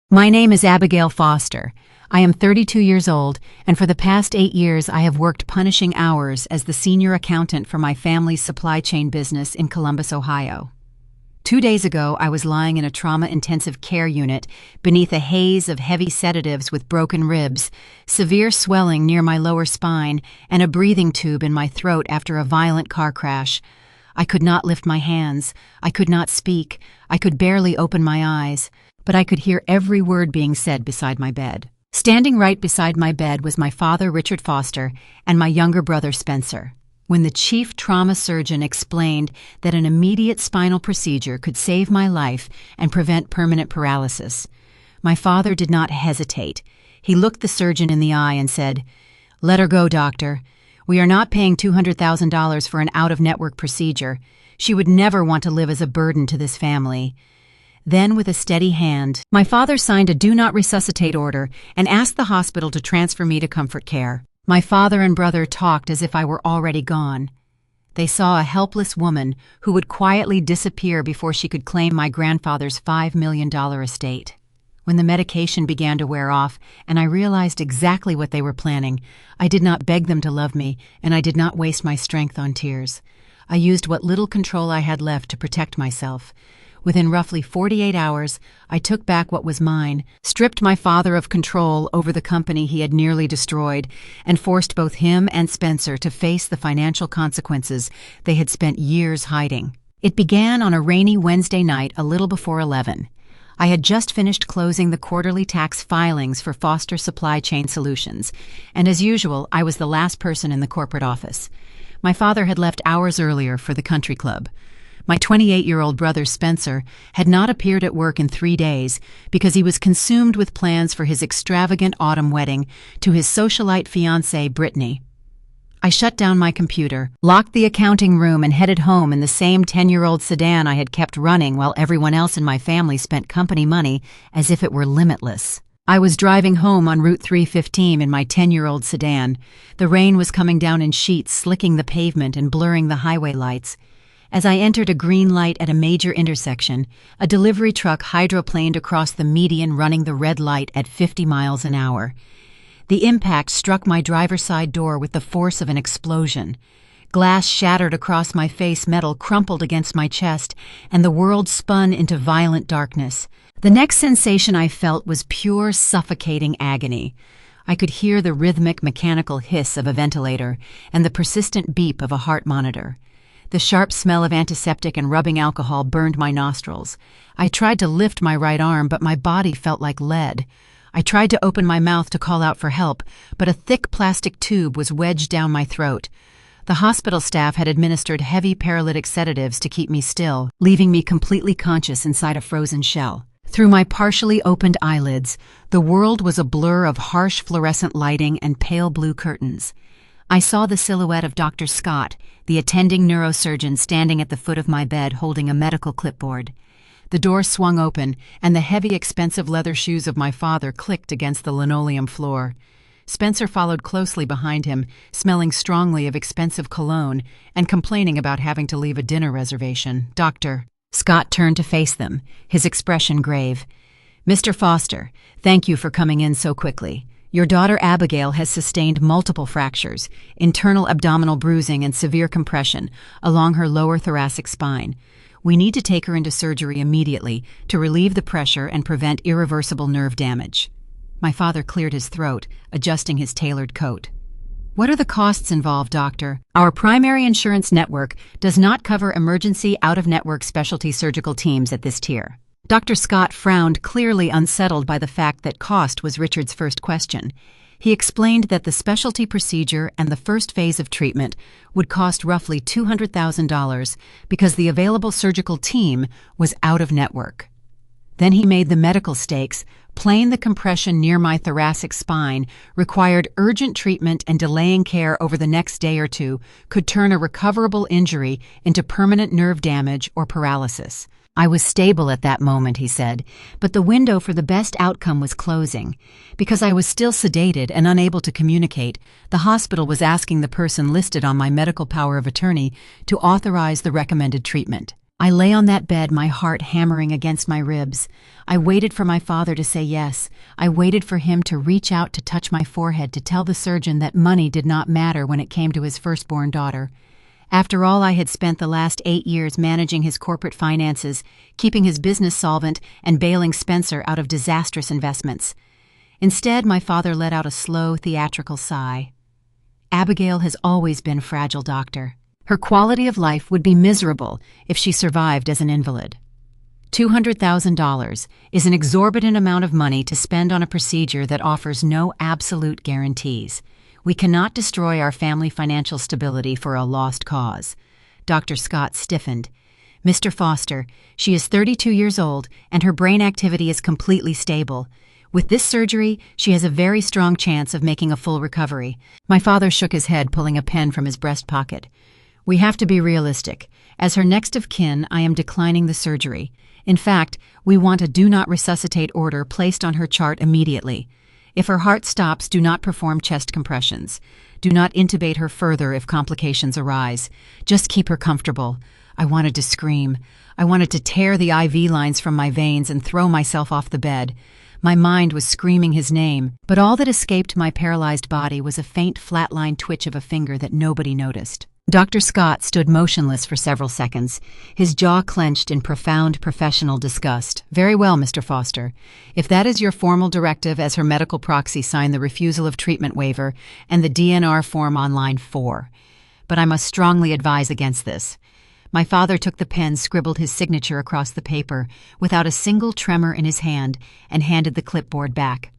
My name is Abigail Foster. I am 32 years old, and for the past 8 years I have worked punishing hours as the senior accountant for my family's supply chain business in Columbus, Ohio. 2 days ago, I was lying in a trauma-intensive care unit beneath a haze of heavy sedatives with broken ribs, severe swelling near my lower spine, and a breathing tube in my throat after a violent car crash. I could not lift my hands. I could not speak. I could barely open my eyes, but I could hear every word being said beside my bed. Standing right beside my bed was my father, Richard Foster, and my younger brother, Spencer. When the chief trauma surgeon explained that an immediate spinal procedure could save my life and prevent permanent paralysis, my father did not hesitate. He looked the surgeon in the eye and said, "Let her go, doctor. We are not paying $200,000 for an out-of-network procedure. She would never want to live as a burden to this family." Then, with a steady hand, my father signed a do not resuscitate order and asked the hospital to transfer me to comfort care. My father and brother talked as if I were already gone. They saw a helpless woman who would quietly disappear before she could claim my grandfather's $5 million estate. When the medication began to wear off and I realized exactly what they were planning, I did not beg them to love me, and I did not waste my strength on tears. I used what little control I had left to protect myself. Within roughly 48 hours, I took back what was mine, stripped my father of control over the company he had nearly destroyed, and forced both him and Spencer to face the financial consequences they had spent years hiding. It began on a rainy Wednesday night a little before 11. I had just finished closing the quarterly tax filings for Foster Supply Chain Solutions, and as usual, I was the last person in the corporate office. My father had left hours earlier for the country club. My 28-year-old brother Spencer had not appeared at work in 3 days because he was consumed with plans for his extravagant autumn wedding to his socialite fiancée, Brittany. I shut down my computer, locked the accounting room, and headed home in the same 10-year-old sedan I had kept running while everyone else in my family spent company money as if it were limitless. I was driving home on Route 315 in my 10-year-old sedan. The rain was coming down in sheets, slicking the pavement and blurring the highway lights. As I entered a green light at a major intersection, a delivery truck hydroplaned across the median, running the red light at 50 miles an hour. The impact struck my driver's side door with the force of an explosion. Glass shattered across my face, metal crumpled against my chest, and the world spun into violent darkness. The next sensation I felt was pure, suffocating agony. I could hear the rhythmic, mechanical hiss of a ventilator and the persistent beep of a heart monitor. The sharp smell of antiseptic and rubbing alcohol burned my nostrils. I tried to lift my right arm, but my body felt like lead. I tried to open my mouth to call out for help, but a thick plastic tube was wedged down my throat. The hospital staff had administered heavy paralytic sedatives to keep me still, leaving me completely conscious inside a frozen shell. Through my partially opened eyelids, the world was a blur of harsh fluorescent lighting and pale blue curtains. I saw the silhouette of Dr. Scott, the attending neurosurgeon, standing at the foot of my bed holding a medical clipboard. The door swung open, and the heavy, expensive leather shoes of my father clicked against the linoleum floor. Spencer followed closely behind him, smelling strongly of expensive cologne and complaining about having to leave a dinner reservation. "Doctor." Scott turned to face them, his expression grave. "Mr. Foster, thank you for coming in so quickly. Your daughter Abigail has sustained multiple fractures, internal abdominal bruising, and severe compression along her lower thoracic spine. We need to take her into surgery immediately to relieve the pressure and prevent irreversible nerve damage." My father cleared his throat, adjusting his tailored coat. "What are the costs involved, doctor?" "Our primary insurance network does not cover emergency out-of-network specialty surgical teams at this tier." Dr. Scott frowned, clearly unsettled by the fact that cost was Richard's first question. He explained that the specialty procedure and the first phase of treatment would cost roughly $200,000 because the available surgical team was out of network. Then he made the medical stakes plain. The compression near my thoracic spine required urgent treatment, and delaying care over the next day or two could turn a recoverable injury into permanent nerve damage or paralysis. I was stable at that moment, he said, but the window for the best outcome was closing. Because I was still sedated and unable to communicate, the hospital was asking the person listed on my medical power of attorney to authorize the recommended treatment. I lay on that bed, my heart hammering against my ribs. I waited for my father to say yes. I waited for him to reach out to touch my forehead to tell the surgeon that money did not matter when it came to his firstborn daughter. After all, I had spent the last 8 years managing his corporate finances, keeping his business solvent, and bailing Spencer out of disastrous investments. Instead, my father let out a slow, theatrical sigh. Abigail has always been fragile, doctor. Her quality of life would be miserable if she survived as an invalid. $200,000 is an exorbitant amount of money to spend on a procedure that offers no absolute guarantees. We cannot destroy our family financial stability for a lost cause. Dr. Scott stiffened. Mr. Foster, she is 32 years old and her brain activity is completely stable. With this surgery, she has a very strong chance of making a full recovery. My father shook his head, pulling a pen from his breast pocket. We have to be realistic. As her next of kin, I am declining the surgery. In fact, we want a do not resuscitate order placed on her chart immediately. If her heart stops, do not perform chest compressions. Do not intubate her further if complications arise. Just keep her comfortable. I wanted to scream. I wanted to tear the IV lines from my veins and throw myself off the bed. My mind was screaming his name, but all that escaped my paralyzed body was a faint flatline twitch of a finger that nobody noticed. Dr. Scott stood motionless for several seconds, his jaw clenched in profound professional disgust. Very well, Mr. Foster. If that is your formal directive, as her medical proxy, sign the refusal of treatment waiver and the DNR form on line 4. But I must strongly advise against this. My father took the pen, scribbled his signature across the paper without a single tremor in his hand, and handed the clipboard back.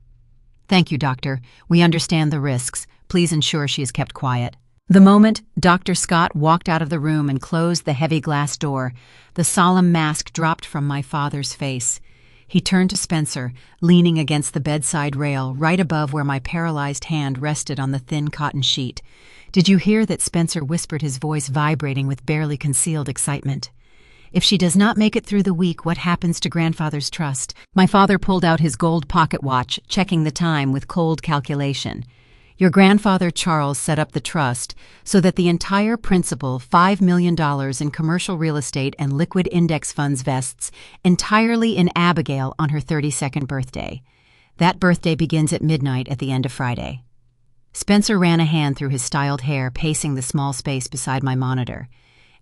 Thank you, doctor. We understand the risks. Please ensure she is kept quiet. The moment Dr. Scott walked out of the room and closed the heavy glass door, the solemn mask dropped from my father's face. He turned to Spencer, leaning against the bedside rail right above where my paralyzed hand rested on the thin cotton sheet. Did you hear that? Spencer whispered, his voice vibrating with barely concealed excitement. If she does not make it through the week, what happens to grandfather's trust? My father pulled out his gold pocket watch, checking the time with cold calculation. Your grandfather Charles set up the trust so that the entire principal, $5 million in commercial real estate and liquid index funds, vests entirely in Abigail on her 32nd birthday. That birthday begins at midnight at the end of Friday. Spencer ran a hand through his styled hair, pacing the small space beside my monitor.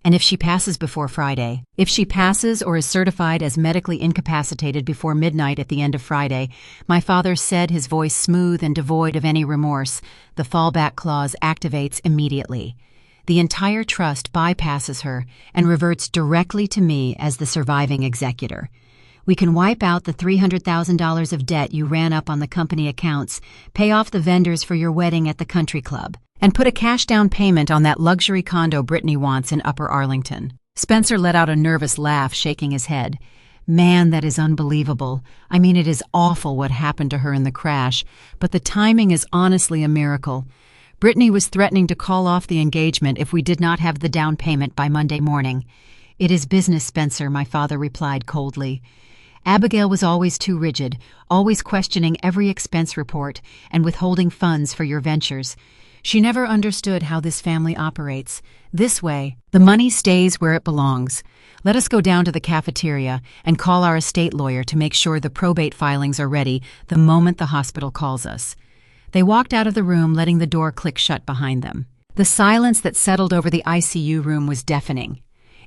And if she passes before Friday, if she passes or is certified as medically incapacitated before midnight at the end of Friday, my father said, his voice smooth and devoid of any remorse, the fallback clause activates immediately. The entire trust bypasses her and reverts directly to me as the surviving executor. We can wipe out the $300,000 of debt you ran up on the company accounts, pay off the vendors for your wedding at the country club, and put a cash down payment on that luxury condo Brittany wants in Upper Arlington. Spencer let out a nervous laugh, shaking his head. Man, that is unbelievable. I mean, it is awful what happened to her in the crash, but the timing is honestly a miracle. Brittany was threatening to call off the engagement if we did not have the down payment by Monday morning. It is business, Spencer, my father replied coldly. Abigail was always too rigid, always questioning every expense report and withholding funds for your ventures. She never understood how this family operates. This way, the money stays where it belongs. Let us go down to the cafeteria and call our estate lawyer to make sure the probate filings are ready the moment the hospital calls us. They walked out of the room, letting the door click shut behind them. The silence that settled over the ICU room was deafening.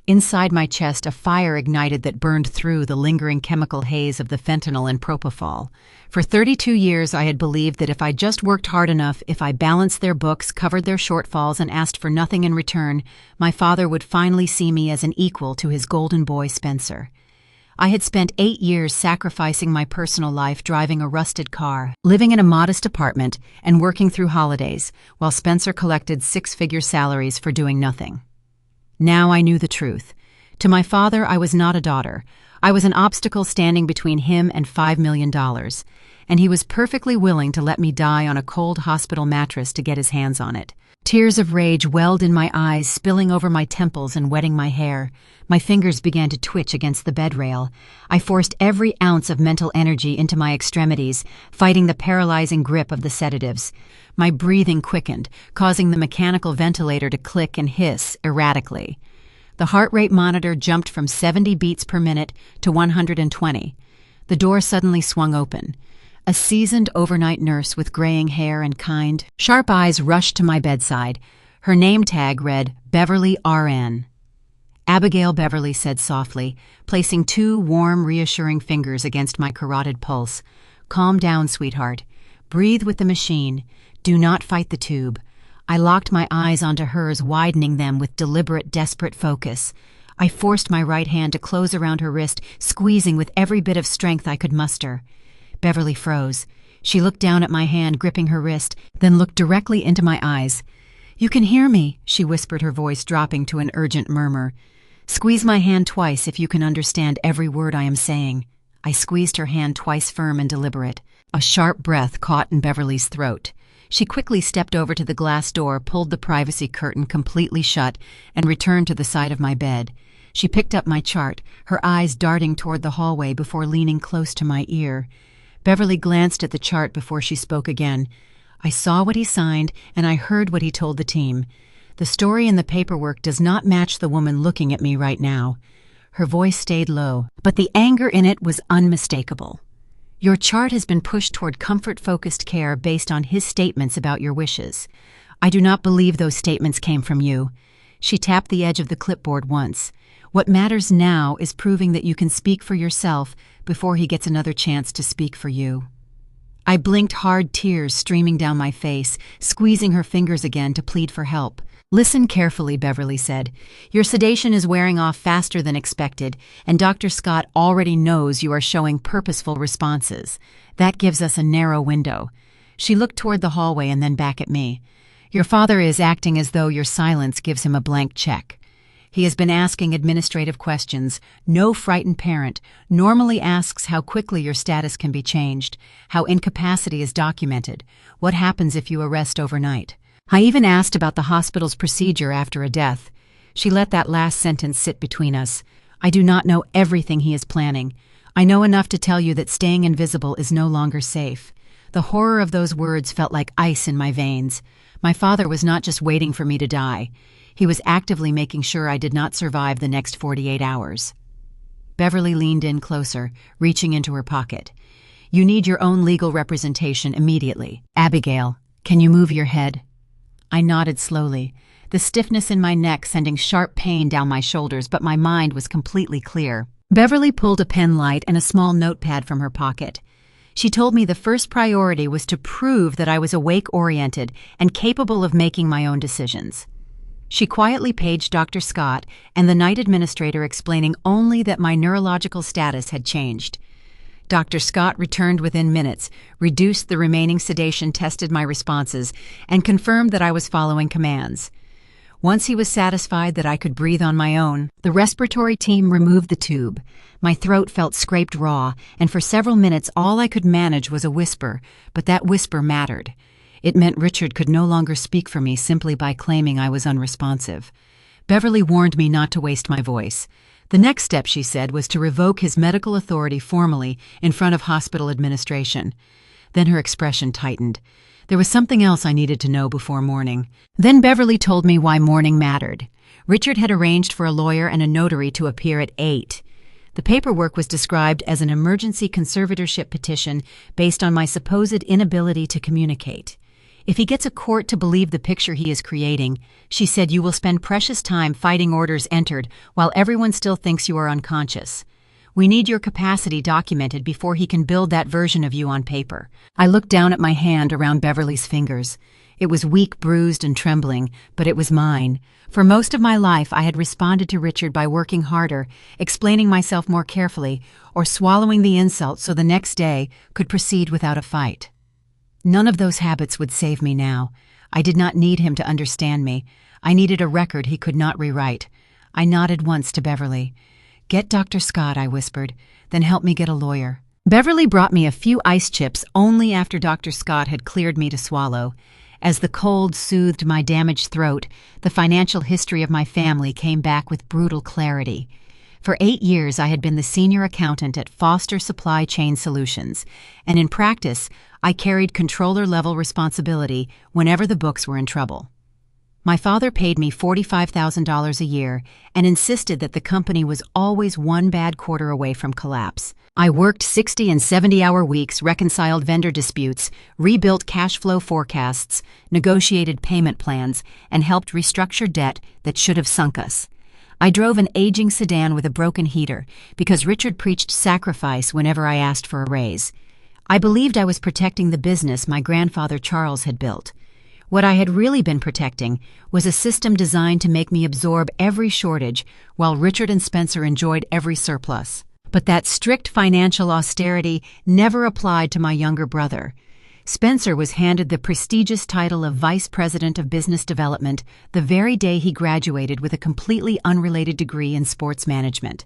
Inside my chest, a fire ignited that burned through the lingering chemical haze of the fentanyl and propofol. For 32 years, I had believed that if I just worked hard enough, if I balanced their books, covered their shortfalls, and asked for nothing in return, my father would finally see me as an equal to his golden boy, Spencer. I had spent 8 years sacrificing my personal life, driving a rusted car, living in a modest apartment, and working through holidays, while Spencer collected six-figure salaries for doing nothing. Now I knew the truth. To my father, I was not a daughter. I was an obstacle standing between him and $5 million, and he was perfectly willing to let me die on a cold hospital mattress to get his hands on it. Tears of rage welled in my eyes, spilling over my temples and wetting my hair. My fingers began to twitch against the bed rail. I forced every ounce of mental energy into my extremities, fighting the paralyzing grip of the sedatives. My breathing quickened, causing the mechanical ventilator to click and hiss erratically. The heart rate monitor jumped from 70 beats per minute to 120. The door suddenly swung open. A seasoned overnight nurse with graying hair and kind, sharp eyes rushed to my bedside. Her name tag read, Beverly RN. Abigail, Beverly said softly, placing 2 warm, reassuring fingers against my carotid pulse. Calm down, sweetheart. Breathe with the machine. Do not fight the tube. I locked my eyes onto hers, widening them with deliberate, desperate focus. I forced my right hand to close around her wrist, squeezing with every bit of strength I could muster. Beverly froze. She looked down at my hand, gripping her wrist, then looked directly into my eyes. "You can hear me," she whispered, her voice dropping to an urgent murmur. "Squeeze my hand twice if you can understand every word I am saying." I squeezed her hand twice, firm and deliberate. A sharp breath caught in Beverly's throat. She quickly stepped over to the glass door, pulled the privacy curtain completely shut, and returned to the side of my bed. She picked up my chart, her eyes darting toward the hallway before leaning close to my ear. Beverly glanced at the chart before she spoke again. I saw what he signed, and I heard what he told the team. The story in the paperwork does not match the woman looking at me right now. Her voice stayed low, but the anger in it was unmistakable. Your chart has been pushed toward comfort-focused care based on his statements about your wishes. I do not believe those statements came from you. She tapped the edge of the clipboard once. What matters now is proving that you can speak for yourself before he gets another chance to speak for you. I blinked, hard tears streaming down my face, squeezing her fingers again to plead for help. "Listen carefully," Beverly said. "Your sedation is wearing off faster than expected, and Dr. Scott already knows you are showing purposeful responses. That gives us a narrow window." She looked toward the hallway and then back at me. "Your father is acting as though your silence gives him a blank check. He has been asking administrative questions. No frightened parent normally asks how quickly your status can be changed, how incapacity is documented, what happens if you arrest overnight. I even asked about the hospital's procedure after a death." She let that last sentence sit between us. "I do not know everything he is planning. I know enough to tell you that staying invisible is no longer safe." The horror of those words felt like ice in my veins. My father was not just waiting for me to die. He was actively making sure I did not survive the next 48 hours. Beverly leaned in closer, reaching into her pocket. "You need your own legal representation immediately. Abigail, can you move your head?" I nodded slowly, the stiffness in my neck sending sharp pain down my shoulders, but my mind was completely clear. Beverly pulled a pen light and a small notepad from her pocket. She told me the first priority was to prove that I was awake-oriented and capable of making my own decisions. She quietly paged Dr. Scott and the night administrator, explaining only that my neurological status had changed. Dr. Scott returned within minutes, reduced the remaining sedation, tested my responses, and confirmed that I was following commands. Once he was satisfied that I could breathe on my own, the respiratory team removed the tube. My throat felt scraped raw, and for several minutes all I could manage was a whisper, but that whisper mattered. It meant Richard could no longer speak for me simply by claiming I was unresponsive. Beverly warned me not to waste my voice. The next step, she said, was to revoke his medical authority formally in front of hospital administration. Then her expression tightened. There was something else I needed to know before morning. Then Beverly told me why morning mattered. Richard had arranged for a lawyer and a notary to appear at 8. The paperwork was described as an emergency conservatorship petition based on my supposed inability to communicate. If he gets a court to believe the picture he is creating, she said, you will spend precious time fighting orders entered while everyone still thinks you are unconscious. We need your capacity documented before he can build that version of you on paper. I looked down at my hand around Beverly's fingers. It was weak, bruised, and trembling, but it was mine. For most of my life, I had responded to Richard by working harder, explaining myself more carefully, or swallowing the insult so the next day could proceed without a fight. None of those habits would save me now. I did not need him to understand me. I needed a record he could not rewrite. I nodded once to Beverly. "Get Dr. Scott," I whispered, "then help me get a lawyer." Beverly brought me a few ice chips only after Dr. Scott had cleared me to swallow. As the cold soothed my damaged throat, the financial history of my family came back with brutal clarity. For 8 years, I had been the senior accountant at Foster Supply Chain Solutions, and in practice, I carried controller-level responsibility whenever the books were in trouble. My father paid me $45,000 a year and insisted that the company was always one bad quarter away from collapse. I worked 60 and 70-hour weeks, reconciled vendor disputes, rebuilt cash flow forecasts, negotiated payment plans, and helped restructure debt that should have sunk us. I drove an aging sedan with a broken heater because Richard preached sacrifice whenever I asked for a raise. I believed I was protecting the business my grandfather Charles had built. What I had really been protecting was a system designed to make me absorb every shortage while Richard and Spencer enjoyed every surplus. But that strict financial austerity never applied to my younger brother. Spencer was handed the prestigious title of Vice President of Business Development the very day he graduated with a completely unrelated degree in sports management.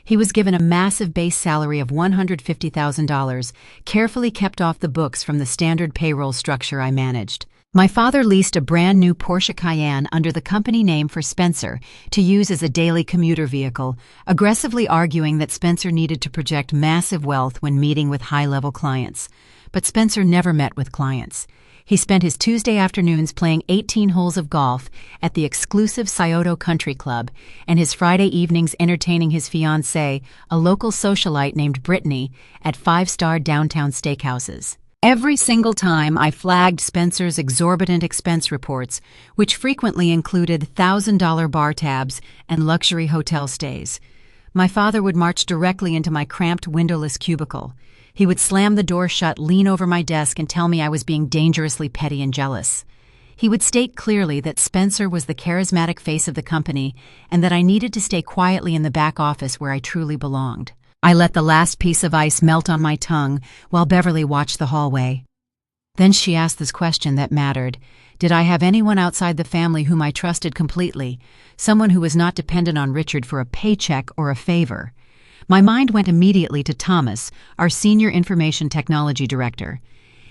He was given a massive base salary of $150,000, carefully kept off the books from the standard payroll structure I managed. My father leased a brand new Porsche Cayenne under the company name for Spencer to use as a daily commuter vehicle, aggressively arguing that Spencer needed to project massive wealth when meeting with high-level clients. But Spencer never met with clients. He spent his Tuesday afternoons playing 18 holes of golf at the exclusive Scioto Country Club and his Friday evenings entertaining his fiancée, a local socialite named Brittany, at five-star downtown steakhouses. Every single time I flagged Spencer's exorbitant expense reports, which frequently included $1,000 bar tabs and luxury hotel stays. My father would march directly into my cramped windowless cubicle. He would slam the door shut, lean over my desk, and tell me I was being dangerously petty and jealous. He would state clearly that Spencer was the charismatic face of the company and that I needed to stay quietly in the back office where I truly belonged. I let the last piece of ice melt on my tongue while Beverly watched the hallway. Then she asked this question that mattered. Did I have anyone outside the family whom I trusted completely, someone who was not dependent on Richard for a paycheck or a favor? My mind went immediately to Thomas, our senior information technology director.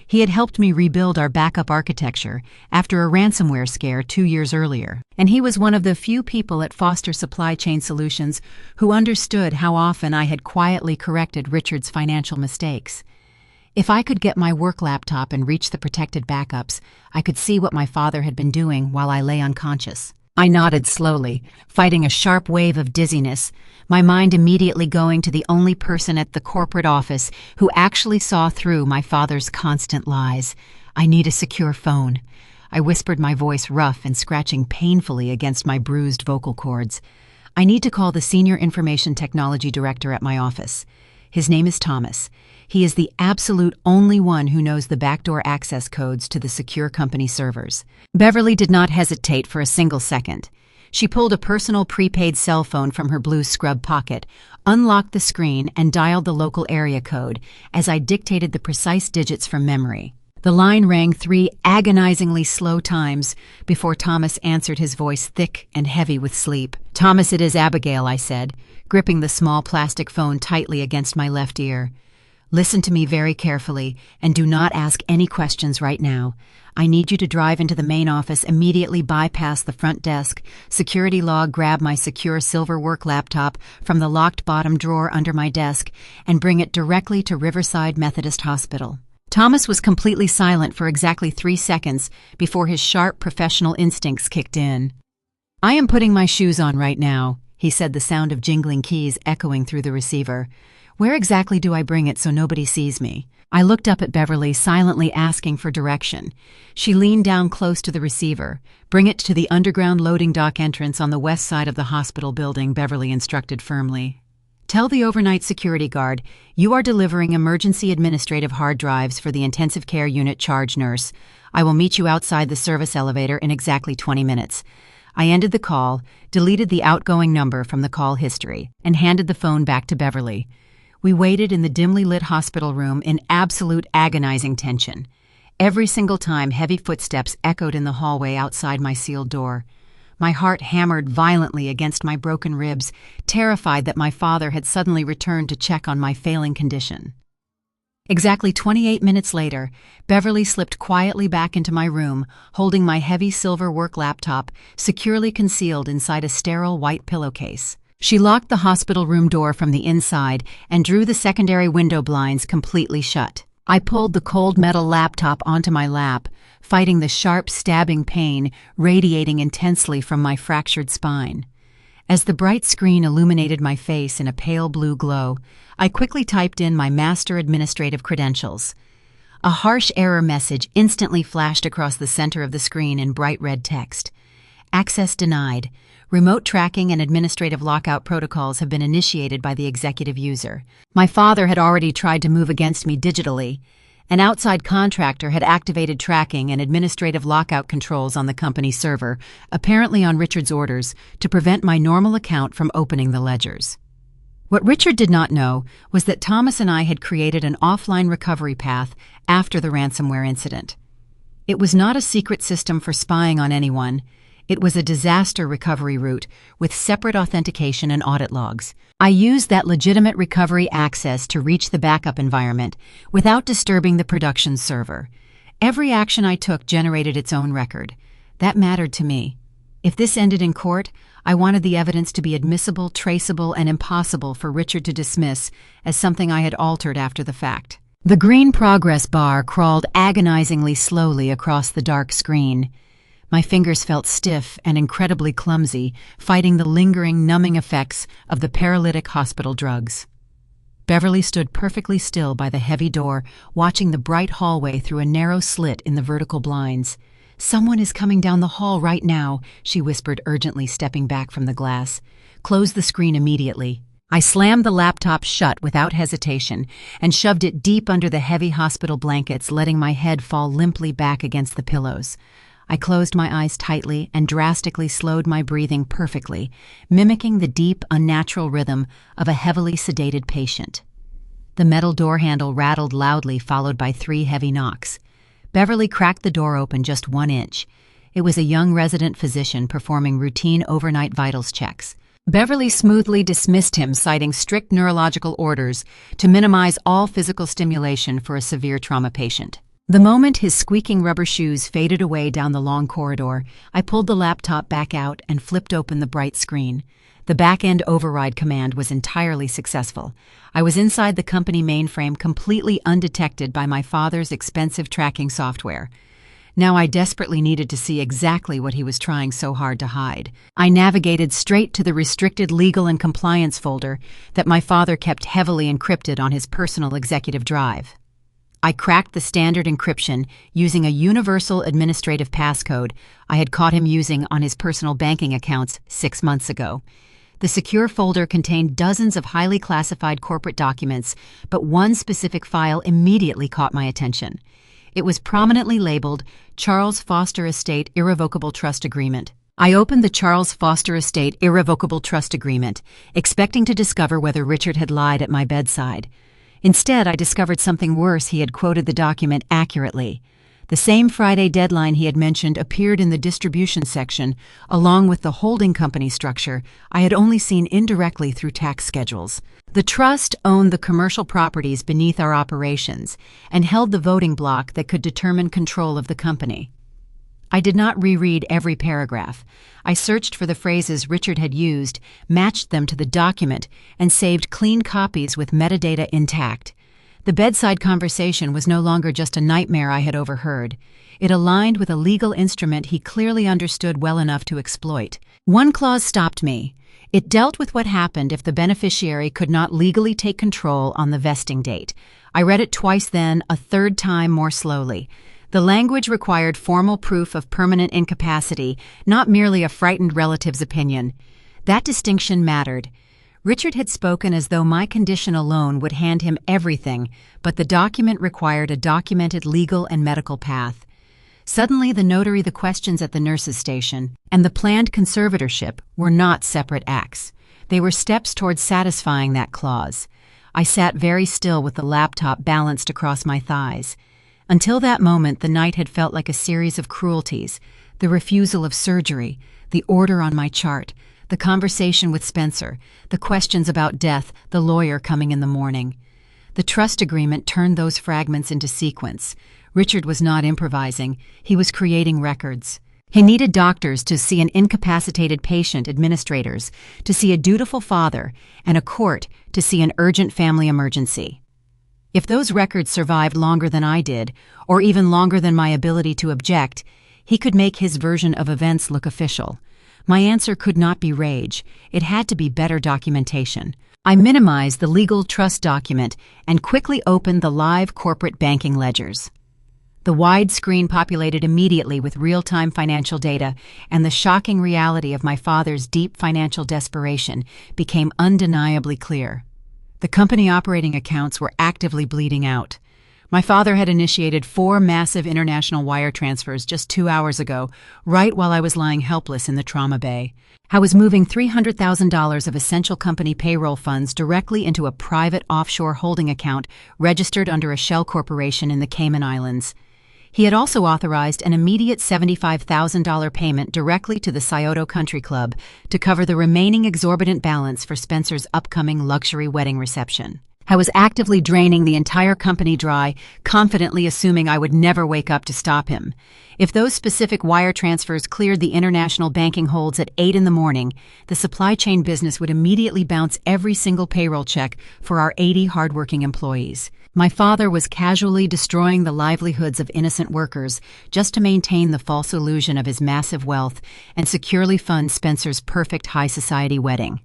He had helped me rebuild our backup architecture after a ransomware scare 2 years earlier, and he was one of the few people at Foster Supply Chain Solutions who understood how often I had quietly corrected Richard's financial mistakes. If I could get my work laptop and reach the protected backups, I could see what my father had been doing while I lay unconscious. I nodded slowly, fighting a sharp wave of dizziness, my mind immediately going to the only person at the corporate office who actually saw through my father's constant lies. I need a secure phone. I whispered, my voice rough and scratching painfully against my bruised vocal cords. I need to call the senior information technology director at my office. His name is Thomas. He is the absolute only one who knows the backdoor access codes to the secure company servers. Beverly did not hesitate for a single second. She pulled a personal prepaid cell phone from her blue scrub pocket, unlocked the screen, and dialed the local area code as I dictated the precise digits from memory. The line rang 3 agonizingly slow times before Thomas answered, his voice thick and heavy with sleep. "Thomas, it is Abigail," I said, gripping the small plastic phone tightly against my left ear. "Listen to me very carefully and do not ask any questions right now. I need you to drive into the main office, immediately bypass the front desk, security log, grab my secure silver work laptop from the locked bottom drawer under my desk, and bring it directly to Riverside Methodist Hospital." Thomas was completely silent for exactly 3 seconds before his sharp professional instincts kicked in. "I am putting my shoes on right now," he said, the sound of jingling keys echoing through the receiver. "Where exactly do I bring it so nobody sees me?" I looked up at Beverly, silently asking for direction. She leaned down close to the receiver. "Bring it to the underground loading dock entrance on the west side of the hospital building," Beverly instructed firmly. "Tell the overnight security guard you are delivering emergency administrative hard drives for the intensive care unit charge nurse. I will meet you outside the service elevator in exactly 20 minutes. I ended the call, deleted the outgoing number from the call history, and handed the phone back to Beverly. We waited in the dimly lit hospital room in absolute agonizing tension. Every single time heavy footsteps echoed in the hallway outside my sealed door. My heart hammered violently against my broken ribs, terrified that my father had suddenly returned to check on my failing condition. Exactly 28 minutes later, Beverly slipped quietly back into my room, holding my heavy silver work laptop securely concealed inside a sterile white pillowcase. She locked the hospital room door from the inside and drew the secondary window blinds completely shut. I pulled the cold metal laptop onto my lap, fighting the sharp, stabbing pain radiating intensely from my fractured spine. As the bright screen illuminated my face in a pale blue glow, I quickly typed in my master administrative credentials. A harsh error message instantly flashed across the center of the screen in bright red text. Access denied. Remote tracking and administrative lockout protocols have been initiated by the executive user. My father had already tried to move against me digitally. An outside contractor had activated tracking and administrative lockout controls on the company server, apparently on Richard's orders, to prevent my normal account from opening the ledgers. What Richard did not know was that Thomas and I had created an offline recovery path after the ransomware incident. It was not a secret system for spying on anyone. It was a disaster recovery route with separate authentication and audit logs. I used that legitimate recovery access to reach the backup environment without disturbing the production server. Every action I took generated its own record. That mattered to me. If this ended in court, I wanted the evidence to be admissible, traceable, and impossible for Richard to dismiss as something I had altered after the fact. The green progress bar crawled agonizingly slowly across the dark screen. My fingers felt stiff and incredibly clumsy, fighting the lingering, numbing effects of the paralytic hospital drugs. Beverly stood perfectly still by the heavy door, watching the bright hallway through a narrow slit in the vertical blinds. "Someone is coming down the hall right now," she whispered urgently, stepping back from the glass. "Close the screen immediately." I slammed the laptop shut without hesitation and shoved it deep under the heavy hospital blankets, letting my head fall limply back against the pillows. I closed my eyes tightly and drastically slowed my breathing perfectly, mimicking the deep, unnatural rhythm of a heavily sedated patient. The metal door handle rattled loudly, followed by 3 heavy knocks. Beverly cracked the door open just 1 inch. It was a young resident physician performing routine overnight vitals checks. Beverly smoothly dismissed him, citing strict neurological orders to minimize all physical stimulation for a severe trauma patient. The moment his squeaking rubber shoes faded away down the long corridor, I pulled the laptop back out and flipped open the bright screen. The back-end override command was entirely successful. I was inside the company mainframe, completely undetected by my father's expensive tracking software. Now I desperately needed to see exactly what he was trying so hard to hide. I navigated straight to the restricted legal and compliance folder that my father kept heavily encrypted on his personal executive drive. I cracked the standard encryption using a universal administrative passcode I had caught him using on his personal banking accounts 6 months ago. The secure folder contained dozens of highly classified corporate documents, but one specific file immediately caught my attention. It was prominently labeled Charles Foster Estate Irrevocable Trust Agreement. I opened the Charles Foster Estate Irrevocable Trust Agreement, expecting to discover whether Richard had lied at my bedside. Instead, I discovered something worse. He had quoted the document accurately. The same Friday deadline he had mentioned appeared in the distribution section, along with the holding company structure I had only seen indirectly through tax schedules. The trust owned the commercial properties beneath our operations and held the voting block that could determine control of the company. I did not reread every paragraph. I searched for the phrases Richard had used, matched them to the document, and saved clean copies with metadata intact. The bedside conversation was no longer just a nightmare I had overheard. It aligned with a legal instrument he clearly understood well enough to exploit. One clause stopped me. It dealt with what happened if the beneficiary could not legally take control on the vesting date. I read it twice, then a third time more slowly. The language required formal proof of permanent incapacity, not merely a frightened relative's opinion. That distinction mattered. Richard had spoken as though my condition alone would hand him everything, but the document required a documented legal and medical path. Suddenly, the notary, the questions at the nurse's station, and the planned conservatorship were not separate acts. They were steps towards satisfying that clause. I sat very still with the laptop balanced across my thighs. Until that moment, the night had felt like a series of cruelties: the refusal of surgery, the order on my chart, the conversation with Spencer, the questions about death, the lawyer coming in the morning. The trust agreement turned those fragments into sequence. Richard was not improvising. He was creating records. He needed doctors to see an incapacitated patient, administrators to see a dutiful father, and a court to see an urgent family emergency. If those records survived longer than I did, or even longer than my ability to object, he could make his version of events look official. My answer could not be rage. It had to be better documentation. I minimized the legal trust document and quickly opened the live corporate banking ledgers. The wide screen populated immediately with real-time financial data, and the shocking reality of my father's deep financial desperation became undeniably clear. The company operating accounts were actively bleeding out. My father had initiated 4 massive international wire transfers just 2 hours ago, right while I was lying helpless in the trauma bay. I was moving $300,000 of essential company payroll funds directly into a private offshore holding account registered under a shell corporation in the Cayman Islands. He had also authorized an immediate $75,000 payment directly to the Scioto Country Club to cover the remaining exorbitant balance for Spencer's upcoming luxury wedding reception. I was actively draining the entire company dry, confidently assuming I would never wake up to stop him. If those specific wire transfers cleared the international banking holds at 8 in the morning, the supply chain business would immediately bounce every single payroll check for our 80 hardworking employees. My father was casually destroying the livelihoods of innocent workers just to maintain the false illusion of his massive wealth and securely fund Spencer's perfect high society wedding.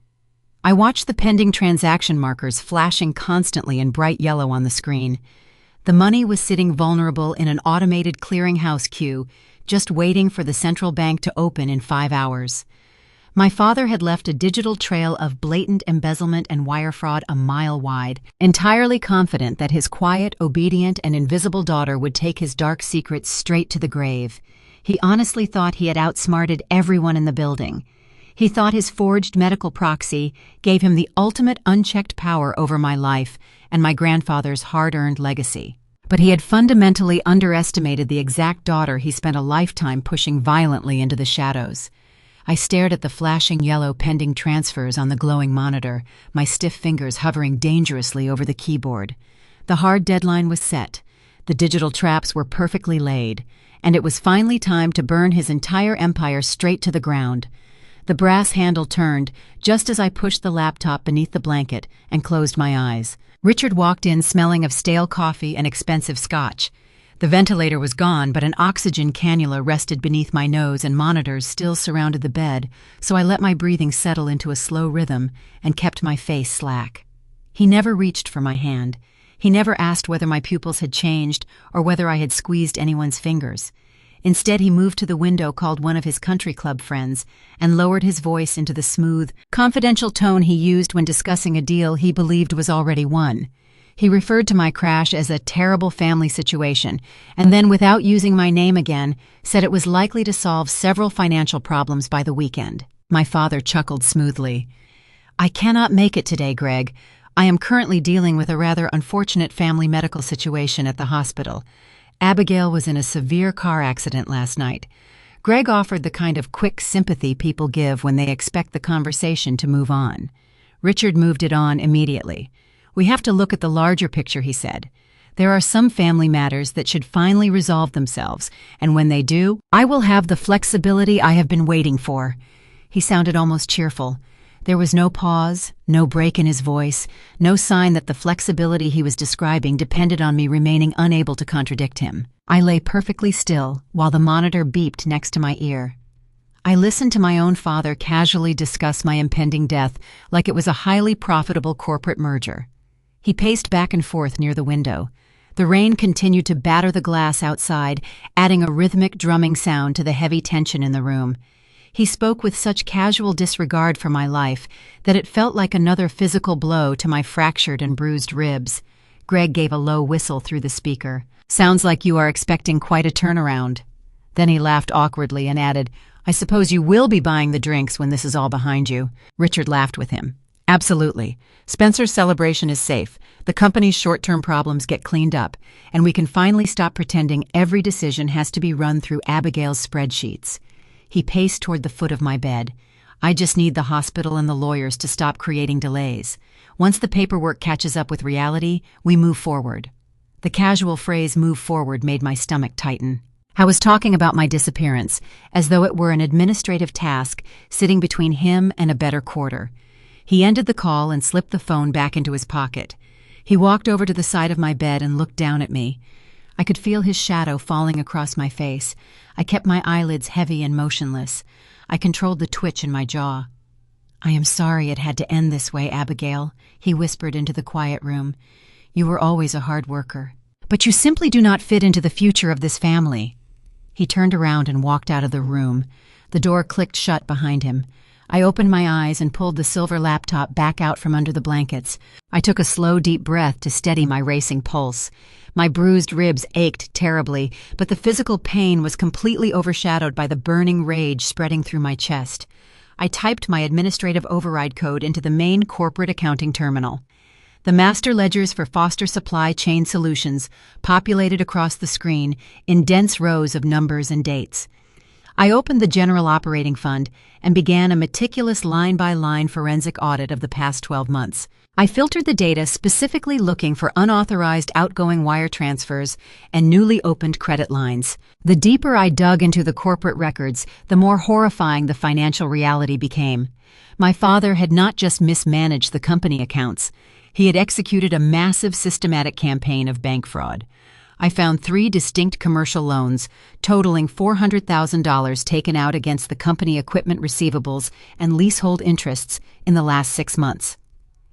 I watched the pending transaction markers flashing constantly in bright yellow on the screen. The money was sitting vulnerable in an automated clearinghouse queue, just waiting for the central bank to open in 5 hours. My father had left a digital trail of blatant embezzlement and wire fraud a mile wide, entirely confident that his quiet, obedient, and invisible daughter would take his dark secrets straight to the grave. He honestly thought he had outsmarted everyone in the building. He thought his forged medical proxy gave him the ultimate unchecked power over my life and my grandfather's hard-earned legacy. But he had fundamentally underestimated the exact daughter he spent a lifetime pushing violently into the shadows. I stared at the flashing yellow pending transfers on the glowing monitor, my stiff fingers hovering dangerously over the keyboard. The hard deadline was set. The digital traps were perfectly laid, and it was finally time to burn his entire empire straight to the ground. The brass handle turned just as I pushed the laptop beneath the blanket and closed my eyes. Richard walked in smelling of stale coffee and expensive scotch. The ventilator was gone, but an oxygen cannula rested beneath my nose and monitors still surrounded the bed, so I let my breathing settle into a slow rhythm and kept my face slack. He never reached for my hand. He never asked whether my pupils had changed or whether I had squeezed anyone's fingers. Instead, he moved to the window, called one of his country club friends, and lowered his voice into the smooth, confidential tone he used when discussing a deal he believed was already won. He referred to my crash as a terrible family situation, and then, without using my name again, said it was likely to solve several financial problems by the weekend. My father chuckled smoothly. "I cannot make it today, Greg. I am currently dealing with a rather unfortunate family medical situation at the hospital. Abigail was in a severe car accident last night." Greg offered the kind of quick sympathy people give when they expect the conversation to move on. Richard moved it on immediately. "We have to look at the larger picture," he said. "There are some family matters that should finally resolve themselves, and when they do, I will have the flexibility I have been waiting for." He sounded almost cheerful. There was no pause, no break in his voice, no sign that the flexibility he was describing depended on me remaining unable to contradict him. I lay perfectly still while the monitor beeped next to my ear. I listened to my own father casually discuss my impending death like it was a highly profitable corporate merger. He paced back and forth near the window. The rain continued to batter the glass outside, adding a rhythmic drumming sound to the heavy tension in the room. He spoke with such casual disregard for my life that it felt like another physical blow to my fractured and bruised ribs. Greg gave a low whistle through the speaker. "Sounds like you are expecting quite a turnaround." Then he laughed awkwardly and added, "I suppose you will be buying the drinks when this is all behind you." Richard laughed with him. "Absolutely. Spencer's celebration is safe. The company's short-term problems get cleaned up, and we can finally stop pretending every decision has to be run through Abigail's spreadsheets." He paced toward the foot of my bed. "I just need the hospital and the lawyers to stop creating delays. Once the paperwork catches up with reality, we move forward." The casual phrase "move forward" made my stomach tighten. I was talking about my disappearance, as though it were an administrative task sitting between him and a better quarter. He ended the call and slipped the phone back into his pocket. He walked over to the side of my bed and looked down at me. I could feel his shadow falling across my face. I kept my eyelids heavy and motionless. I controlled the twitch in my jaw. "I am sorry it had to end this way, Abigail," he whispered into the quiet room. "You were always a hard worker. But you simply do not fit into the future of this family." He turned around and walked out of the room. The door clicked shut behind him. I opened my eyes and pulled the silver laptop back out from under the blankets. I took a slow, deep breath to steady my racing pulse. My bruised ribs ached terribly, but the physical pain was completely overshadowed by the burning rage spreading through my chest. I typed my administrative override code into the main corporate accounting terminal. The master ledgers for Foster Supply Chain Solutions populated across the screen in dense rows of numbers and dates. I opened the General Operating Fund and began a meticulous line-by-line forensic audit of the past 12 months. I filtered the data specifically looking for unauthorized outgoing wire transfers and newly opened credit lines. The deeper I dug into the corporate records, the more horrifying the financial reality became. My father had not just mismanaged the company accounts. He had executed a massive systematic campaign of bank fraud. I found 3 distinct commercial loans, totaling $400,000 taken out against the company equipment receivables and leasehold interests in the last 6 months.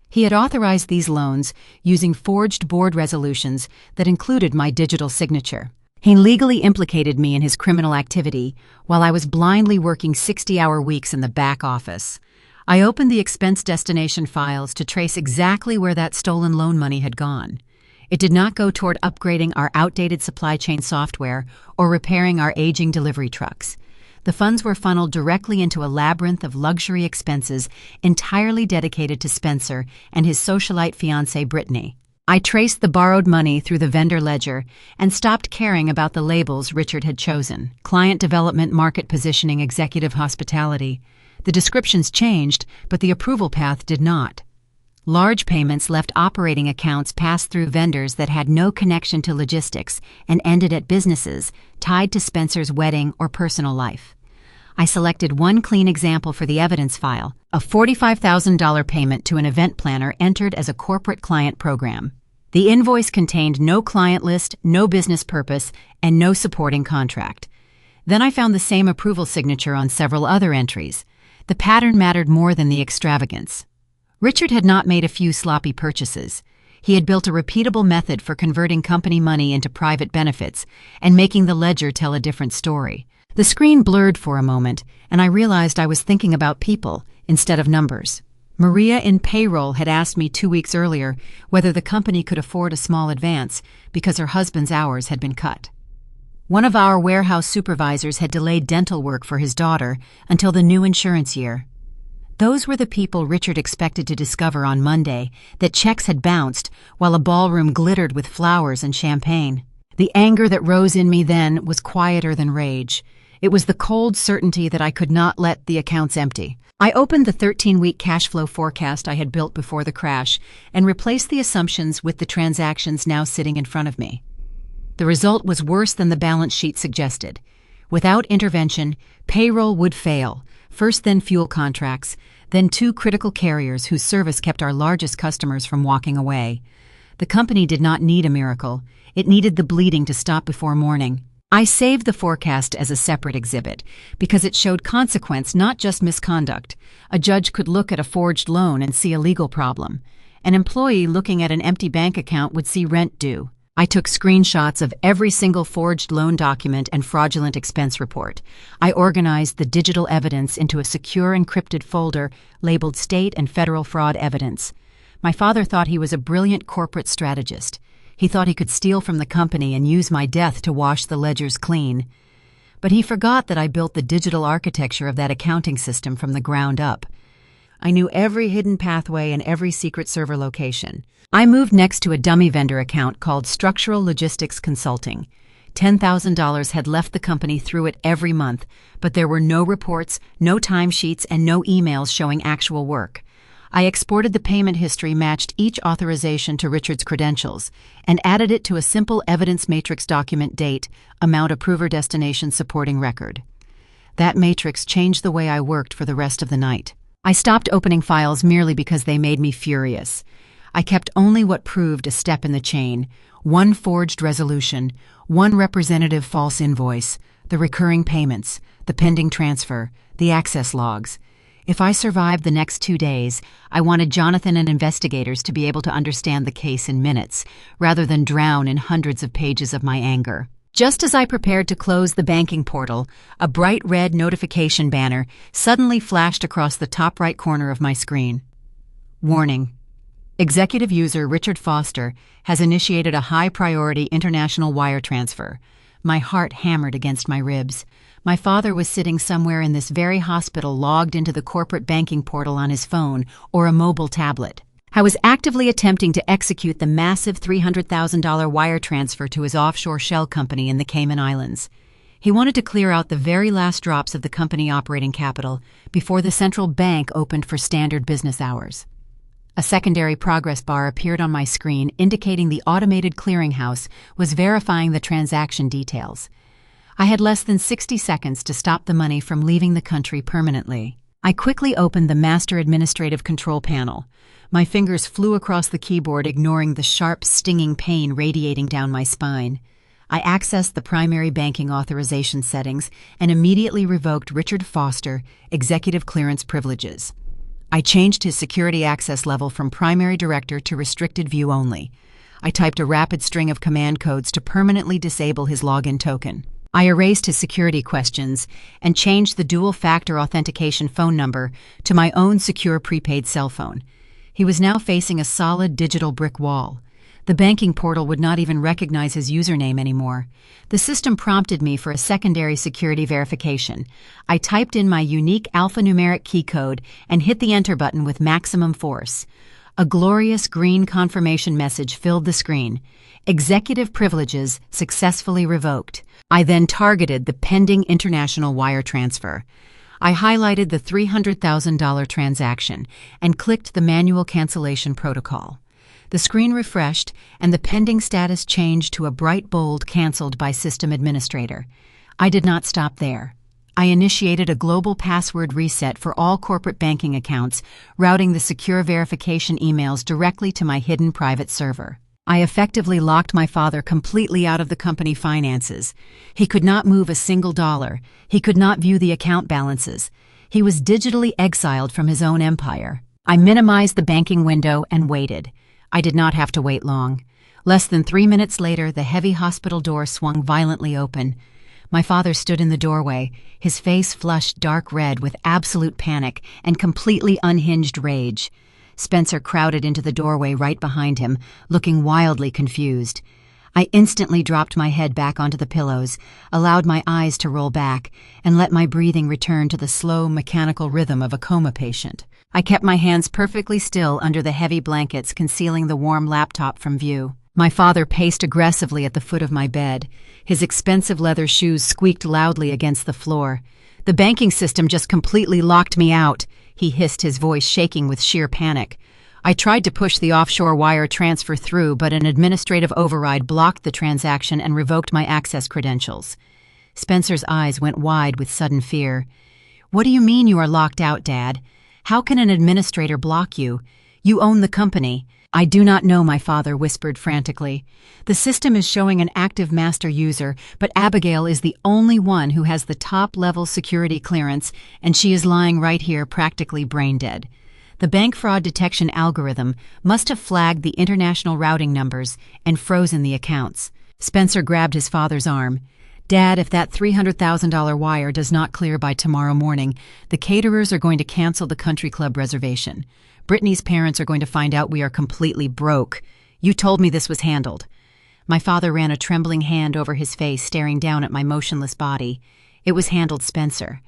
He had authorized these loans using forged board resolutions that included my digital signature. He legally implicated me in his criminal activity while I was blindly working 60-hour weeks in the back office. I opened the expense destination files to trace exactly where that stolen loan money had gone. It did not go toward upgrading our outdated supply chain software or repairing our aging delivery trucks. The funds were funneled directly into a labyrinth of luxury expenses entirely dedicated to Spencer and his socialite fiancée Brittany. I traced the borrowed money through the vendor ledger and stopped caring about the labels Richard had chosen: client development, market positioning, executive hospitality. The descriptions changed, but the approval path did not. Large payments left operating accounts passed through vendors that had no connection to logistics and ended at businesses tied to Spencer's wedding or personal life. I selected one clean example for the evidence file: a $45,000 payment to an event planner entered as a corporate client program. The invoice contained no client list, no business purpose, and no supporting contract. Then I found the same approval signature on several other entries. The pattern mattered more than the extravagance. Richard had not made a few sloppy purchases. He had built a repeatable method for converting company money into private benefits and making the ledger tell a different story. The screen blurred for a moment, and I realized I was thinking about people instead of numbers. Maria in payroll had asked me 2 weeks earlier whether the company could afford a small advance because her husband's hours had been cut. One of our warehouse supervisors had delayed dental work for his daughter until the new insurance year. Those were the people Richard expected to discover on Monday, that checks had bounced while a ballroom glittered with flowers and champagne. The anger that rose in me then was quieter than rage. It was the cold certainty that I could not let the accounts empty. I opened the 13-week cash flow forecast I had built before the crash and replaced the assumptions with the transactions now sitting in front of me. The result was worse than the balance sheet suggested. Without intervention, payroll would fail. First, then fuel contracts, then 2 critical carriers whose service kept our largest customers from walking away. The company did not need a miracle. It needed the bleeding to stop before morning. I saved the forecast as a separate exhibit because it showed consequence, not just misconduct. A judge could look at a forged loan and see a legal problem. An employee looking at an empty bank account would see rent due. I took screenshots of every single forged loan document and fraudulent expense report. I organized the digital evidence into a secure encrypted folder labeled State and Federal Fraud Evidence. My father thought he was a brilliant corporate strategist. He thought he could steal from the company and use my death to wash the ledgers clean. But he forgot that I built the digital architecture of that accounting system from the ground up. I knew every hidden pathway and every secret server location. I moved next to a dummy vendor account called Structural Logistics Consulting. $10,000 had left the company through it every month, but there were no reports, no timesheets, and no emails showing actual work. I exported the payment history, matched each authorization to Richard's credentials, and added it to a simple evidence matrix document: date, amount, approver, destination, supporting record. That matrix changed the way I worked for the rest of the night. I stopped opening files merely because they made me furious. I kept only what proved a step in the chain: one forged resolution, one representative false invoice, the recurring payments, the pending transfer, the access logs. If I survived the next 2 days, I wanted Jonathan and investigators to be able to understand the case in minutes, rather than drown in hundreds of pages of my anger. Just as I prepared to close the banking portal, a bright red notification banner suddenly flashed across the top right corner of my screen. Warning: Executive user Richard Foster has initiated a high-priority international wire transfer. My heart hammered against my ribs. My father was sitting somewhere in this very hospital, logged into the corporate banking portal on his phone or a mobile tablet. I was actively attempting to execute the massive $300,000 wire transfer to his offshore shell company in the Cayman Islands. He wanted to clear out the very last drops of the company operating capital before the central bank opened for standard business hours. A secondary progress bar appeared on my screen indicating the automated clearinghouse was verifying the transaction details. I had less than 60 seconds to stop the money from leaving the country permanently. I quickly opened the Master Administrative Control panel. My fingers flew across the keyboard, ignoring the sharp, stinging pain radiating down my spine. I accessed the primary banking authorization settings and immediately revoked Richard Foster executive clearance privileges. I changed his security access level from primary director to restricted view only. I typed a rapid string of command codes to permanently disable his login token. I erased his security questions and changed the dual-factor authentication phone number to my own secure prepaid cell phone. He was now facing a solid digital brick wall. The banking portal would not even recognize his username anymore. The system prompted me for a secondary security verification. I typed in my unique alphanumeric key code and hit the enter button with maximum force. A glorious green confirmation message filled the screen. Executive privileges successfully revoked. I then targeted the pending international wire transfer. I highlighted the $300,000 transaction and clicked the manual cancellation protocol. The screen refreshed, and the pending status changed to a bright bold "canceled by system administrator." I did not stop there. I initiated a global password reset for all corporate banking accounts, routing the secure verification emails directly to my hidden private server. I effectively locked my father completely out of the company finances. He could not move a single dollar. He could not view the account balances. He was digitally exiled from his own empire. I minimized the banking window and waited. I did not have to wait long. Less than 3 minutes later, the heavy hospital door swung violently open. My father stood in the doorway, his face flushed dark red with absolute panic and completely unhinged rage. Spencer crowded into the doorway right behind him, looking wildly confused. I instantly dropped my head back onto the pillows, allowed my eyes to roll back, and let my breathing return to the slow, mechanical rhythm of a coma patient. I kept my hands perfectly still under the heavy blankets concealing the warm laptop from view. My father paced aggressively at the foot of my bed. His expensive leather shoes squeaked loudly against the floor. "The banking system just completely locked me out," he hissed, his voice shaking with sheer panic. I tried to push the offshore wire transfer through, but an administrative override blocked the transaction and revoked my access credentials. Spencer's eyes went wide with sudden fear. "What do you mean you are locked out, Dad? How can an administrator block you? You own the company." "I do not know," my father whispered frantically. "The system is showing an active master user, but Abigail is the only one who has the top-level security clearance, and she is lying right here practically brain-dead. The bank fraud detection algorithm must have flagged the international routing numbers and frozen the accounts." Spencer grabbed his father's arm. "Dad, if that $300,000 wire does not clear by tomorrow morning, the caterers are going to cancel the country club reservation. Brittany's parents are going to find out we are completely broke. You told me this was handled." My father ran a trembling hand over his face, staring down at my motionless body. "It was handled, Spencer.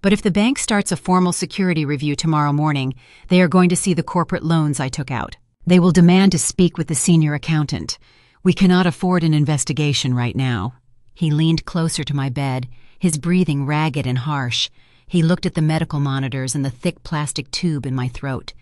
But if the bank starts a formal security review tomorrow morning, they are going to see the corporate loans I took out. They will demand to speak with the senior accountant. We cannot afford an investigation right now." He leaned closer to my bed, his breathing ragged and harsh. He looked at the medical monitors and the thick plastic tube in my throat.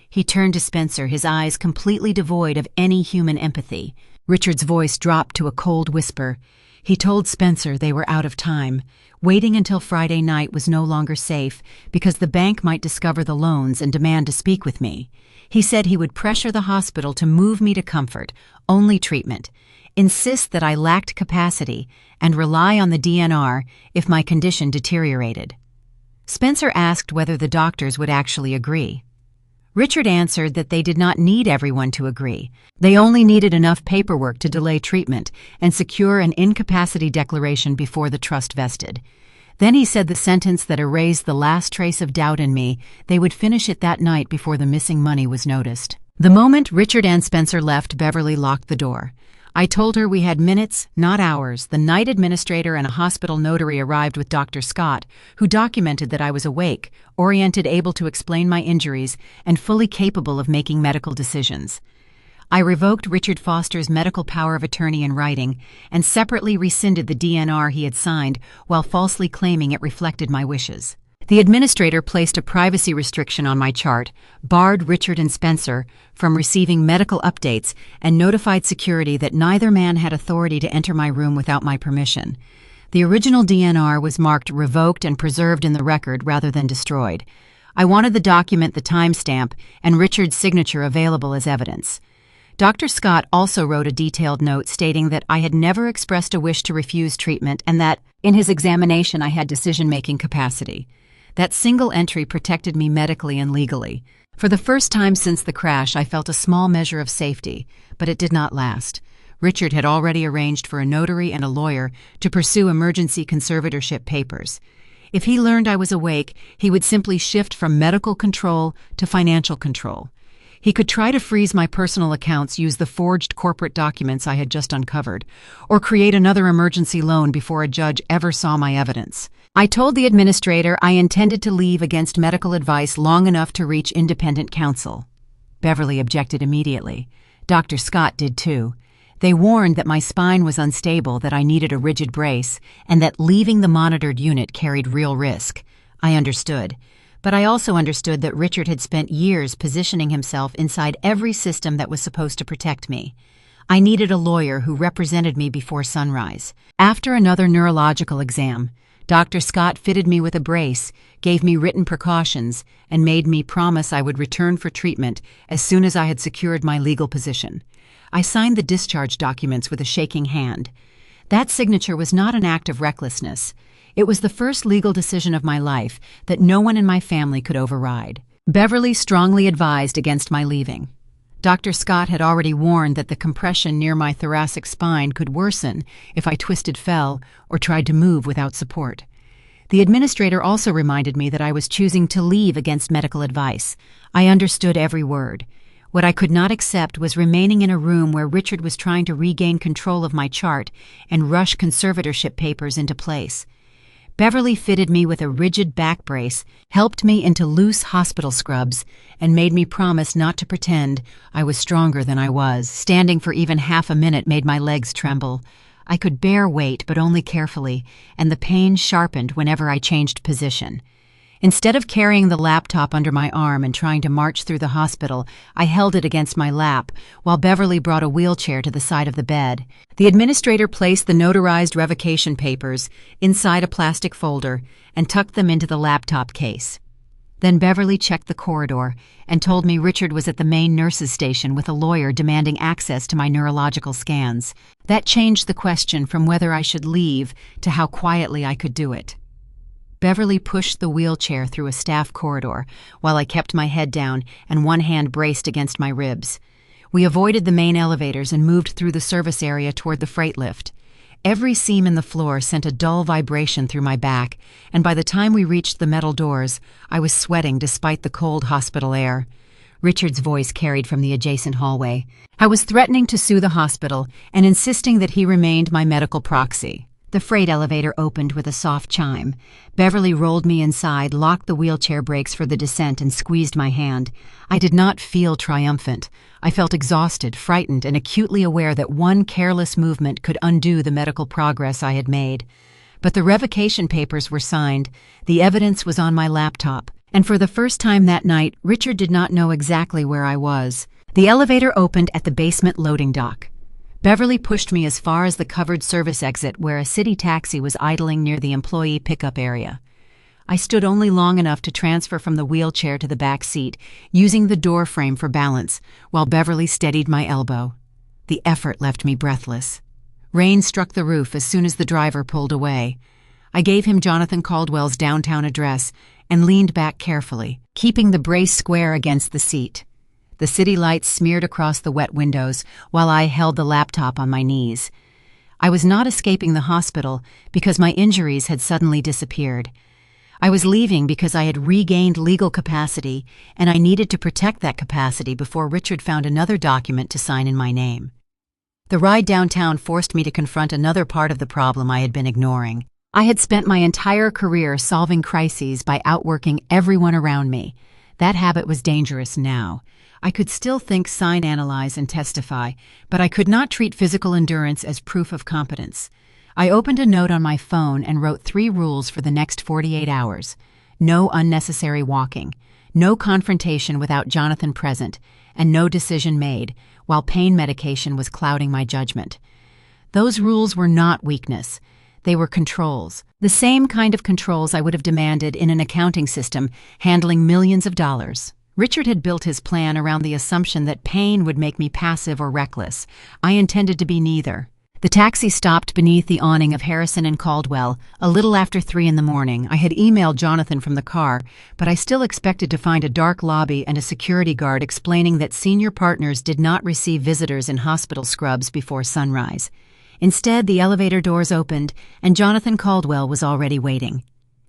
He turned to Spencer, his eyes completely devoid of any human empathy. Richard's voice dropped to a cold whisper. He told Spencer they were out of time. Waiting until Friday night was no longer safe because the bank might discover the loans and demand to speak with me. He said he would pressure the hospital to move me to comfort, only treatment, insist that I lacked capacity, and rely on the DNR if my condition deteriorated. Spencer asked whether the doctors would actually agree. Richard answered that they did not need everyone to agree. They only needed enough paperwork to delay treatment and secure an incapacity declaration before the trust vested. Then he said the sentence that erased the last trace of doubt in me, they would finish it that night before the missing money was noticed. The moment Richard and Spencer left, Beverly locked the door. I told her we had minutes, not hours. The night administrator and a hospital notary arrived with Dr. Scott, who documented that I was awake, oriented, able to explain my injuries, and fully capable of making medical decisions. I revoked Richard Foster's medical power of attorney in writing and separately rescinded the DNR he had signed while falsely claiming it reflected my wishes. The administrator placed a privacy restriction on my chart, barred Richard and Spencer from receiving medical updates, and notified security that neither man had authority to enter my room without my permission. The original DNR was marked revoked and preserved in the record rather than destroyed. I wanted the document, the timestamp, and Richard's signature available as evidence. Dr. Scott also wrote a detailed note stating that I had never expressed a wish to refuse treatment and that, in his examination, I had decision-making capacity. That single entry protected me medically and legally. For the first time since the crash, I felt a small measure of safety, but it did not last. Richard had already arranged for a notary and a lawyer to pursue emergency conservatorship papers. If he learned I was awake, he would simply shift from medical control to financial control. He could try to freeze my personal accounts, use the forged corporate documents I had just uncovered, or create another emergency loan before a judge ever saw my evidence. I told the administrator I intended to leave against medical advice long enough to reach independent counsel. Beverly objected immediately. Dr. Scott did too. They warned that my spine was unstable, that I needed a rigid brace, and that leaving the monitored unit carried real risk. I understood. But I also understood that Richard had spent years positioning himself inside every system that was supposed to protect me. I needed a lawyer who represented me before sunrise. After another neurological exam, Dr. Scott fitted me with a brace, gave me written precautions, and made me promise I would return for treatment as soon as I had secured my legal position. I signed the discharge documents with a shaking hand. That signature was not an act of recklessness. It was the first legal decision of my life that no one in my family could override. Beverly strongly advised against my leaving. Dr. Scott had already warned that the compression near my thoracic spine could worsen if I twisted, fell, or tried to move without support. The administrator also reminded me that I was choosing to leave against medical advice. I understood every word. What I could not accept was remaining in a room where Richard was trying to regain control of my chart and rush conservatorship papers into place. Beverly fitted me with a rigid back brace, helped me into loose hospital scrubs, and made me promise not to pretend I was stronger than I was. Standing for even half a minute made my legs tremble. I could bear weight, but only carefully, and the pain sharpened whenever I changed position. Instead of carrying the laptop under my arm and trying to march through the hospital, I held it against my lap, while Beverly brought a wheelchair to the side of the bed. The administrator placed the notarized revocation papers inside a plastic folder and tucked them into the laptop case. Then Beverly checked the corridor and told me Richard was at the main nurses' station with a lawyer demanding access to my neurological scans. That changed the question from whether I should leave to how quietly I could do it. Beverly pushed the wheelchair through a staff corridor while I kept my head down and one hand braced against my ribs. We avoided the main elevators and moved through the service area toward the freight lift. Every seam in the floor sent a dull vibration through my back, and by the time we reached the metal doors, I was sweating despite the cold hospital air. Richard's voice carried from the adjacent hallway. I was threatening to sue the hospital and insisting that he remained my medical proxy. The freight elevator opened with a soft chime. Beverly rolled me inside, locked the wheelchair brakes for the descent, and squeezed my hand. I did not feel triumphant. I felt exhausted, frightened, and acutely aware that one careless movement could undo the medical progress I had made. But the revocation papers were signed, the evidence was on my laptop, and for the first time that night, Richard did not know exactly where I was. The elevator opened at the basement loading dock. Beverly pushed me as far as the covered service exit where a city taxi was idling near the employee pickup area. I stood only long enough to transfer from the wheelchair to the back seat, using the door frame for balance, while Beverly steadied my elbow. The effort left me breathless. Rain struck the roof as soon as the driver pulled away. I gave him Jonathan Caldwell's downtown address and leaned back carefully, keeping the brace square against the seat. The city lights smeared across the wet windows while I held the laptop on my knees. I was not escaping the hospital because my injuries had suddenly disappeared. I was leaving because I had regained legal capacity, and I needed to protect that capacity before Richard found another document to sign in my name. The ride downtown forced me to confront another part of the problem I had been ignoring. I had spent my entire career solving crises by outworking everyone around me. That habit was dangerous now. I could still think, sign, analyze, and testify, but I could not treat physical endurance as proof of competence. I opened a note on my phone and wrote 3 rules for the next 48 hours. No unnecessary walking, no confrontation without Jonathan present, and no decision made, while pain medication was clouding my judgment. Those rules were not weakness. They were controls. The same kind of controls I would have demanded in an accounting system handling millions of dollars. Richard had built his plan around the assumption that pain would make me passive or reckless. I intended to be neither. The taxi stopped beneath the awning of Harrison and Caldwell a little after 3 in the morning. I had emailed Jonathan from the car, but I still expected to find a dark lobby and a security guard explaining that senior partners did not receive visitors in hospital scrubs before sunrise. Instead, the elevator doors opened, and Jonathan Caldwell was already waiting.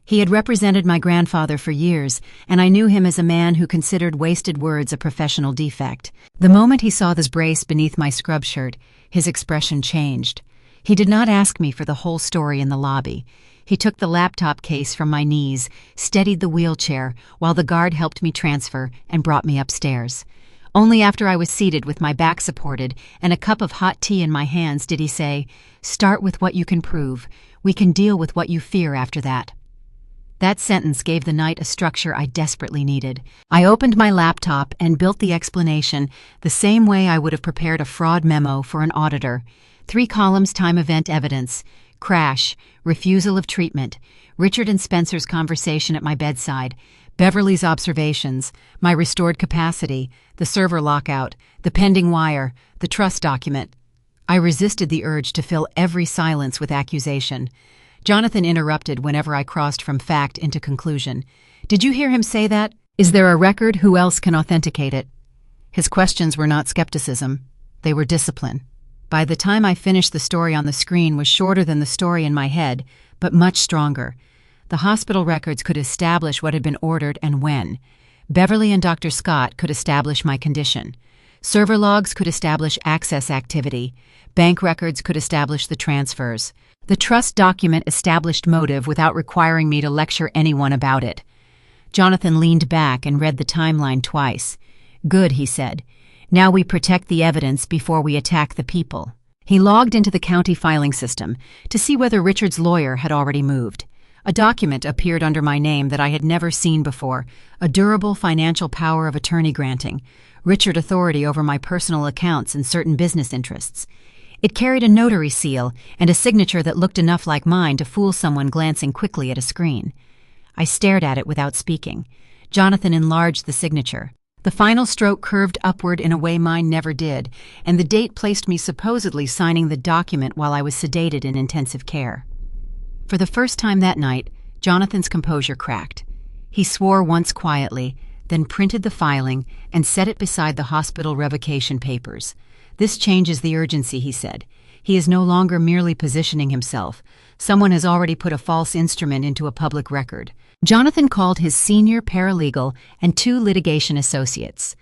He had represented my grandfather for years, and I knew him as a man who considered wasted words a professional defect. The moment he saw this brace beneath my scrub shirt, his expression changed. He did not ask me for the whole story in the lobby. He took the laptop case from my knees, steadied the wheelchair, while the guard helped me transfer and brought me upstairs. Only after I was seated with my back supported and a cup of hot tea in my hands did he say, "Start with what you can prove. We can deal with what you fear after that." That sentence gave the night a structure I desperately needed. I opened my laptop and built the explanation the same way I would have prepared a fraud memo for an auditor. 3 columns: time, event, evidence, crash, refusal of treatment, Richard and Spencer's conversation at my bedside, Beverly's observations, my restored capacity, the server lockout, the pending wire, the trust document. I resisted the urge to fill every silence with accusation. Jonathan interrupted whenever I crossed from fact into conclusion. "Did you hear him say that? Is there a record? Who else can authenticate it?" His questions were not skepticism. They were discipline. By the time I finished, the story on the screen was shorter than the story in my head, but much stronger. The hospital records could establish what had been ordered and when. Beverly and Dr. Scott could establish my condition. Server logs could establish access activity. Bank records could establish the transfers. The trust document established motive without requiring me to lecture anyone about it. Jonathan leaned back and read the timeline twice. "Good," he said. "Now we protect the evidence before we attack the people." He logged into the county filing system to see whether Richard's lawyer had already moved. A document appeared under my name that I had never seen before, a durable financial power of attorney granting Richard authority over my personal accounts and certain business interests. It carried a notary seal and a signature that looked enough like mine to fool someone glancing quickly at a screen. I stared at it without speaking. Jonathan enlarged the signature. The final stroke curved upward in a way mine never did, and the date placed me supposedly signing the document while I was sedated in intensive care. For the first time that night, Jonathan's composure cracked. He swore once quietly, then printed the filing and set it beside the hospital revocation papers. "This changes the urgency," he said. "He is no longer merely positioning himself. Someone has already put a false instrument into a public record." Jonathan called his senior paralegal and 2 litigation associates.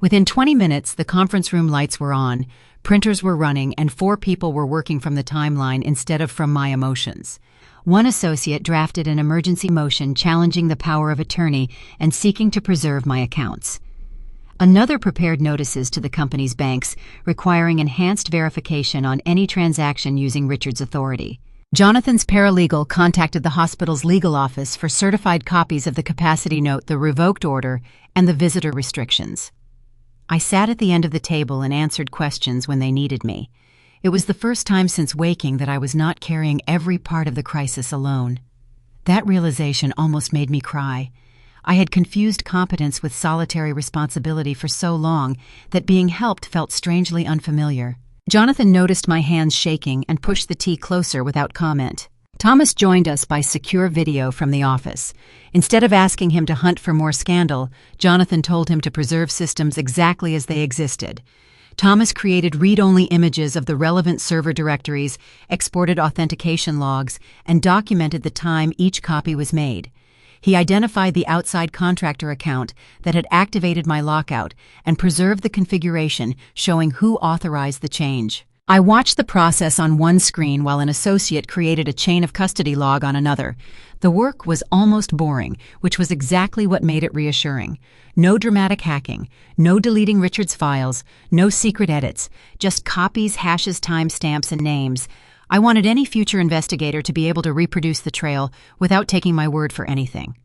Within 20 minutes, the conference room lights were on, printers were running, and 4 people were working from the timeline instead of from my emotions. One associate drafted an emergency motion challenging the power of attorney and seeking to preserve my accounts. Another prepared notices to the company's banks requiring enhanced verification on any transaction using Richard's authority. Jonathan's paralegal contacted the hospital's legal office for certified copies of the capacity note, the revoked order, and the visitor restrictions. I sat at the end of the table and answered questions when they needed me. It was the first time since waking that I was not carrying every part of the crisis alone. That realization almost made me cry. I had confused competence with solitary responsibility for so long that being helped felt strangely unfamiliar. Jonathan noticed my hands shaking and pushed the tea closer without comment. Thomas joined us by secure video from the office. Instead of asking him to hunt for more scandal, Jonathan told him to preserve systems exactly as they existed. Thomas created read-only images of the relevant server directories, exported authentication logs, and documented the time each copy was made. He identified the outside contractor account that had activated my lockout and preserved the configuration showing who authorized the change. I watched the process on one screen while an associate created a chain of custody log on another. The work was almost boring, which was exactly what made it reassuring. No dramatic hacking, no deleting Richard's files, no secret edits, just copies, hashes, timestamps, and names. I wanted any future investigator to be able to reproduce the trail without taking my word for anything.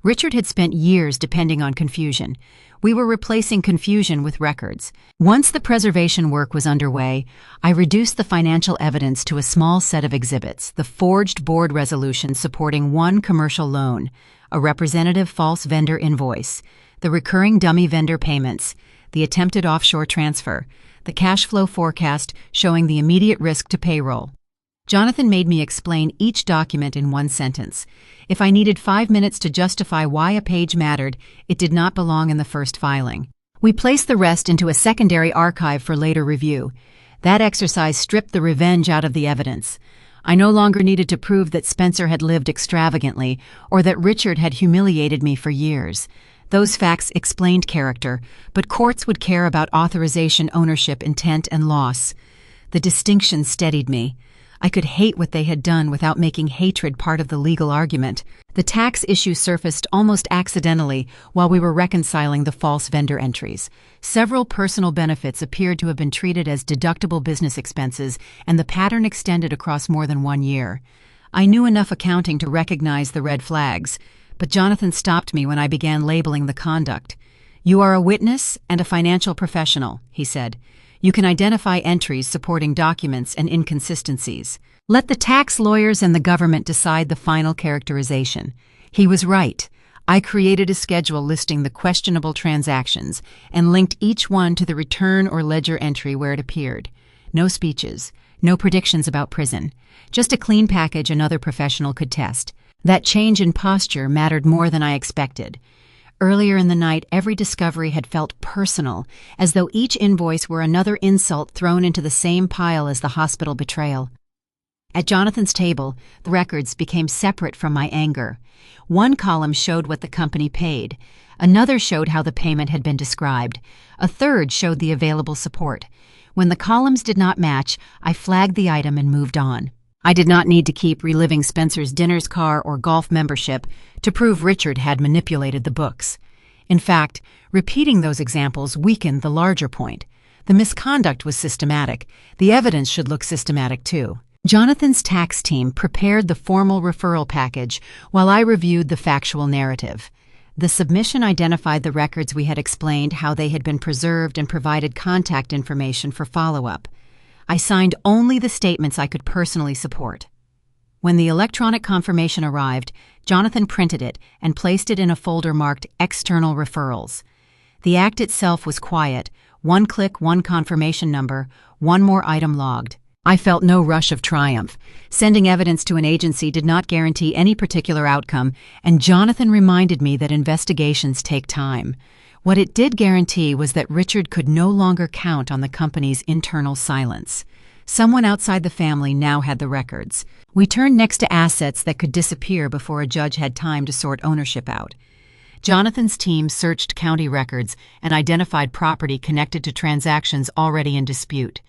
Richard had spent years depending on confusion. We were replacing confusion with records. Once the preservation work was underway, I reduced the financial evidence to a small set of exhibits: the forged board resolution supporting one commercial loan, a representative false vendor invoice, the recurring dummy vendor payments, the attempted offshore transfer, the cash flow forecast showing the immediate risk to payroll. Jonathan made me explain each document in one sentence. If I needed 5 minutes to justify why a page mattered, it did not belong in the first filing. We placed the rest into a secondary archive for later review. That exercise stripped the revenge out of the evidence. I no longer needed to prove that Spencer had lived extravagantly or that Richard had humiliated me for years. Those facts explained character, but courts would care about authorization, ownership, intent, and loss. The distinction steadied me. I could hate what they had done without making hatred part of the legal argument. The tax issue surfaced almost accidentally while we were reconciling the false vendor entries. Several personal benefits appeared to have been treated as deductible business expenses, and the pattern extended across more than 1 year. I knew enough accounting to recognize the red flags, but Jonathan stopped me when I began labeling the conduct. "You are a witness and a financial professional," he said. "You can identify entries supporting documents and inconsistencies. Let the tax lawyers and the government decide the final characterization." He was right. I created a schedule listing the questionable transactions and linked each one to the return or ledger entry where it appeared. No speeches, no predictions about prison, just a clean package another professional could test. That change in posture mattered more than I expected. Earlier in the night, every discovery had felt personal, as though each invoice were another insult thrown into the same pile as the hospital betrayal. At Jonathan's table, the records became separate from my anger. One column showed what the company paid. Another showed how the payment had been described. A third showed the available support. When the columns did not match, I flagged the item and moved on. I did not need to keep reliving Spencer's dinners, car, or golf membership to prove Richard had manipulated the books. In fact, repeating those examples weakened the larger point. The misconduct was systematic. The evidence should look systematic too. Jonathan's tax team prepared the formal referral package while I reviewed the factual narrative. The submission identified the records we had explained, how they had been preserved, and provided contact information for follow-up. I signed only the statements I could personally support. When the electronic confirmation arrived, Jonathan printed it and placed it in a folder marked External Referrals. The act itself was quiet: 1 click, 1 confirmation number, 1 more item logged. I felt no rush of triumph. Sending evidence to an agency did not guarantee any particular outcome, and Jonathan reminded me that investigations take time. What it did guarantee was that Richard could no longer count on the company's internal silence. Someone outside the family now had the records. We turned next to assets that could disappear before a judge had time to sort ownership out. Jonathan's team searched county records and identified property connected to transactions already in dispute.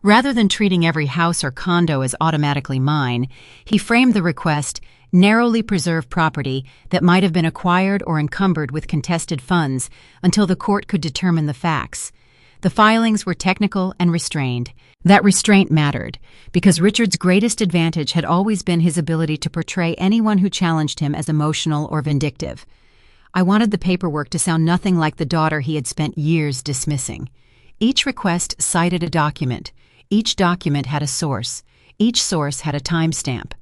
Rather than treating every house or condo as automatically mine, he framed the request: narrowly preserve property that might have been acquired or encumbered with contested funds until the court could determine the facts. The filings were technical and restrained. That restraint mattered, because Richard's greatest advantage had always been his ability to portray anyone who challenged him as emotional or vindictive. I wanted the paperwork to sound nothing like the daughter he had spent years dismissing. Each request cited a document. Each document had a source. Each source had a timestamp.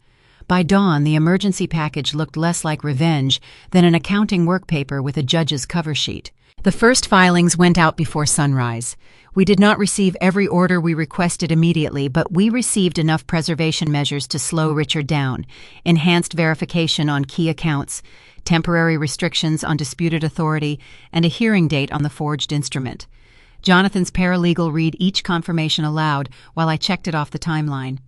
By dawn, the emergency package looked less like revenge than an accounting work paper with a judge's cover sheet. The first filings went out before sunrise. We did not receive every order we requested immediately, but we received enough preservation measures to slow Richard down: enhanced verification on key accounts, temporary restrictions on disputed authority, and a hearing date on the forged instrument. Jonathan's paralegal read each confirmation aloud while I checked it off the timeline.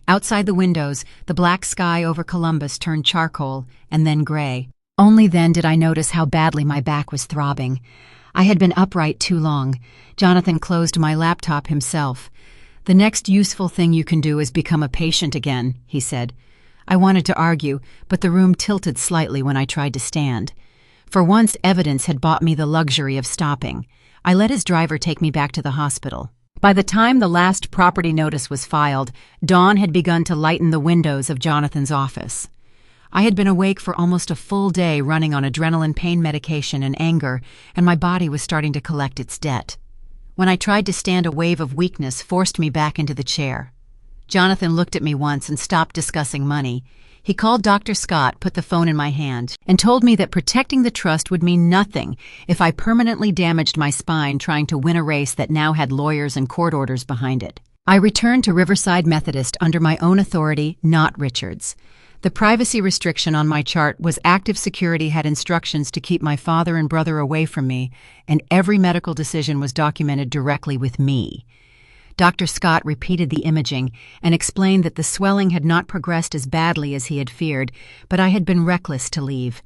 Outside the windows, the black sky over Columbus turned charcoal and then gray. Only then did I notice how badly my back was throbbing. I had been upright too long. Jonathan closed my laptop himself. "The next useful thing you can do is become a patient again," he said. I wanted to argue, but the room tilted slightly when I tried to stand. For once, evidence had bought me the luxury of stopping. I let his driver take me back to the hospital. By the time the last property notice was filed, dawn had begun to lighten the windows of Jonathan's office. I had been awake for almost a full day running on adrenaline pain medication and anger, and my body was starting to collect its debt. When I tried to stand, a wave of weakness forced me back into the chair. Jonathan looked at me once and stopped discussing money. He called Dr. Scott, put the phone in my hand, and told me that protecting the trust would mean nothing if I permanently damaged my spine trying to win a race that now had lawyers and court orders behind it. I returned to Riverside Methodist under my own authority, not Richard's. The privacy restriction on my chart was active security had instructions to keep my father and brother away from me, and every medical decision was documented directly with me. Dr. Scott repeated the imaging and explained that the swelling had not progressed as badly as he had feared, but I had been reckless to leave.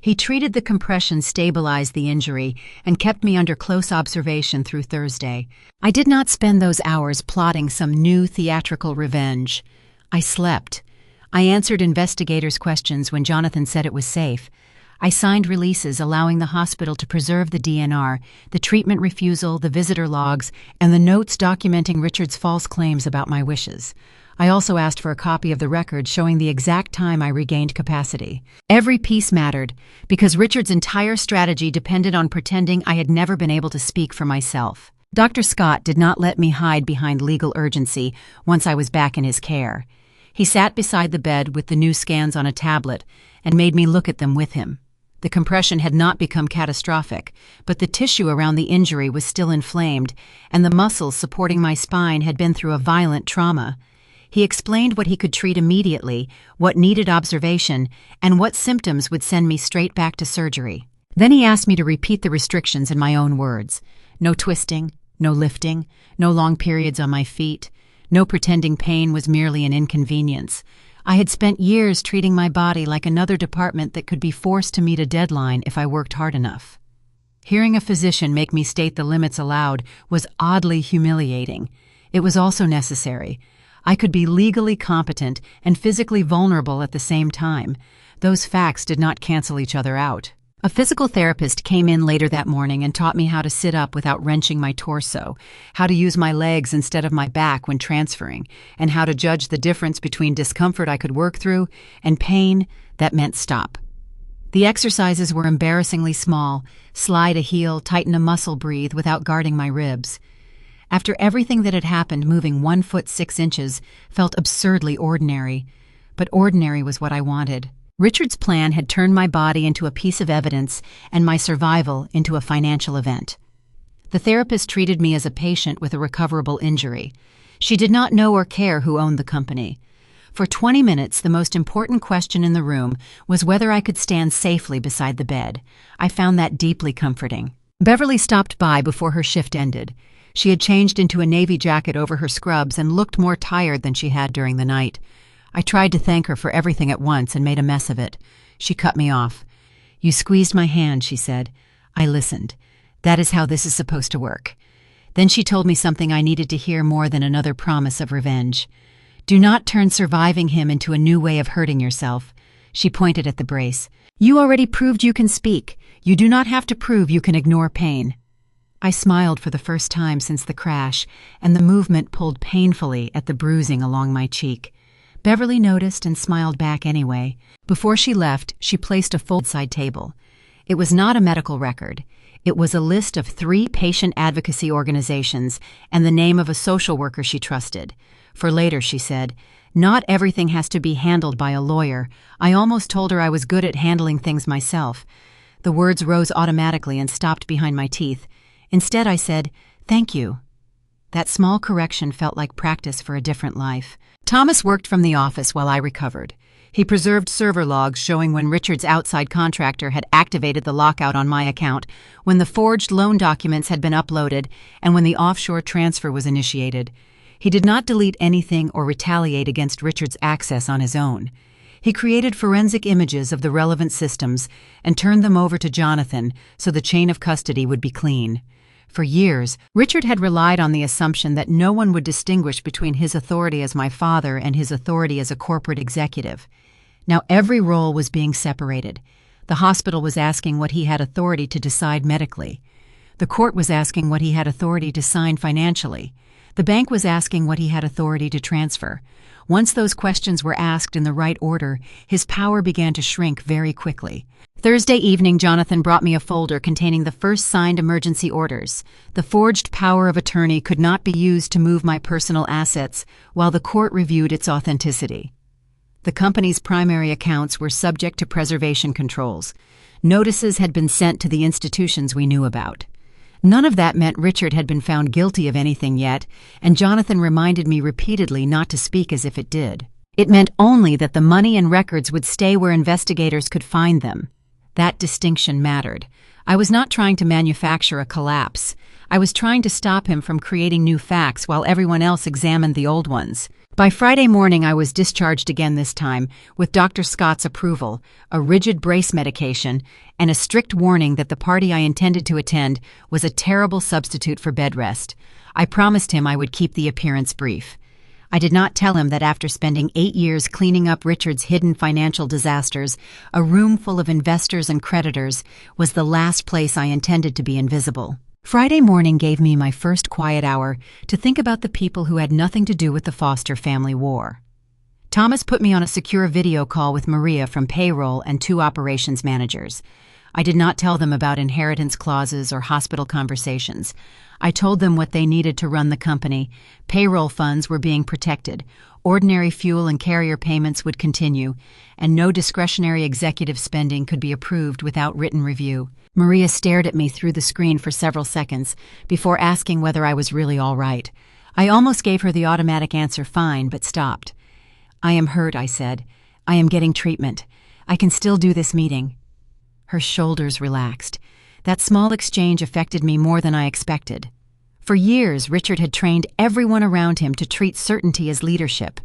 He treated the compression, stabilized the injury, and kept me under close observation through Thursday. I did not spend those hours plotting some new theatrical revenge. I slept. I answered investigators' questions when Jonathan said it was safe. I signed releases allowing the hospital to preserve the DNR, the treatment refusal, the visitor logs, and the notes documenting Richard's false claims about my wishes. I also asked for a copy of the record showing the exact time I regained capacity. Every piece mattered, because Richard's entire strategy depended on pretending I had never been able to speak for myself. Dr. Scott did not let me hide behind legal urgency once I was back in his care. He sat beside the bed with the new scans on a tablet and made me look at them with him. The compression had not become catastrophic, but the tissue around the injury was still inflamed, and the muscles supporting my spine had been through a violent trauma. He explained what he could treat immediately, what needed observation, and what symptoms would send me straight back to surgery. Then he asked me to repeat the restrictions in my own words. No twisting, no lifting, no long periods on my feet. No pretending pain was merely an inconvenience. I had spent years treating my body like another department that could be forced to meet a deadline if I worked hard enough. Hearing a physician make me state the limits aloud was oddly humiliating. It was also necessary. I could be legally competent and physically vulnerable at the same time. Those facts did not cancel each other out. A physical therapist came in later that morning and taught me how to sit up without wrenching my torso, how to use my legs instead of my back when transferring, and how to judge the difference between discomfort I could work through and pain that meant stop. The exercises were embarrassingly small: slide a heel, tighten a muscle, breathe without guarding my ribs. After everything that had happened, moving 1 foot 6 inches felt absurdly ordinary, but ordinary was what I wanted. Richard's plan had turned my body into a piece of evidence and my survival into a financial event. The therapist treated me as a patient with a recoverable injury. She did not know or care who owned the company. For 20 minutes, the most important question in the room was whether I could stand safely beside the bed. I found that deeply comforting. Beverly stopped by before her shift ended. She had changed into a navy jacket over her scrubs and looked more tired than she had during the night. I tried to thank her for everything at once and made a mess of it. She cut me off. "You squeezed my hand," she said. I listened. "That is how this is supposed to work." Then she told me something I needed to hear more than another promise of revenge. "Do not turn surviving him into a new way of hurting yourself." She pointed at the brace. "You already proved you can speak. You do not have to prove you can ignore pain." I smiled for the first time since the crash, and the movement pulled painfully at the bruising along my cheek. Beverly noticed and smiled back anyway. Before she left, she placed a folded side table. It was not a medical record. It was a list of 3 patient advocacy organizations and the name of a social worker she trusted. For later, she said, "Not everything has to be handled by a lawyer. I almost told her I was good at handling things myself." The words rose automatically and stopped behind my teeth. Instead, I said, "Thank you." That small correction felt like practice for a different life. Thomas worked from the office while I recovered. He preserved server logs showing when Richard's outside contractor had activated the lockout on my account, when the forged loan documents had been uploaded, and when the offshore transfer was initiated. He did not delete anything or retaliate against Richard's access on his own. He created forensic images of the relevant systems and turned them over to Jonathan so the chain of custody would be clean. For years, Richard had relied on the assumption that no one would distinguish between his authority as my father and his authority as a corporate executive. Now every role was being separated. The hospital was asking what he had authority to decide medically. The court was asking what he had authority to sign financially. The bank was asking what he had authority to transfer. Once those questions were asked in the right order, his power began to shrink very quickly. Thursday evening, Jonathan brought me a folder containing the first signed emergency orders. The forged power of attorney could not be used to move my personal assets while the court reviewed its authenticity. The company's primary accounts were subject to preservation controls. Notices had been sent to the institutions we knew about. None of that meant Richard had been found guilty of anything yet, and Jonathan reminded me repeatedly not to speak as if it did. It meant only that the money and records would stay where investigators could find them. That distinction mattered. I was not trying to manufacture a collapse. I was trying to stop him from creating new facts while everyone else examined the old ones. By Friday morning, I was discharged again, this time with Dr. Scott's approval, a rigid brace medication, and a strict warning that the party I intended to attend was a terrible substitute for bed rest. I promised him I would keep the appearance brief. I did not tell him that after spending 8 years cleaning up Richard's hidden financial disasters, a room full of investors and creditors was the last place I intended to be invisible. Friday morning gave me my first quiet hour to think about the people who had nothing to do with the Foster family war. Thomas put me on a secure video call with Maria from payroll and 2 operations managers. I did not tell them about inheritance clauses or hospital conversations. I told them what they needed to run the company. Payroll funds were being protected, ordinary fuel and carrier payments would continue, and no discretionary executive spending could be approved without written review. Maria stared at me through the screen for several seconds before asking whether I was really all right. I almost gave her the automatic answer fine, but stopped. "I am hurt," I said. "I am getting treatment. I can still do this meeting." Her shoulders relaxed. That small exchange affected me more than I expected. For years, Richard had trained everyone around him to treat certainty as leadership.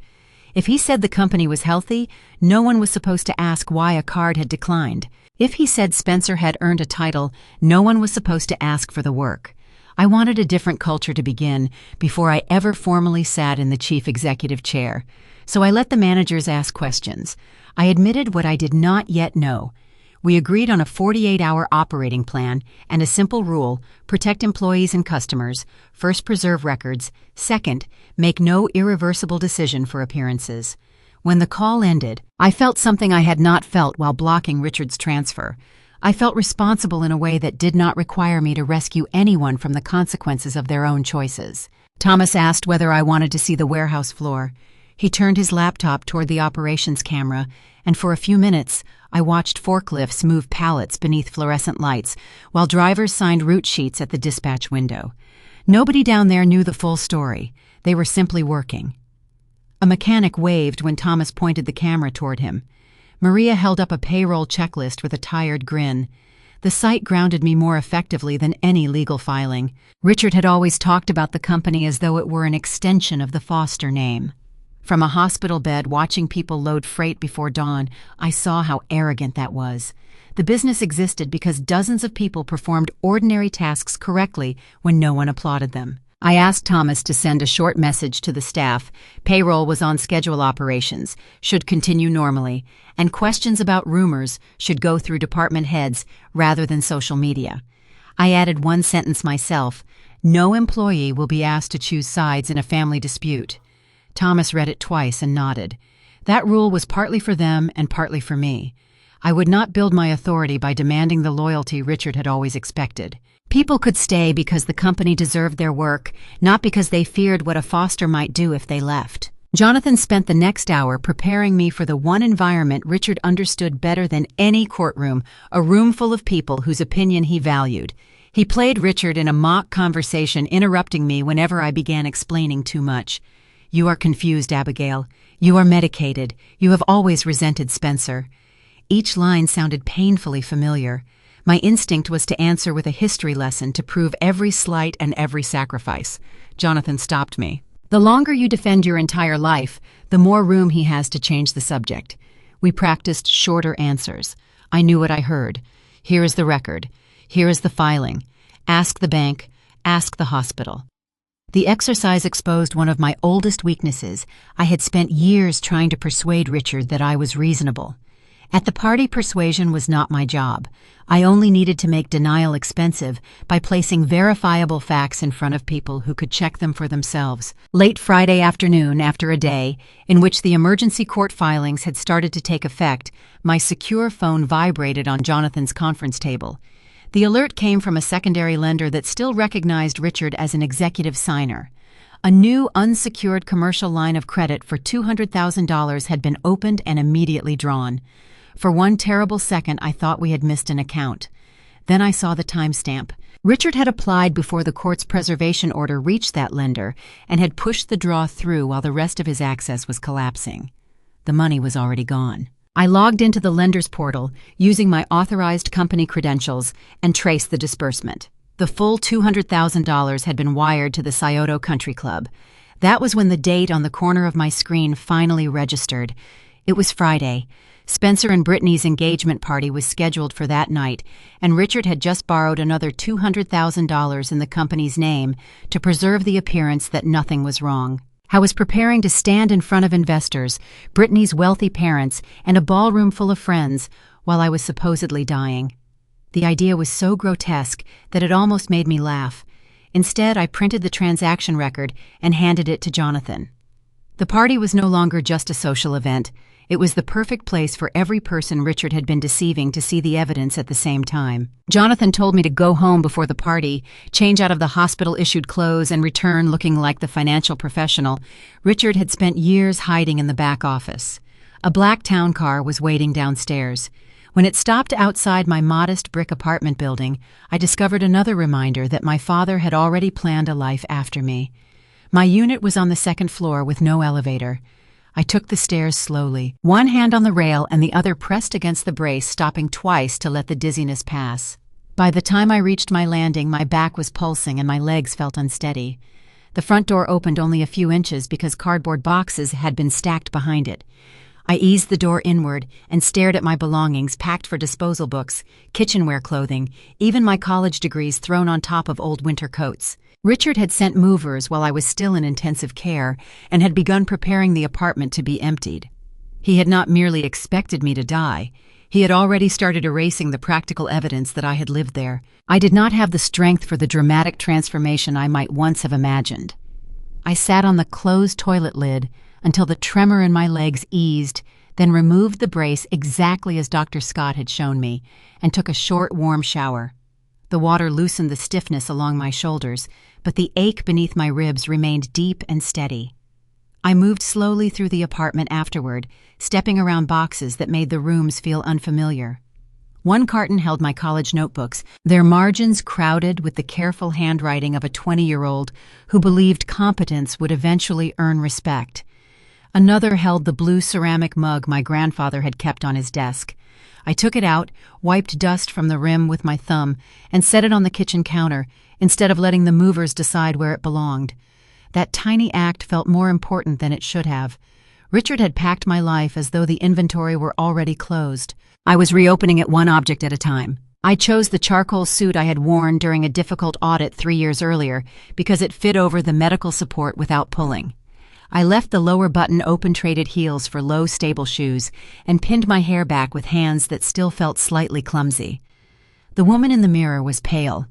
If he said the company was healthy, no one was supposed to ask why a card had declined. If he said Spencer had earned a title, no one was supposed to ask for the work. I wanted a different culture to begin before I ever formally sat in the chief executive chair. So I let the managers ask questions. I admitted what I did not yet know. We agreed on a 48-hour operating plan and a simple rule: protect employees and customers, first preserve records, second, make no irreversible decision for appearances. When the call ended, I felt something I had not felt while blocking Richard's transfer. I felt responsible in a way that did not require me to rescue anyone from the consequences of their own choices. Thomas asked whether I wanted to see the warehouse floor. He turned his laptop toward the operations camera, and for a few minutes, I watched forklifts move pallets beneath fluorescent lights while drivers signed route sheets at the dispatch window. Nobody down there knew the full story. They were simply working. A mechanic waved when Thomas pointed the camera toward him. Maria held up a payroll checklist with a tired grin. The sight grounded me more effectively than any legal filing. Richard had always talked about the company as though it were an extension of the Foster name. From a hospital bed watching people load freight before dawn, I saw how arrogant that was. The business existed because dozens of people performed ordinary tasks correctly when no one applauded them. I asked Thomas to send a short message to the staff. Payroll was on schedule operations, should continue normally, and questions about rumors should go through department heads rather than social media. I added one sentence myself: no employee will be asked to choose sides in a family dispute. Thomas read it twice and nodded. That rule was partly for them and partly for me. I would not build my authority by demanding the loyalty Richard had always expected. People could stay because the company deserved their work, not because they feared what a Foster might do if they left. Jonathan spent the next hour preparing me for the one environment Richard understood better than any courtroom, a room full of people whose opinion he valued. He played Richard in a mock conversation, interrupting me whenever I began explaining too much. "You are confused, Abigail. You are medicated. You have always resented Spencer." Each line sounded painfully familiar. My instinct was to answer with a history lesson to prove every slight and every sacrifice. Jonathan stopped me. "The longer you defend your entire life, the more room he has to change the subject." We practiced shorter answers. I knew what I heard. "Here is the record. Here is the filing. Ask the bank. Ask the hospital." The exercise exposed one of my oldest weaknesses. I had spent years trying to persuade Richard that I was reasonable. At the party, persuasion was not my job. I only needed to make denial expensive by placing verifiable facts in front of people who could check them for themselves. Late Friday afternoon, after a day in which the emergency court filings had started to take effect, my secure phone vibrated on Jonathan's conference table. The alert came from a secondary lender that still recognized Richard as an executive signer. A new unsecured commercial line of credit for $200,000 had been opened and immediately drawn. For one terrible second, I thought we had missed an account. Then I saw the timestamp. Richard had applied before the court's preservation order reached that lender and had pushed the draw through while the rest of his access was collapsing. The money was already gone. I logged into the lender's portal using my authorized company credentials and traced the disbursement. The full $200,000 had been wired to the Scioto Country Club. That was when the date on the corner of my screen finally registered. It was Friday. Spencer and Brittany's engagement party was scheduled for that night, and Richard had just borrowed another $200,000 in the company's name to preserve the appearance that nothing was wrong. I was preparing to stand in front of investors, Brittany's wealthy parents, and a ballroom full of friends while I was supposedly dying. The idea was so grotesque that it almost made me laugh. Instead, I printed the transaction record and handed it to Jonathan. The party was no longer just a social event. It was the perfect place for every person Richard had been deceiving to see the evidence at the same time. Jonathan told me to go home before the party, change out of the hospital-issued clothes, and return looking like the financial professional Richard had spent years hiding in the back office. A black town car was waiting downstairs. When it stopped outside my modest brick apartment building, I discovered another reminder that my father had already planned a life after me. My unit was on the second floor with no elevator. I took the stairs slowly, one hand on the rail and the other pressed against the brace, stopping twice to let the dizziness pass. By the time I reached my landing, my back was pulsing and my legs felt unsteady. The front door opened only a few inches because cardboard boxes had been stacked behind it. I eased the door inward and stared at my belongings packed for disposal books, kitchenware clothing, even my college degrees thrown on top of old winter coats. Richard had sent movers while I was still in intensive care and had begun preparing the apartment to be emptied. He had not merely expected me to die. He had already started erasing the practical evidence that I had lived there. I did not have the strength for the dramatic transformation I might once have imagined. I sat on the closed toilet lid until the tremor in my legs eased, then removed the brace exactly as Dr. Scott had shown me, and took a short, warm shower. The water loosened the stiffness along my shoulders, but the ache beneath my ribs remained deep and steady. I moved slowly through the apartment afterward, stepping around boxes that made the rooms feel unfamiliar. One carton held my college notebooks, their margins crowded with the careful handwriting of a 20-year-old who believed competence would eventually earn respect. Another held the blue ceramic mug my grandfather had kept on his desk. I took it out, wiped dust from the rim with my thumb, and set it on the kitchen counter, instead of letting the movers decide where it belonged. That tiny act felt more important than it should have. Richard had packed my life as though the inventory were already closed. I was reopening it one object at a time. I chose the charcoal suit I had worn during a difficult audit 3 years earlier because it fit over the medical support without pulling. I left the lower button open, traded heels for low, stable shoes, and pinned my hair back with hands that still felt slightly clumsy. The woman in the mirror was pale.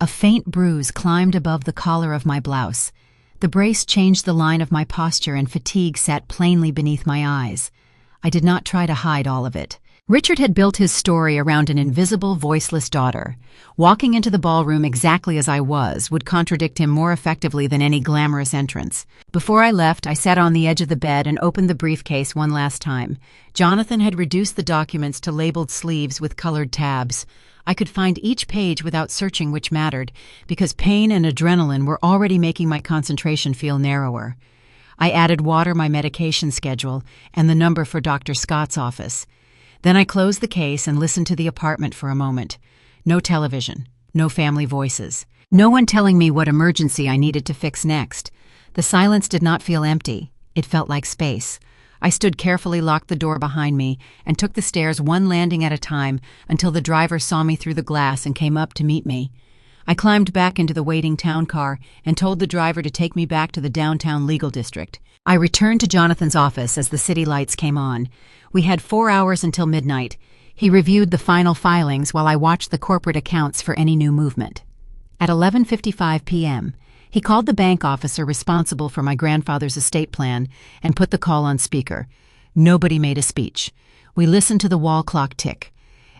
A faint bruise climbed above the collar of my blouse. The brace changed the line of my posture, and fatigue sat plainly beneath my eyes. I did not try to hide all of it. Richard had built his story around an invisible, voiceless daughter. Walking into the ballroom exactly as I was would contradict him more effectively than any glamorous entrance. Before I left, I sat on the edge of the bed and opened the briefcase one last time. Jonathan had reduced the documents to labeled sleeves with colored tabs. I could find each page without searching which mattered, because pain and adrenaline were already making my concentration feel narrower. I added water, my medication schedule, and the number for Dr. Scott's office. Then I closed the case and listened to the apartment for a moment. No television, no family voices, no one telling me what emergency I needed to fix next. The silence did not feel empty. It felt like space. I stood carefully, locked the door behind me, and took the stairs one landing at a time until the driver saw me through the glass and came up to meet me. I climbed back into the waiting town car and told the driver to take me back to the downtown legal district. I returned to Jonathan's office as the city lights came on. We had 4 hours until midnight. He reviewed the final filings while I watched the corporate accounts for any new movement. At 11:55 p.m., he called the bank officer responsible for my grandfather's estate plan and put the call on speaker. Nobody made a speech. We listened to the wall clock tick.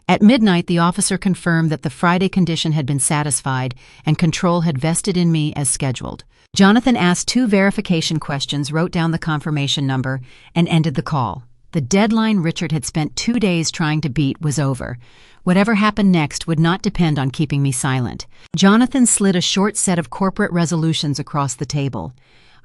At midnight, the officer confirmed that the Friday condition had been satisfied and control had vested in me as scheduled. Jonathan asked 2 verification questions, wrote down the confirmation number, and ended the call. The deadline Richard had spent 2 days trying to beat was over. Whatever happened next would not depend on keeping me silent. Jonathan slid a short set of corporate resolutions across the table.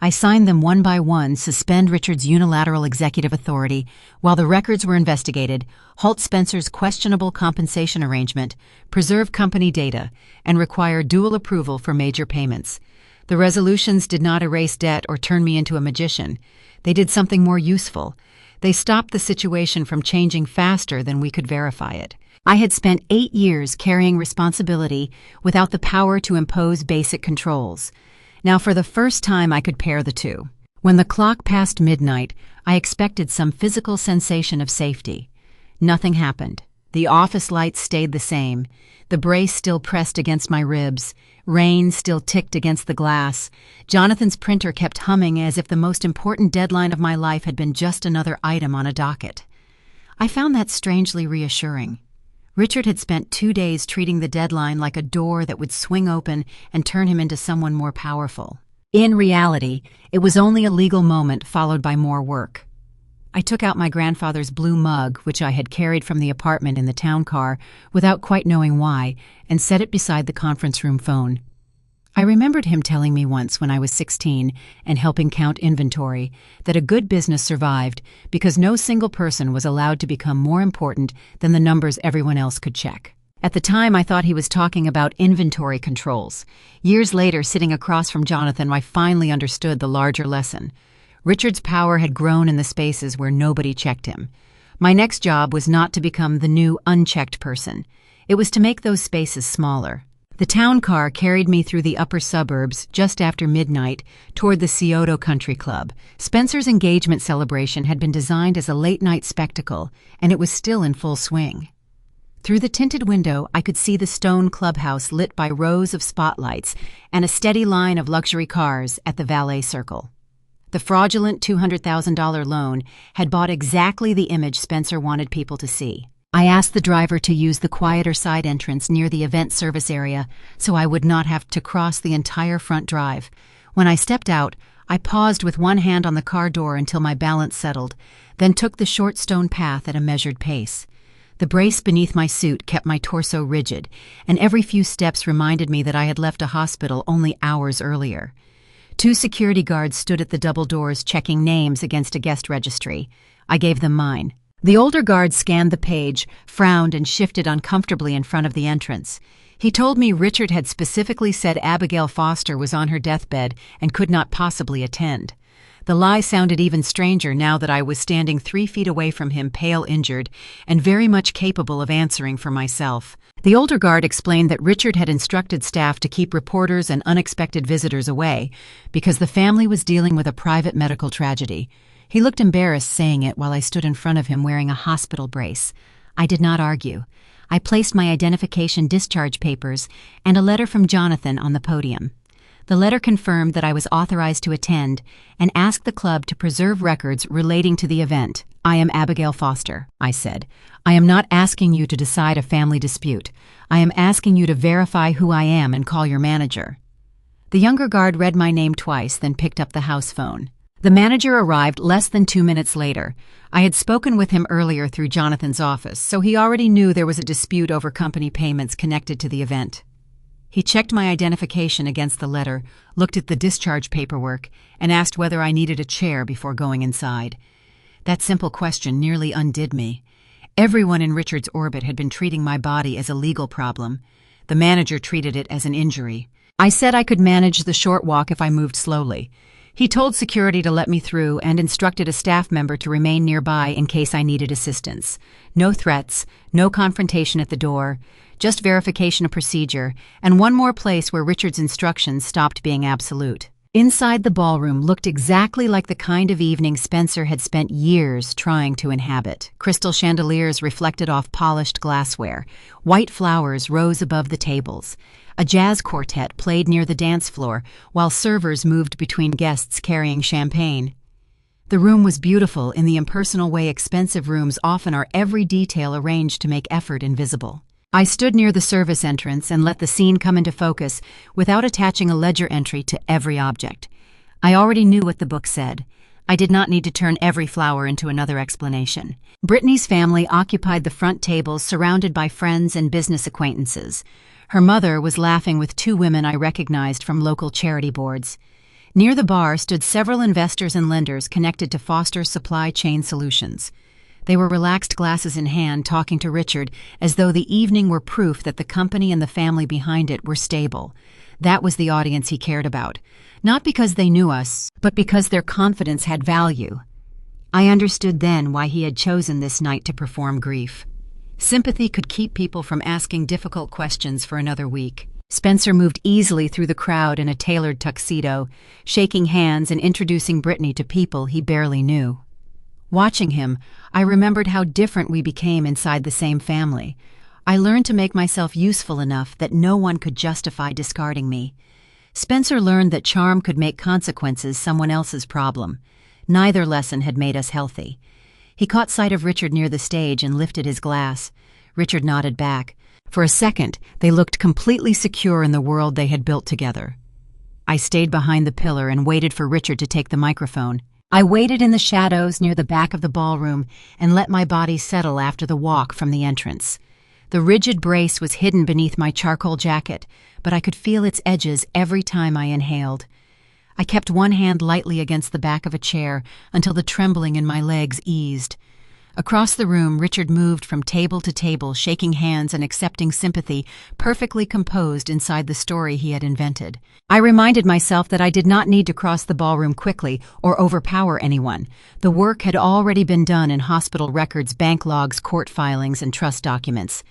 I signed them one by one: suspend Richard's unilateral executive authority while the records were investigated, halt Spencer's questionable compensation arrangement, preserve company data, and require dual approval for major payments. The resolutions did not erase debt or turn me into a magician. They did something more useful. They stopped the situation from changing faster than we could verify it. I had spent 8 years carrying responsibility without the power to impose basic controls. Now, for the first time, I could pair the two. When the clock passed midnight, I expected some physical sensation of safety. Nothing happened. The office lights stayed the same. The brace still pressed against my ribs. Rain still ticked against the glass. Jonathan's printer kept humming as if the most important deadline of my life had been just another item on a docket. I found that strangely reassuring. Richard had spent 2 days treating the deadline like a door that would swing open and turn him into someone more powerful. In reality, it was only a legal moment followed by more work. I took out my grandfather's blue mug, which I had carried from the apartment in the town car without quite knowing why, and set it beside the conference room phone. I remembered him telling me once when I was 16 and helping count inventory that a good business survived because no single person was allowed to become more important than the numbers everyone else could check. At the time, I thought he was talking about inventory controls. Years later, sitting across from Jonathan, I finally understood the larger lesson. Richard's power had grown in the spaces where nobody checked him. My next job was not to become the new unchecked person. It was to make those spaces smaller. The town car carried me through the upper suburbs just after midnight toward the Scioto Country Club. Spencer's engagement celebration had been designed as a late-night spectacle, and it was still in full swing. Through the tinted window, I could see the stone clubhouse lit by rows of spotlights and a steady line of luxury cars at the valet circle. The fraudulent $200,000 loan had bought exactly the image Spencer wanted people to see. I asked the driver to use the quieter side entrance near the event service area so I would not have to cross the entire front drive. When I stepped out, I paused with one hand on the car door until my balance settled, then took the short stone path at a measured pace. The brace beneath my suit kept my torso rigid, and every few steps reminded me that I had left a hospital only hours earlier. 2 security guards stood at the double doors checking names against a guest registry. I gave them mine. The older guard scanned the page, frowned, and shifted uncomfortably in front of the entrance. He told me Richard had specifically said Abigail Foster was on her deathbed and could not possibly attend. The lie sounded even stranger now that I was standing 3 feet away from him, pale, injured, and very much capable of answering for myself. The older guard explained that Richard had instructed staff to keep reporters and unexpected visitors away because the family was dealing with a private medical tragedy. He looked embarrassed saying it while I stood in front of him wearing a hospital brace. I did not argue. I placed my identification discharge papers and a letter from Jonathan on the podium. The letter confirmed that I was authorized to attend and asked the club to preserve records relating to the event. "I am Abigail Foster," I said. "I am not asking you to decide a family dispute. I am asking you to verify who I am and call your manager." The younger guard read my name twice, then picked up the house phone. The manager arrived less than 2 minutes later. I had spoken with him earlier through Jonathan's office, so he already knew there was a dispute over company payments connected to the event. He checked my identification against the letter, looked at the discharge paperwork, and asked whether I needed a chair before going inside. That simple question nearly undid me. Everyone in Richard's orbit had been treating my body as a legal problem. The manager treated it as an injury. I said I could manage the short walk if I moved slowly. He told security to let me through and instructed a staff member to remain nearby in case I needed assistance. No threats, no confrontation at the door, just verification of procedure, and one more place where Richard's instructions stopped being absolute. Inside the ballroom looked exactly like the kind of evening Spencer had spent years trying to inhabit. Crystal chandeliers reflected off polished glassware. White flowers rose above the tables. A jazz quartet played near the dance floor, while servers moved between guests carrying champagne. The room was beautiful in the impersonal way expensive rooms often are, every detail arranged to make effort invisible. I stood near the service entrance and let the scene come into focus without attaching a ledger entry to every object. I already knew what the book said. I did not need to turn every flower into another explanation. Brittany's family occupied the front tables, surrounded by friends and business acquaintances. Her mother was laughing with 2 women I recognized from local charity boards. Near the bar stood several investors and lenders connected to Foster's Supply Chain Solutions. They were relaxed, glasses in hand, talking to Richard as though the evening were proof that the company and the family behind it were stable. That was the audience he cared about, not because they knew us, but because their confidence had value. I understood then why he had chosen this night to perform grief. Sympathy could keep people from asking difficult questions for another week. Spencer moved easily through the crowd in a tailored tuxedo, shaking hands and introducing Brittany to people he barely knew. Watching him, I remembered how different we became inside the same family. I learned to make myself useful enough that no one could justify discarding me. Spencer learned that charm could make consequences someone else's problem. Neither lesson had made us healthy. He caught sight of Richard near the stage and lifted his glass. Richard nodded back. For a second, they looked completely secure in the world they had built together. I stayed behind the pillar and waited for Richard to take the microphone. I waited in the shadows near the back of the ballroom and let my body settle after the walk from the entrance. The rigid brace was hidden beneath my charcoal jacket, but I could feel its edges every time I inhaled. I kept one hand lightly against the back of a chair until the trembling in my legs eased. Across the room, Richard moved from table to table, shaking hands and accepting sympathy, perfectly composed inside the story he had invented. I reminded myself that I did not need to cross the ballroom quickly or overpower anyone. The work had already been done in hospital records, bank logs, court filings, and trust documents.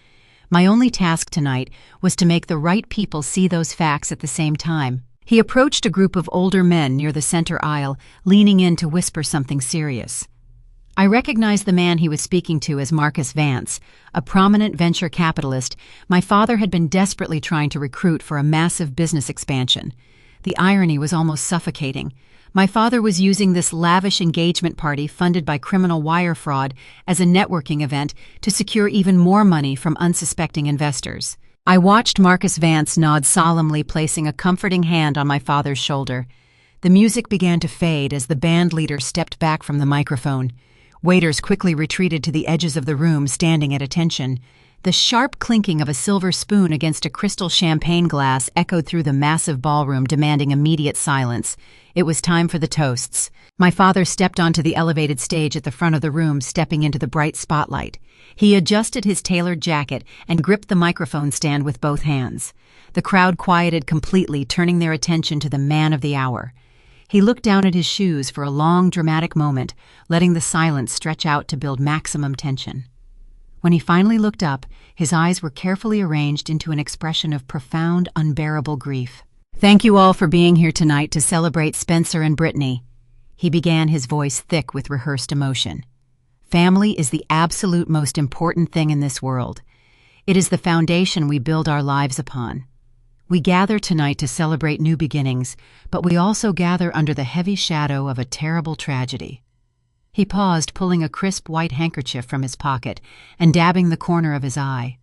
My only task tonight was to make the right people see those facts at the same time. He approached a group of older men near the center aisle, leaning in to whisper something serious. I recognized the man he was speaking to as Marcus Vance, a prominent venture capitalist my father had been desperately trying to recruit for a massive business expansion. The irony was almost suffocating. My father was using this lavish engagement party funded by criminal wire fraud as a networking event to secure even more money from unsuspecting investors. I watched Marcus Vance nod solemnly, placing a comforting hand on my father's shoulder. The music began to fade as the band leader stepped back from the microphone. Waiters quickly retreated to the edges of the room, standing at attention. The sharp clinking of a silver spoon against a crystal champagne glass echoed through the massive ballroom, demanding immediate silence. It was time for the toasts. My father stepped onto the elevated stage at the front of the room, stepping into the bright spotlight. He adjusted his tailored jacket and gripped the microphone stand with both hands. The crowd quieted completely, turning their attention to the man of the hour. He looked down at his shoes for a long, dramatic moment, letting the silence stretch out to build maximum tension. When he finally looked up, his eyes were carefully arranged into an expression of profound, unbearable grief. "Thank you all for being here tonight to celebrate Spencer and Brittany." He began, his voice thick with rehearsed emotion. "Family is the absolute most important thing in this world. It is the foundation we build our lives upon. We gather tonight to celebrate new beginnings, but we also gather under the heavy shadow of a terrible tragedy." He paused, pulling a crisp white handkerchief from his pocket and dabbing the corner of his eye.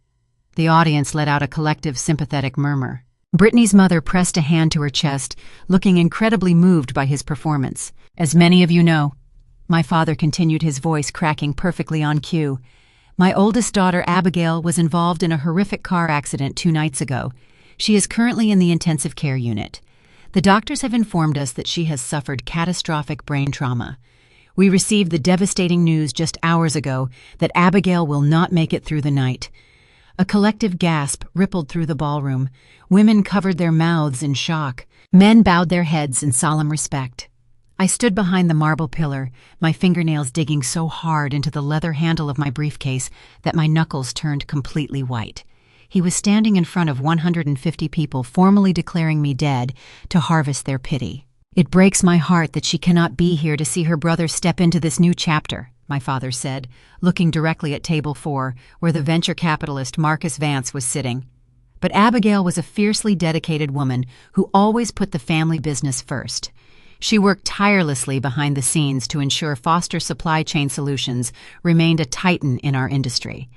The audience let out a collective sympathetic murmur. Brittany's mother pressed a hand to her chest, looking incredibly moved by his performance. "As many of you know," my father continued, his voice cracking perfectly on cue, "my oldest daughter, Abigail, was involved in a horrific car accident 2 nights ago. She is currently in the intensive care unit. The doctors have informed us that she has suffered catastrophic brain trauma. We received the devastating news just hours ago that Abigail will not make it through the night." A collective gasp rippled through the ballroom. Women covered their mouths in shock. Men bowed their heads in solemn respect. I stood behind the marble pillar, my fingernails digging so hard into the leather handle of my briefcase that my knuckles turned completely white. He was standing in front of 150 people, formally declaring me dead to harvest their pity. "It breaks my heart that she cannot be here to see her brother step into this new chapter," my father said, looking directly at table 4, where the venture capitalist Marcus Vance was sitting. But Abigail was a fiercely dedicated woman who always put the family business first. She worked tirelessly behind the scenes to ensure Foster Supply Chain Solutions remained a titan in our industry.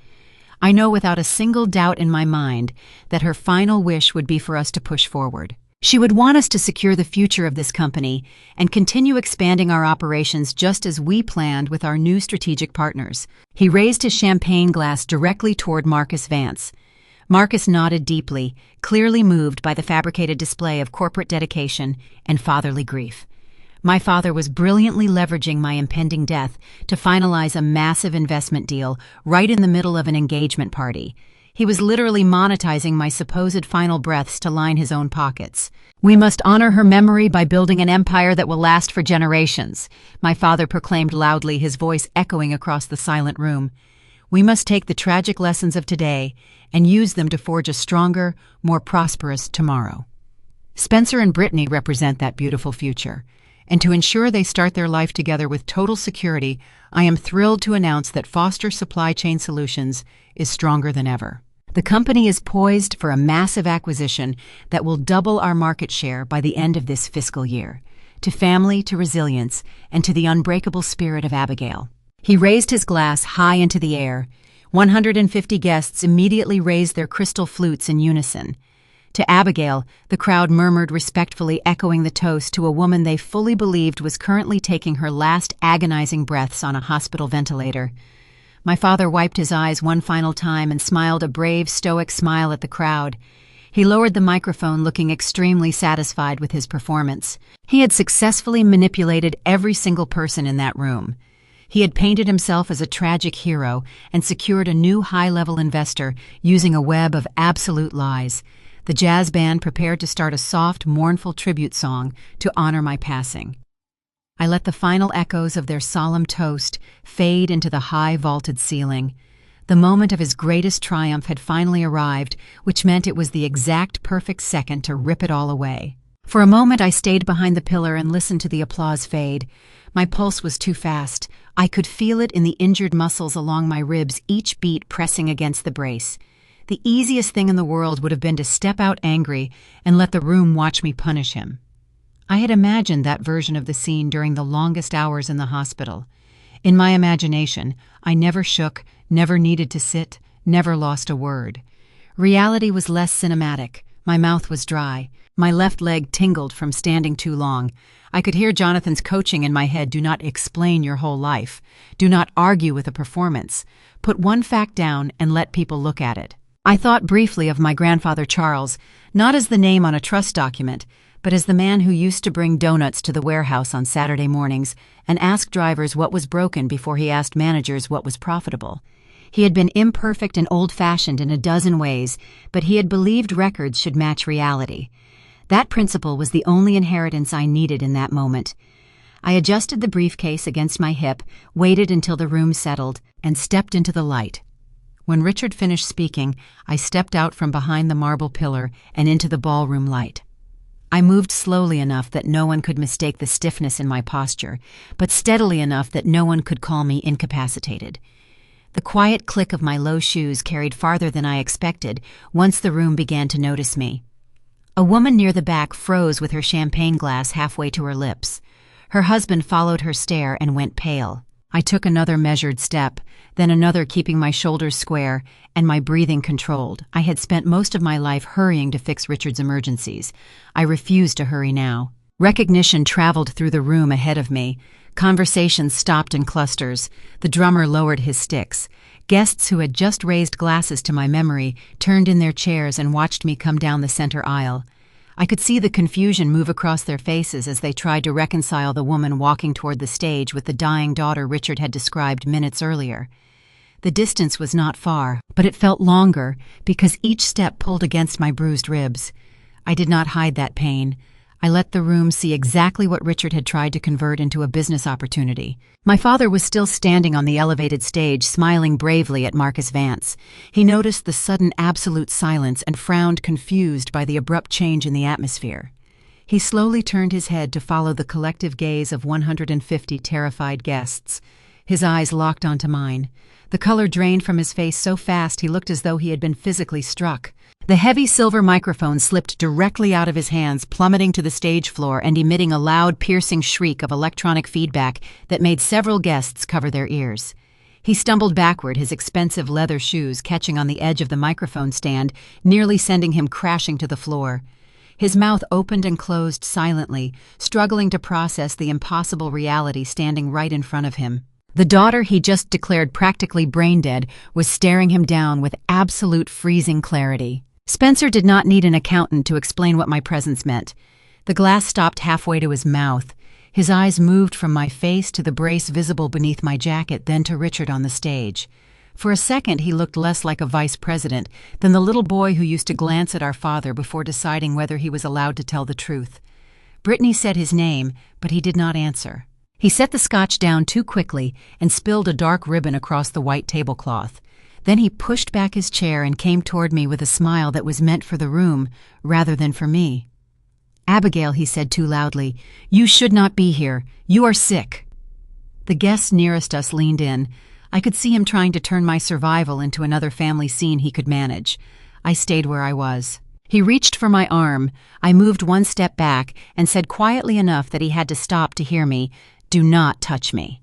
I know without a single doubt in my mind that her final wish would be for us to push forward. She would want us to secure the future of this company and continue expanding our operations just as we planned with our new strategic partners. He raised his champagne glass directly toward Marcus Vance. Marcus nodded deeply, clearly moved by the fabricated display of corporate dedication and fatherly grief. My father was brilliantly leveraging my impending death to finalize a massive investment deal right in the middle of an engagement party. He was literally monetizing my supposed final breaths to line his own pockets. "We must honor her memory by building an empire that will last for generations," my father proclaimed loudly, his voice echoing across the silent room. "We must take the tragic lessons of today and use them to forge a stronger, more prosperous tomorrow." Spencer and Brittany represent that beautiful future, and to ensure they start their life together with total security, I am thrilled to announce that Foster Supply Chain Solutions is stronger than ever. The company is poised for a massive acquisition that will double our market share by the end of this fiscal year. To family, to resilience, and to the unbreakable spirit of Abigail. He raised his glass high into the air. 150 guests immediately raised their crystal flutes in unison. To Abigail, the crowd murmured respectfully, echoing the toast to a woman they fully believed was currently taking her last agonizing breaths on a hospital ventilator. My father wiped his eyes one final time and smiled a brave, stoic smile at the crowd. He lowered the microphone, looking extremely satisfied with his performance. He had successfully manipulated every single person in that room. He had painted himself as a tragic hero and secured a new high-level investor using a web of absolute lies. The jazz band prepared to start a soft, mournful tribute song to honor my passing. I let the final echoes of their solemn toast fade into the high vaulted ceiling. The moment of his greatest triumph had finally arrived, which meant it was the exact perfect second to rip it all away. For a moment I stayed behind the pillar and listened to the applause fade. My pulse was too fast. I could feel it in the injured muscles along my ribs, each beat pressing against the brace. The easiest thing in the world would have been to step out angry and let the room watch me punish him. I had imagined that version of the scene during the longest hours in the hospital. In my imagination, I never shook, never needed to sit, never lost a word. Reality was less cinematic. My mouth was dry. My left leg tingled from standing too long. I could hear Jonathan's coaching in my head: do not explain your whole life. Do not argue with a performance. Put one fact down and let people look at it. I thought briefly of my grandfather Charles, not as the name on a trust document, but as the man who used to bring donuts to the warehouse on Saturday mornings and ask drivers what was broken before he asked managers what was profitable. He had been imperfect and old-fashioned in a dozen ways, but he had believed records should match reality. That principle was the only inheritance I needed in that moment. I adjusted the briefcase against my hip, waited until the room settled, and stepped into the light. When Richard finished speaking, I stepped out from behind the marble pillar and into the ballroom light. I moved slowly enough that no one could mistake the stiffness in my posture, but steadily enough that no one could call me incapacitated. The quiet click of my low shoes carried farther than I expected once the room began to notice me. A woman near the back froze with her champagne glass halfway to her lips. Her husband followed her stare and went pale. I took another measured step, then another, keeping my shoulders square and my breathing controlled. I had spent most of my life hurrying to fix Richard's emergencies. I refused to hurry now. Recognition traveled through the room ahead of me. Conversations stopped in clusters. The drummer lowered his sticks. Guests who had just raised glasses to my memory turned in their chairs and watched me come down the center aisle. I could see the confusion move across their faces as they tried to reconcile the woman walking toward the stage with the dying daughter Richard had described minutes earlier. The distance was not far, but it felt longer because each step pulled against my bruised ribs. I did not hide that pain. I let the room see exactly what Richard had tried to convert into a business opportunity. My father was still standing on the elevated stage, smiling bravely at Marcus Vance. He noticed the sudden absolute silence and frowned, confused by the abrupt change in the atmosphere. He slowly turned his head to follow the collective gaze of 150 terrified guests. His eyes locked onto mine. The color drained from his face so fast he looked as though he had been physically struck. The heavy silver microphone slipped directly out of his hands, plummeting to the stage floor and emitting a loud, piercing shriek of electronic feedback that made several guests cover their ears. He stumbled backward, his expensive leather shoes catching on the edge of the microphone stand, nearly sending him crashing to the floor. His mouth opened and closed silently, struggling to process the impossible reality standing right in front of him. The daughter he just declared practically brain-dead was staring him down with absolute freezing clarity. Spencer did not need an accountant to explain what my presence meant. The glass stopped halfway to his mouth. His eyes moved from my face to the brace visible beneath my jacket, then to Richard on the stage. For a second he looked less like a vice president than the little boy who used to glance at our father before deciding whether he was allowed to tell the truth. Brittany said his name, but he did not answer. He set the scotch down too quickly and spilled a dark ribbon across the white tablecloth. Then he pushed back his chair and came toward me with a smile that was meant for the room rather than for me. "Abigail," he said too loudly, "you should not be here. You are sick." The guests nearest us leaned in. I could see him trying to turn my survival into another family scene he could manage. I stayed where I was. He reached for my arm. I moved one step back and said quietly enough that he had to stop to hear me, "Do not touch me."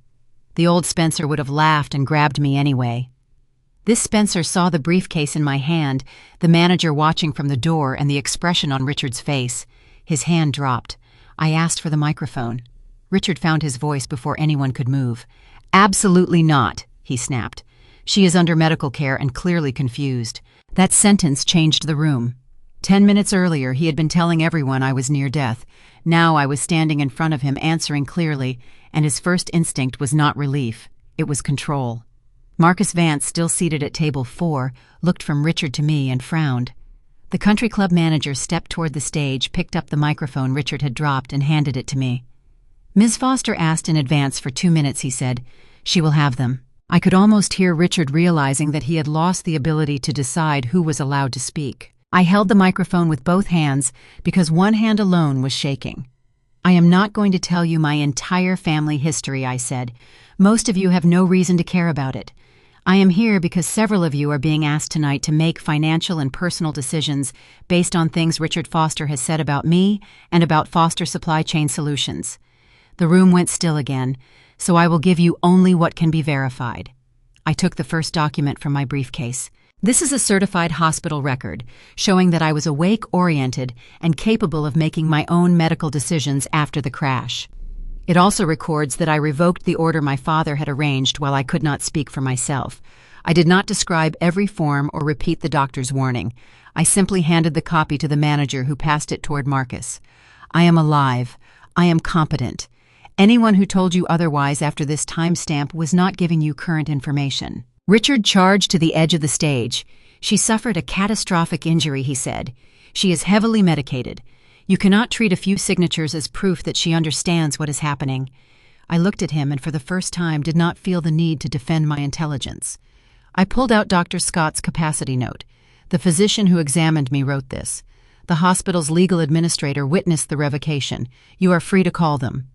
The old Spencer would have laughed and grabbed me anyway. This Spencer saw the briefcase in my hand, the manager watching from the door, and the expression on Richard's face. His hand dropped. I asked for the microphone. Richard found his voice before anyone could move. "Absolutely not," he snapped. "She is under medical care and clearly confused." That sentence changed the room. 10 minutes earlier, he had been telling everyone I was near death. Now I was standing in front of him, answering clearly, and his first instinct was not relief. It was control. Marcus Vance, still seated at table 4, looked from Richard to me and frowned. The country club manager stepped toward the stage, picked up the microphone Richard had dropped, and handed it to me. "Ms. Foster asked in advance for 2 minutes," he said. "She will have them." I could almost hear Richard realizing that he had lost the ability to decide who was allowed to speak. I held the microphone with both hands because one hand alone was shaking. "I am not going to tell you my entire family history," I said. "Most of you have no reason to care about it. I am here because several of you are being asked tonight to make financial and personal decisions based on things Richard Foster has said about me and about Foster Supply Chain Solutions." The room went still again, so I will give you only what can be verified. I took the first document from my briefcase. This is a certified hospital record showing that I was awake-oriented and capable of making my own medical decisions after the crash. It also records that I revoked the order my father had arranged while I could not speak for myself. I did not describe every form or repeat the doctor's warning. I simply handed the copy to the manager, who passed it toward Marcus. "I am alive. I am competent. Anyone who told you otherwise after this timestamp was not giving you current information." Richard charged to the edge of the stage. "She suffered a catastrophic injury," he said. "She is heavily medicated. You cannot treat a few signatures as proof that she understands what is happening." I looked at him and for the first time did not feel the need to defend my intelligence. I pulled out Dr. Scott's capacity note. The physician who examined me wrote this. "The hospital's legal administrator witnessed the revocation. You are free to call them."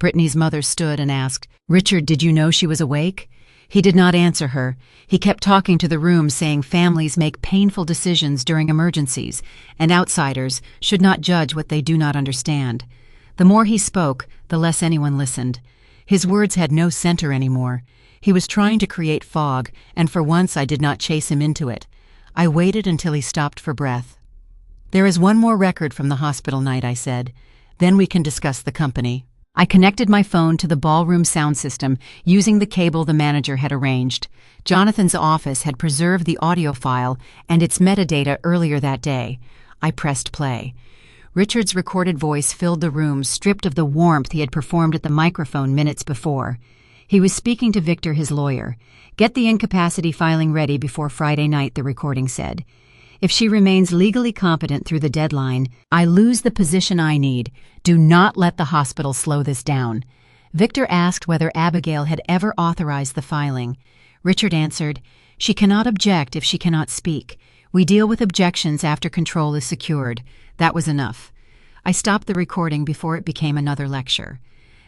Brittany's mother stood and asked, "Richard, did you know she was awake?" He did not answer her. He kept talking to the room, saying families make painful decisions during emergencies, and outsiders should not judge what they do not understand. The more he spoke, the less anyone listened. His words had no center anymore. He was trying to create fog, and for once I did not chase him into it. I waited until he stopped for breath. "There is one more record from the hospital night," I said. "Then we can discuss the company." I connected my phone to the ballroom sound system using the cable the manager had arranged. Jonathan's office had preserved the audio file and its metadata earlier that day. I pressed play. Richard's recorded voice filled the room, stripped of the warmth he had performed at the microphone minutes before. He was speaking to Victor, his lawyer. "Get the incapacity filing ready before Friday night," the recording said. "If she remains legally competent through the deadline, I lose the position I need. Do not let the hospital slow this down." Victor asked whether Abigail had ever authorized the filing. Richard answered, "She cannot object if she cannot speak. We deal with objections after control is secured." That was enough. I stopped the recording before it became another lecture.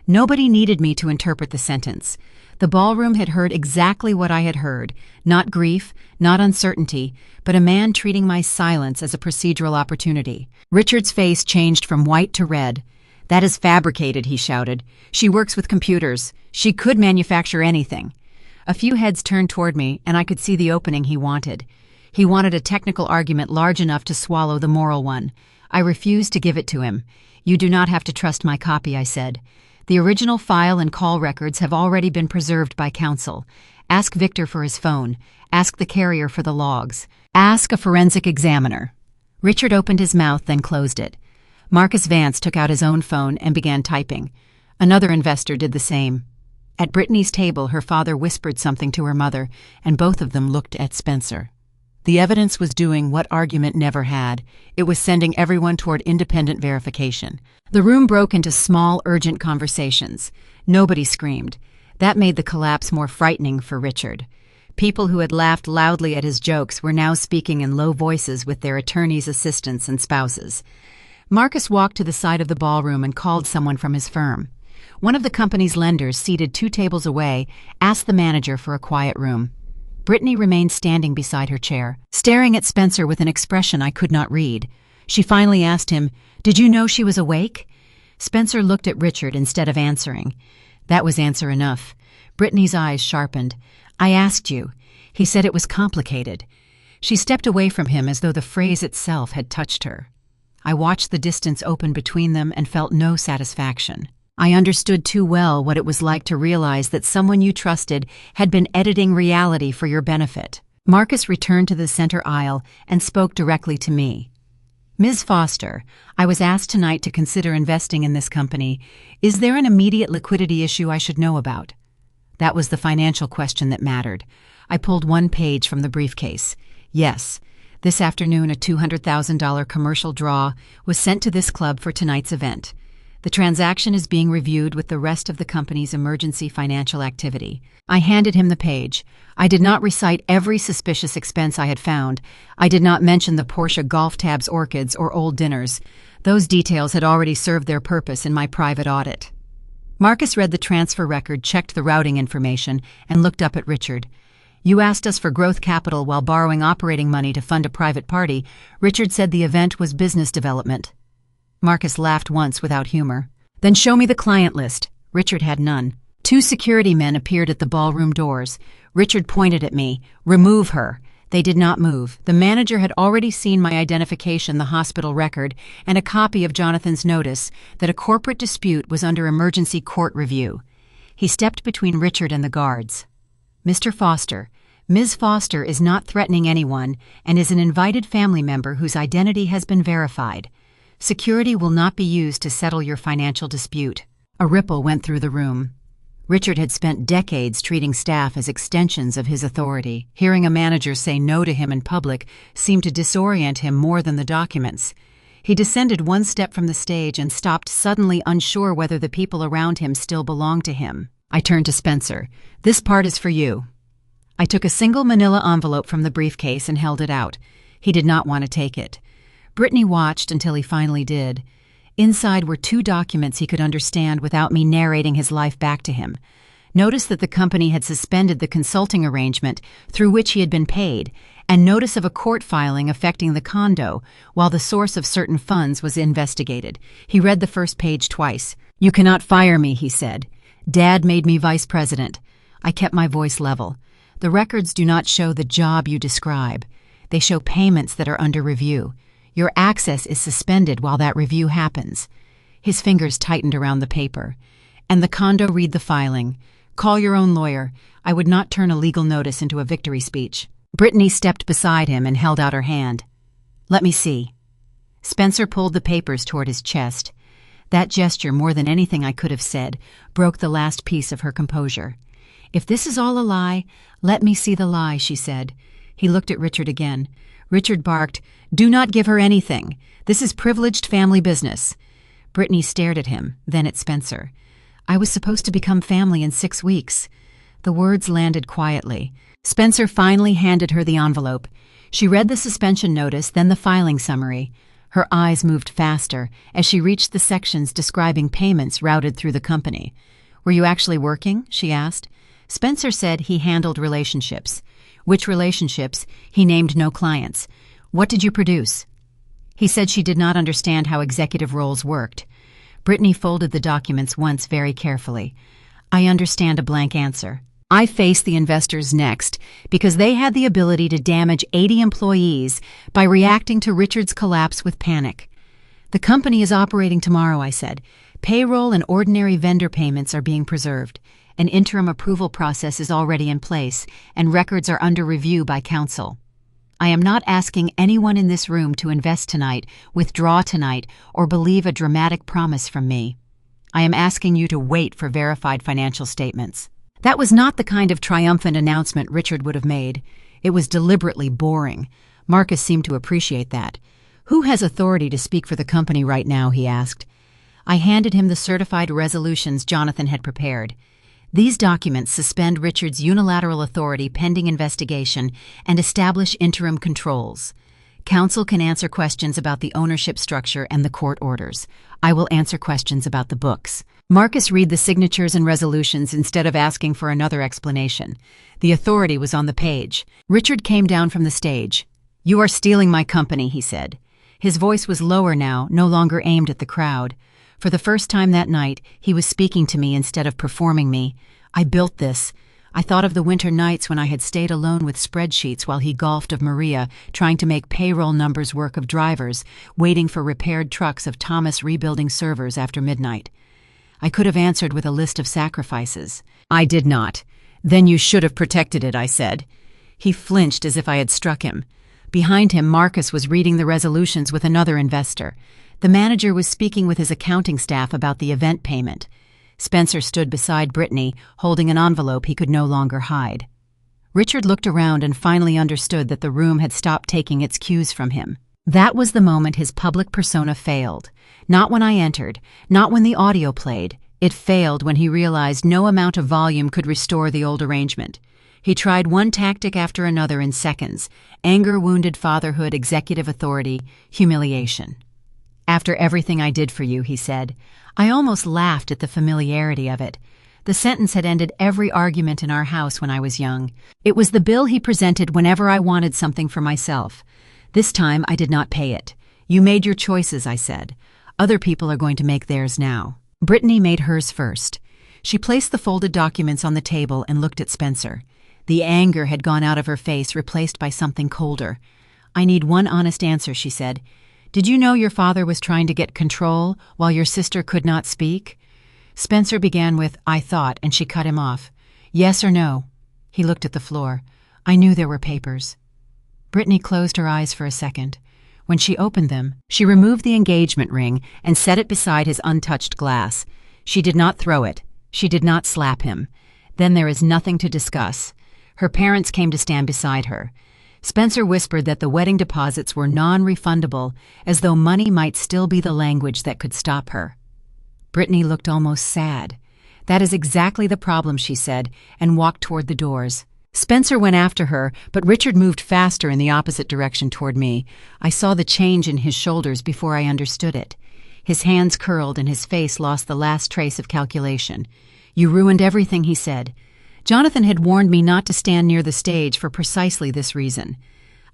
Nobody needed me to interpret the sentence. The ballroom had heard exactly what I had heard, not grief, not uncertainty, but a man treating my silence as a procedural opportunity. Richard's face changed from white to red. "That is fabricated," he shouted. "She works with computers. She could manufacture anything." A few heads turned toward me, and I could see the opening he wanted. He wanted a technical argument large enough to swallow the moral one. I refused to give it to him. "You do not have to trust my copy," I said. "The original file and call records have already been preserved by counsel. Ask Victor for his phone. Ask the carrier for the logs. Ask a forensic examiner." Richard opened his mouth, then closed it. Marcus Vance took out his own phone and began typing. Another investor did the same. At Brittany's table, her father whispered something to her mother, and both of them looked at Spencer. The evidence was doing what argument never had. It was sending everyone toward independent verification. The room broke into small, urgent conversations. Nobody screamed. That made the collapse more frightening for Richard. People who had laughed loudly at his jokes were now speaking in low voices with their attorneys' assistants and spouses. Marcus walked to the side of the ballroom and called someone from his firm. One of the company's lenders, seated 2 tables away, asked the manager for a quiet room. Brittany remained standing beside her chair, staring at Spencer with an expression I could not read. She finally asked him, "Did you know she was awake?" Spencer looked at Richard instead of answering. That was answer enough. Brittany's eyes sharpened. "I asked you." He said it was complicated. She stepped away from him as though the phrase itself had touched her. I watched the distance open between them and felt no satisfaction. I understood too well what it was like to realize that someone you trusted had been editing reality for your benefit. Marcus returned to the center aisle and spoke directly to me. "Ms. Foster, I was asked tonight to consider investing in this company. Is there an immediate liquidity issue I should know about?" That was the financial question that mattered. I pulled 1 page from the briefcase. "Yes. This afternoon, a $200,000 commercial draw was sent to this club for tonight's event. The transaction is being reviewed with the rest of the company's emergency financial activity." I handed him the page. I did not recite every suspicious expense I had found. I did not mention the Porsche Golf Tabs orchids or old dinners. Those details had already served their purpose in my private audit. Marcus read the transfer record, checked the routing information, and looked up at Richard. "You asked us for growth capital while borrowing operating money to fund a private party." Richard said the event was business development. Marcus laughed once without humor. "Then show me the client list." Richard had none. 2 security men appeared at the ballroom doors. Richard pointed at me. "Remove her." They did not move. The manager had already seen my identification, the hospital record, and a copy of Jonathan's notice that a corporate dispute was under emergency court review. He stepped between Richard and the guards. "Mr. Foster, Ms. Foster is not threatening anyone and is an invited family member whose identity has been verified. Security will not be used to settle your financial dispute." A ripple went through the room. Richard had spent decades treating staff as extensions of his authority. Hearing a manager say no to him in public seemed to disorient him more than the documents. He descended 1 step from the stage and stopped, suddenly unsure whether the people around him still belonged to him. I turned to Spencer. "This part is for you." I took a single manila envelope from the briefcase and held it out. He did not want to take it. Brittany watched until he finally did. Inside were 2 documents he could understand without me narrating his life back to him. notice that the company had suspended the consulting arrangement through which he had been paid, and notice of a court filing affecting the condo while the source of certain funds was investigated. He read the first page twice. "You cannot fire me," he said. "Dad made me vice president." I kept my voice level. "The records do not show the job you describe. They show payments that are under review. Your access is suspended while that review happens." His fingers tightened around the paper. "And the condo read the filing. Call your own lawyer. I would not turn a legal notice into a victory speech." Brittany stepped beside him and held out her hand. "Let me see." Spencer pulled the papers toward his chest. That gesture, more than anything I could have said, broke the last piece of her composure. "If this is all a lie, let me see the lie," she said. He looked at Richard again. Richard barked, "Do not give her anything. This is privileged family business." Brittany stared at him, then at Spencer. "I was supposed to become family in 6 weeks." The words landed quietly. Spencer finally handed her the envelope. She read the suspension notice, then the filing summary. Her eyes moved faster as she reached the sections describing payments routed through the company. "Were you actually working?" she asked. Spencer said he handled relationships. Which relationships? He named no clients. "What did you produce?" He said she did not understand how executive roles worked. Brittany folded the documents once very carefully. "I understand a blank answer. I face the investors next because they had the ability to damage 80 employees by reacting to Richard's collapse with panic. The company is operating tomorrow," I said. "Payroll and ordinary vendor payments are being preserved. An interim approval process is already in place, and records are under review by counsel. I am not asking anyone in this room to invest tonight, withdraw tonight, or believe a dramatic promise from me. I am asking you to wait for verified financial statements." That was not the kind of triumphant announcement Richard would have made. It was deliberately boring. Marcus seemed to appreciate that. "Who has authority to speak for the company right now?" he asked. I handed him the certified resolutions Jonathan had prepared. These documents suspend Richard's unilateral authority pending investigation and establish interim controls. Counsel can answer questions about the ownership structure and the court orders. I will answer questions about the books. Marcus read the signatures and resolutions instead of asking for another explanation. The authority was on the page. Richard came down from the stage. "You are stealing my company," he said. His voice was lower now, no longer aimed at the crowd. For the first time that night, he was speaking to me instead of performing me. "I built this. I thought of the winter nights when I had stayed alone with spreadsheets while he golfed of Maria, trying to make payroll numbers work of drivers, waiting for repaired trucks of Thomas rebuilding servers after midnight. I could have answered with a list of sacrifices. I did not. Then you should have protected it," I said. He flinched as if I had struck him. Behind him, Marcus was reading the resolutions with another investor. The manager was speaking with his accounting staff about the event payment. Spencer stood beside Brittany, holding an envelope he could no longer hide. Richard looked around and finally understood that the room had stopped taking its cues from him. That was the moment his public persona failed. Not when I entered, not when the audio played. It failed when he realized no amount of volume could restore the old arrangement. He tried one tactic after another in seconds: anger, wounded fatherhood, executive authority, humiliation. "After everything I did for you," he said. I almost laughed at the familiarity of it. The sentence had ended every argument in our house when I was young. It was the bill he presented whenever I wanted something for myself. This time I did not pay it. "You made your choices," I said. "Other people are going to make theirs now." Brittany made hers first. She placed the folded documents on the table and looked at Spencer. The anger had gone out of her face, replaced by something colder. "I need one honest answer," she said. "Did you know your father was trying to get control while your sister could not speak?" Spencer began with, "I thought," and she cut him off. "Yes or no?" He looked at the floor. "I knew there were papers." Brittany closed her eyes for a second. When she opened them, she removed the engagement ring and set it beside his untouched glass. She did not throw it. She did not slap him. "Then there is nothing to discuss." Her parents came to stand beside her. Spencer whispered that the wedding deposits were non-refundable, as though money might still be the language that could stop her. Brittany looked almost sad. "That is exactly the problem," she said, and walked toward the doors. Spencer went after her, but Richard moved faster in the opposite direction toward me. I saw the change in his shoulders before I understood it. His hands curled and his face lost the last trace of calculation. "You ruined everything," he said. Jonathan had warned me not to stand near the stage for precisely this reason.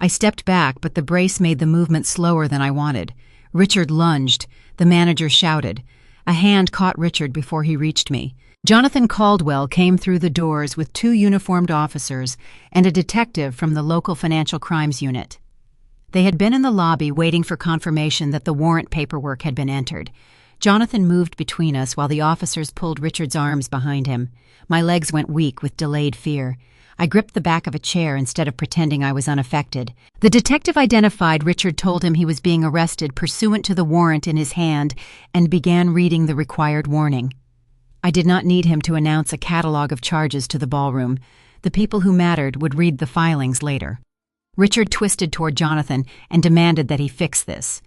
I stepped back, but the brace made the movement slower than I wanted. Richard lunged. The manager shouted. A hand caught Richard before he reached me. Jonathan Caldwell came through the doors with 2 uniformed officers and a detective from the local financial crimes unit. They had been in the lobby waiting for confirmation that the warrant paperwork had been entered. Jonathan moved between us while the officers pulled Richard's arms behind him. My legs went weak with delayed fear. I gripped the back of a chair instead of pretending I was unaffected. The detective identified Richard, told him he was being arrested pursuant to the warrant in his hand, and began reading the required warning. I did not need him to announce a catalog of charges to the ballroom. The people who mattered would read the filings later. Richard twisted toward Jonathan and demanded that he fix this.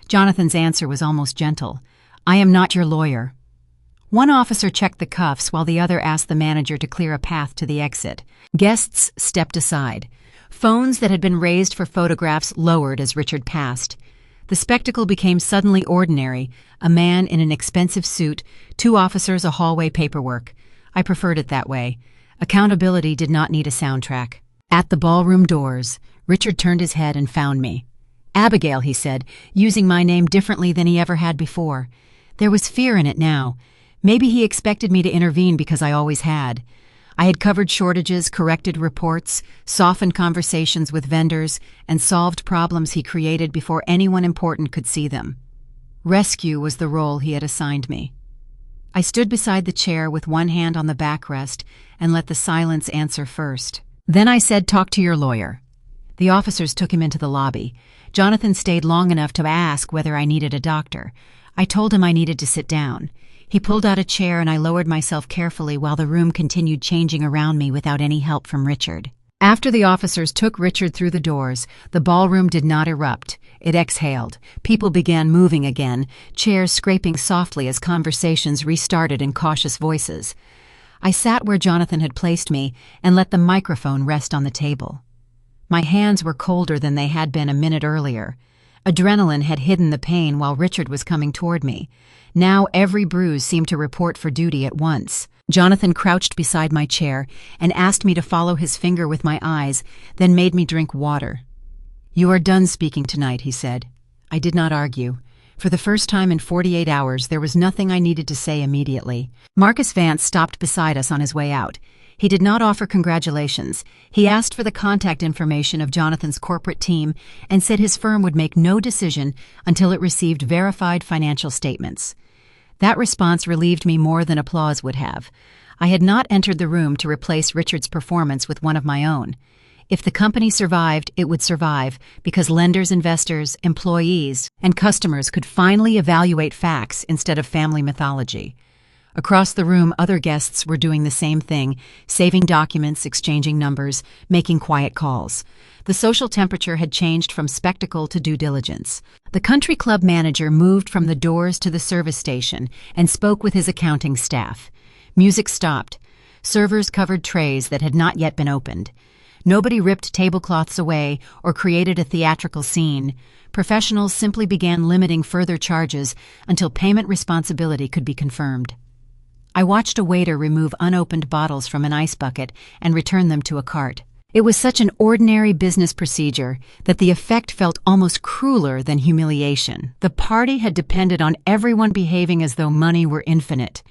Jonathan's answer was almost gentle. "I am not your lawyer." One officer checked the cuffs while the other asked the manager to clear a path to the exit. Guests stepped aside. Phones that had been raised for photographs lowered as Richard passed. The spectacle became suddenly ordinary: a man in an expensive suit, 2 officers, a hallway paperwork. I preferred it that way. Accountability did not need a soundtrack. At the ballroom doors, Richard turned his head and found me. "Abigail," he said, using my name differently than he ever had before. There was fear in it now. Maybe he expected me to intervene because I always had. I had covered shortages, corrected reports, softened conversations with vendors, and solved problems he created before anyone important could see them. Rescue was the role he had assigned me. I stood beside the chair with one hand on the backrest and let the silence answer first. Then I said, "Talk to your lawyer." The officers took him into the lobby. Jonathan stayed long enough to ask whether I needed a doctor. I told him I needed to sit down. He pulled out a chair and I lowered myself carefully while the room continued changing around me without any help from Richard. After the officers took Richard through the doors, the ballroom did not erupt. It exhaled. People began moving again, chairs scraping softly as conversations restarted in cautious voices. I sat where Jonathan had placed me and let the microphone rest on the table. My hands were colder than they had been a minute earlier. Adrenaline had hidden the pain while Richard was coming toward me. Now every bruise seemed to report for duty at once. Jonathan crouched beside my chair and asked me to follow his finger with my eyes, then made me drink water. "You are done speaking tonight," he said. I did not argue. For the first time in 48 hours, there was nothing I needed to say immediately. Marcus Vance stopped beside us on his way out. He did not offer congratulations. He asked for the contact information of Jonathan's corporate team and said his firm would make no decision until it received verified financial statements. That response relieved me more than applause would have. I had not entered the room to replace Richard's performance with one of my own. If the company survived, it would survive because lenders, investors, employees, and customers could finally evaluate facts instead of family mythology. Across the room, other guests were doing the same thing, saving documents, exchanging numbers, making quiet calls. The social temperature had changed from spectacle to due diligence. The country club manager moved from the doors to the service station and spoke with his accounting staff. Music stopped. Servers covered trays that had not yet been opened. Nobody ripped tablecloths away or created a theatrical scene. Professionals simply began limiting further charges until payment responsibility could be confirmed. I watched a waiter remove unopened bottles from an ice bucket and return them to a cart. It was such an ordinary business procedure that the effect felt almost crueler than humiliation. The party had depended on everyone behaving as though money were infinite.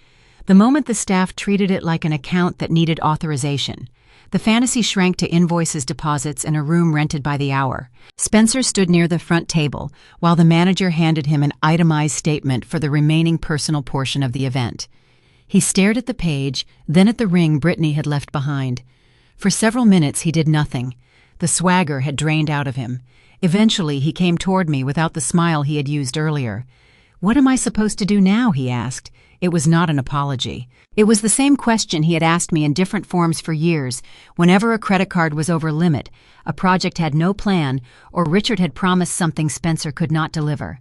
The moment the staff treated it like an account that needed authorization, the fantasy shrank to invoices, deposits, and a room rented by the hour. Spencer stood near the front table while the manager handed him an itemized statement for the remaining personal portion of the event. He stared at the page, then at the ring Brittany had left behind. For several minutes he did nothing. The swagger had drained out of him. Eventually he came toward me without the smile he had used earlier. "What am I supposed to do now?" he asked. It was not an apology. It was the same question he had asked me in different forms for years, whenever a credit card was over limit, a project had no plan, or Richard had promised something Spencer could not deliver.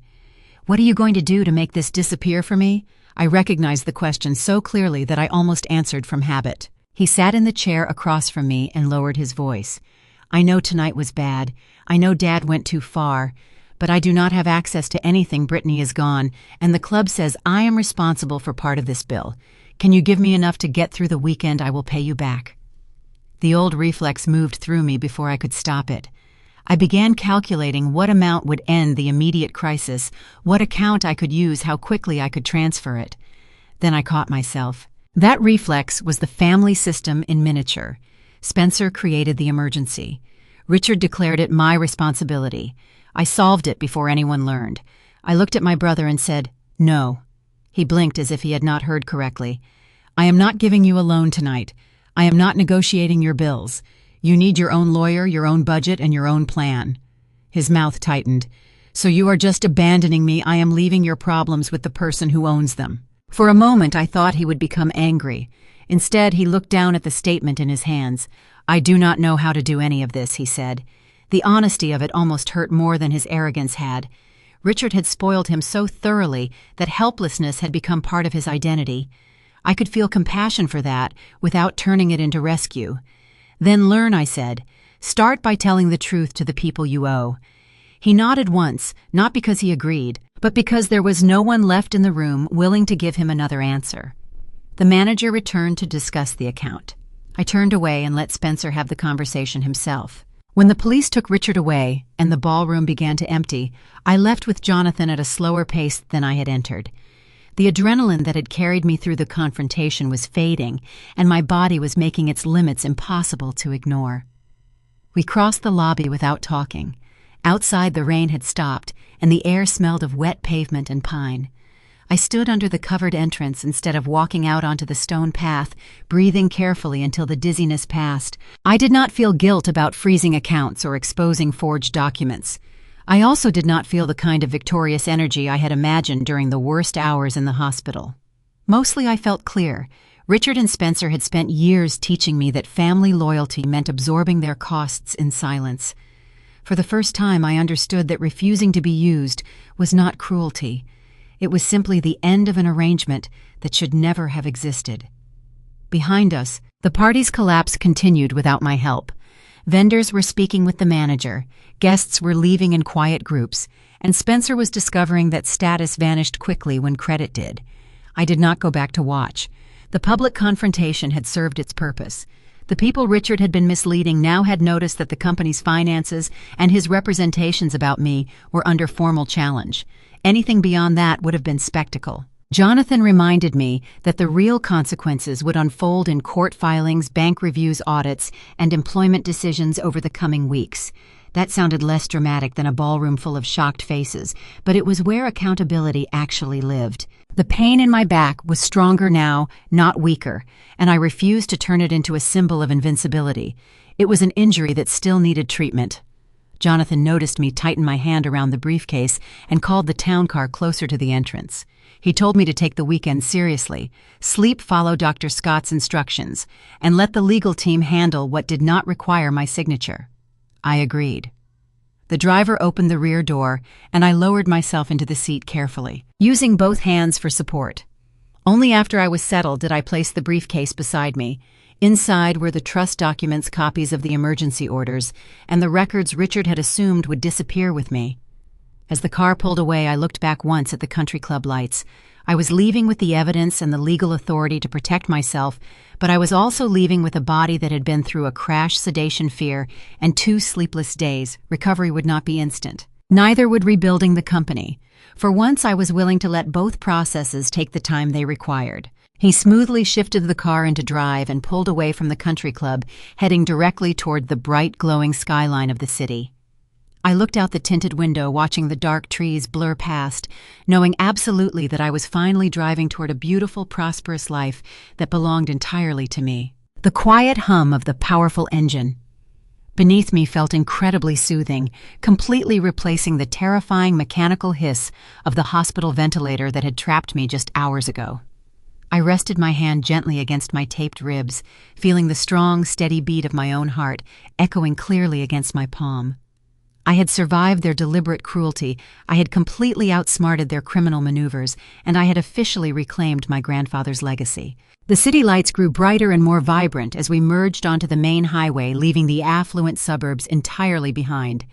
"What are you going to do to make this disappear for me?" I recognized the question so clearly that I almost answered from habit. He sat in the chair across from me and lowered his voice. "I know tonight was bad. I know Dad went too far. But I do not have access to anything. Brittany is gone, and the club says I am responsible for part of this bill. Can you give me enough to get through the weekend? I will pay you back." The old reflex moved through me before I could stop it. I began calculating what amount would end the immediate crisis, what account I could use, how quickly I could transfer it. Then I caught myself. That reflex was the family system in miniature. Spencer created the emergency. Richard declared it my responsibility. I solved it before anyone learned. I looked at my brother and said, "No." He blinked as if he had not heard correctly. "I am not giving you a loan tonight. I am not negotiating your bills. You need your own lawyer, your own budget, and your own plan." His mouth tightened. "So you are just abandoning me. I am leaving your problems with the person who owns them." For a moment I thought he would become angry. Instead, he looked down at the statement in his hands. "I do not know how to do any of this," he said. The honesty of it almost hurt more than his arrogance had. Richard had spoiled him so thoroughly that helplessness had become part of his identity. I could feel compassion for that without turning it into rescue. "Then learn," I said. "Start by telling the truth to the people you owe." He nodded once, not because he agreed, but because there was no one left in the room willing to give him another answer. The manager returned to discuss the account. I turned away and let Spencer have the conversation himself. When the police took Richard away and the ballroom began to empty, I left with Jonathan at a slower pace than I had entered. The adrenaline that had carried me through the confrontation was fading, and my body was making its limits impossible to ignore. We crossed the lobby without talking. Outside, the rain had stopped, and the air smelled of wet pavement and pine. I stood under the covered entrance instead of walking out onto the stone path, breathing carefully until the dizziness passed. I did not feel guilt about freezing accounts or exposing forged documents. I also did not feel the kind of victorious energy I had imagined during the worst hours in the hospital. Mostly I felt clear. Richard and Spencer had spent years teaching me that family loyalty meant absorbing their costs in silence. For the first time, I understood that refusing to be used was not cruelty. It was simply the end of an arrangement that should never have existed. Behind us, the party's collapse continued without my help. Vendors were speaking with the manager, guests were leaving in quiet groups, and Spencer was discovering that status vanished quickly when credit did. I did not go back to watch. The public confrontation had served its purpose. The people Richard had been misleading now had noticed that the company's finances and his representations about me were under formal challenge. Anything beyond that would have been spectacle. Jonathan reminded me that the real consequences would unfold in court filings, bank reviews, audits, and employment decisions over the coming weeks. That sounded less dramatic than a ballroom full of shocked faces, but it was where accountability actually lived. The pain in my back was stronger now, not weaker, and I refused to turn it into a symbol of invincibility. It was an injury that still needed treatment. Jonathan noticed me tighten my hand around the briefcase and called the town car closer to the entrance. He told me to take the weekend seriously, follow Dr. Scott's instructions, and let the legal team handle what did not require my signature. I agreed. The driver opened the rear door, and I lowered myself into the seat carefully, using both hands for support. Only after I was settled did I place the briefcase beside me. Inside were the trust documents, copies of the emergency orders, and the records Richard had assumed would disappear with me. As the car pulled away, I looked back once at the country club lights. I was leaving with the evidence and the legal authority to protect myself, but I was also leaving with a body that had been through a crash, sedation, fear, and 2 sleepless days. Recovery would not be instant. Neither would rebuilding the company. For once, I was willing to let both processes take the time they required. He smoothly shifted the car into drive and pulled away from the country club, heading directly toward the bright, glowing skyline of the city. I looked out the tinted window, watching the dark trees blur past, knowing absolutely that I was finally driving toward a beautiful, prosperous life that belonged entirely to me. The quiet hum of the powerful engine beneath me felt incredibly soothing, completely replacing the terrifying mechanical hiss of the hospital ventilator that had trapped me just hours ago. I rested my hand gently against my taped ribs, feeling the strong, steady beat of my own heart echoing clearly against my palm. I had survived their deliberate cruelty, I had completely outsmarted their criminal maneuvers, and I had officially reclaimed my grandfather's legacy. The city lights grew brighter and more vibrant as we merged onto the main highway, leaving the affluent suburbs entirely behind.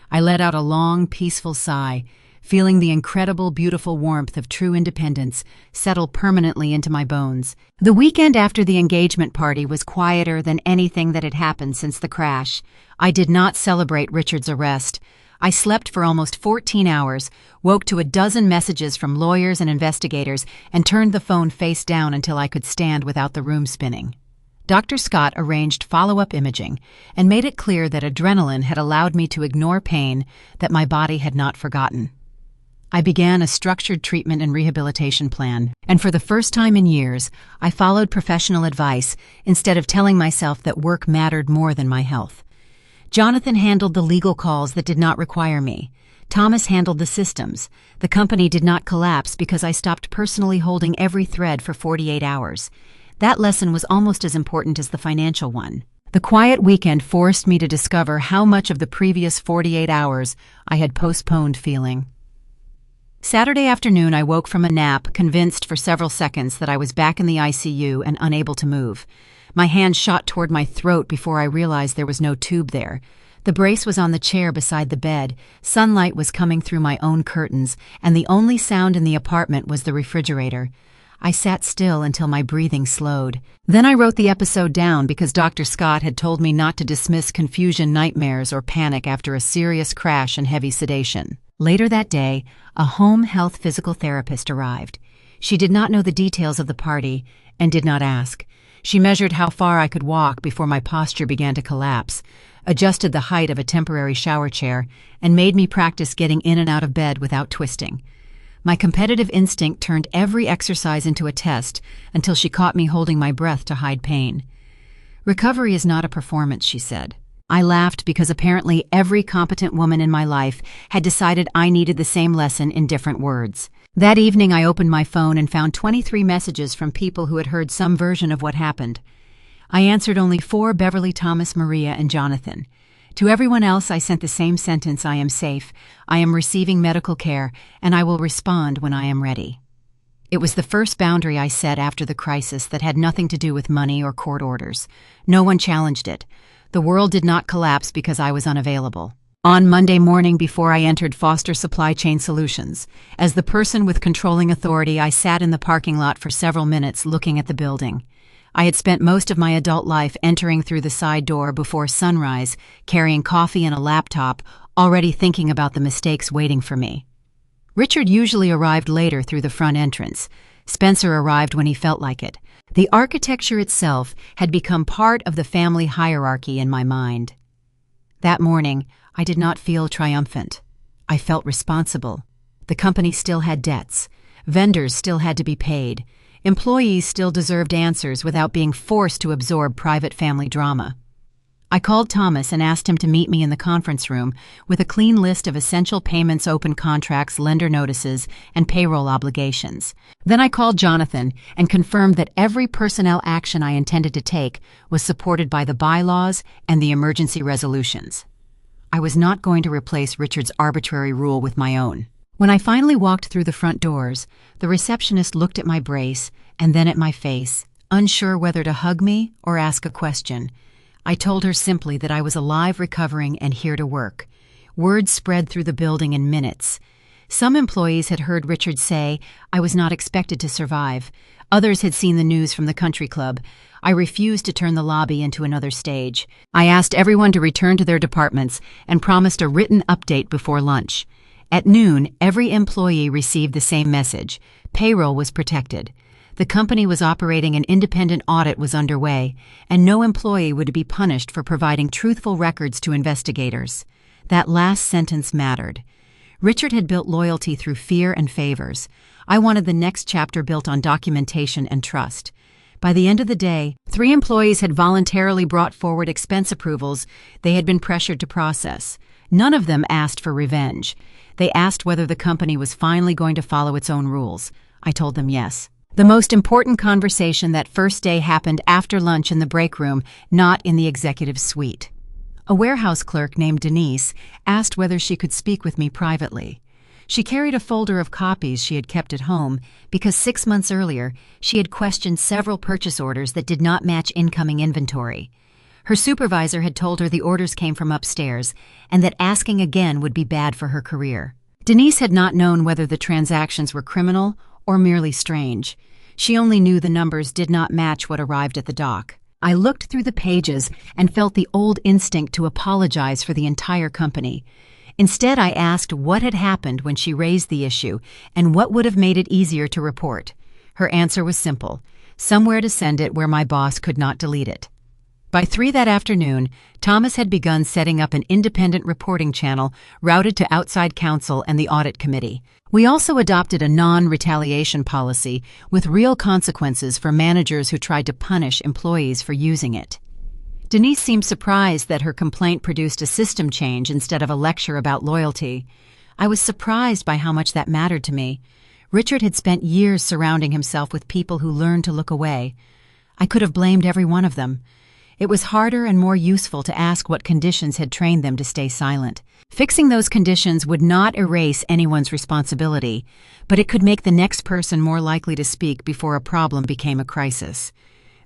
I let out a long, peaceful sigh, feeling the incredible, beautiful warmth of true independence settle permanently into my bones. The weekend after the engagement party was quieter than anything that had happened since the crash. I did not celebrate Richard's arrest. I slept for almost 14 hours, woke to a dozen messages from lawyers and investigators, and turned the phone face down until I could stand without the room spinning. Dr. Scott arranged follow-up imaging and made it clear that adrenaline had allowed me to ignore pain that my body had not forgotten. I began a structured treatment and rehabilitation plan, and for the first time in years, I followed professional advice instead of telling myself that work mattered more than my health. Jonathan handled the legal calls that did not require me. Thomas handled the systems. The company did not collapse because I stopped personally holding every thread for 48 hours. That lesson was almost as important as the financial one. The quiet weekend forced me to discover how much of the previous 48 hours I had postponed feeling. Saturday afternoon, I woke from a nap, convinced for several seconds that I was back in the ICU and unable to move. My hand shot toward my throat before I realized there was no tube there. The brace was on the chair beside the bed, sunlight was coming through my own curtains, and the only sound in the apartment was the refrigerator. I sat still until my breathing slowed. Then I wrote the episode down because Dr. Scott had told me not to dismiss confusion, nightmares, or panic after a serious crash and heavy sedation. Later that day, a home health physical therapist arrived. She did not know the details of the party and did not ask. She measured how far I could walk before my posture began to collapse, adjusted the height of a temporary shower chair, and made me practice getting in and out of bed without twisting. My competitive instinct turned every exercise into a test until she caught me holding my breath to hide pain. "Recovery is not a performance," she said. I laughed because apparently every competent woman in my life had decided I needed the same lesson in different words. That evening I opened my phone and found 23 messages from people who had heard some version of what happened. I answered only 4: Beverly, Thomas, Maria, and Jonathan. To everyone else I sent the same sentence: I am safe, I am receiving medical care, and I will respond when I am ready. It was the first boundary I set after the crisis that had nothing to do with money or court orders. No one challenged it. The world did not collapse because I was unavailable. On Monday morning, before I entered Foster Supply Chain Solutions, as the person with controlling authority, I sat in the parking lot for several minutes looking at the building. I had spent most of my adult life entering through the side door before sunrise, carrying coffee and a laptop, already thinking about the mistakes waiting for me. Richard usually arrived later through the front entrance. Spencer arrived when he felt like it. The architecture itself had become part of the family hierarchy in my mind. That morning, I did not feel triumphant. I felt responsible. The company still had debts. Vendors still had to be paid. Employees still deserved answers without being forced to absorb private family drama. I called Thomas and asked him to meet me in the conference room with a clean list of essential payments, open contracts, lender notices, and payroll obligations. Then I called Jonathan and confirmed that every personnel action I intended to take was supported by the bylaws and the emergency resolutions. I was not going to replace Richard's arbitrary rule with my own. When I finally walked through the front doors, the receptionist looked at my brace and then at my face, unsure whether to hug me or ask a question. I told her simply that I was alive, recovering, and here to work. Word spread through the building in minutes. Some employees had heard Richard say I was not expected to survive. Others had seen the news from the country club. I refused to turn the lobby into another stage. I asked everyone to return to their departments and promised a written update before lunch. At noon, every employee received the same message. Payroll was protected. The company was operating, an independent audit was underway, and no employee would be punished for providing truthful records to investigators. That last sentence mattered. Richard had built loyalty through fear and favors. I wanted the next chapter built on documentation and trust. By the end of the day, 3 employees had voluntarily brought forward expense approvals they had been pressured to process. None of them asked for revenge. They asked whether the company was finally going to follow its own rules. I told them yes. The most important conversation that first day happened after lunch in the break room, not in the executive suite. A warehouse clerk named Denise asked whether she could speak with me privately. She carried a folder of copies she had kept at home because 6 months earlier she had questioned several purchase orders that did not match incoming inventory. Her supervisor had told her the orders came from upstairs and that asking again would be bad for her career. Denise had not known whether the transactions were criminal or merely strange. She only knew the numbers did not match what arrived at the dock. I looked through the pages and felt the old instinct to apologize for the entire company. Instead, I asked what had happened when she raised the issue and what would have made it easier to report. Her answer was simple: somewhere to send it where my boss could not delete it. By 3 that afternoon, Thomas had begun setting up an independent reporting channel routed to outside counsel and the audit committee. We also adopted a non-retaliation policy with real consequences for managers who tried to punish employees for using it. Denise seemed surprised that her complaint produced a system change instead of a lecture about loyalty. I was surprised by how much that mattered to me. Richard had spent years surrounding himself with people who learned to look away. I could have blamed every one of them. It was harder and more useful to ask what conditions had trained them to stay silent. Fixing those conditions would not erase anyone's responsibility, but it could make the next person more likely to speak before a problem became a crisis.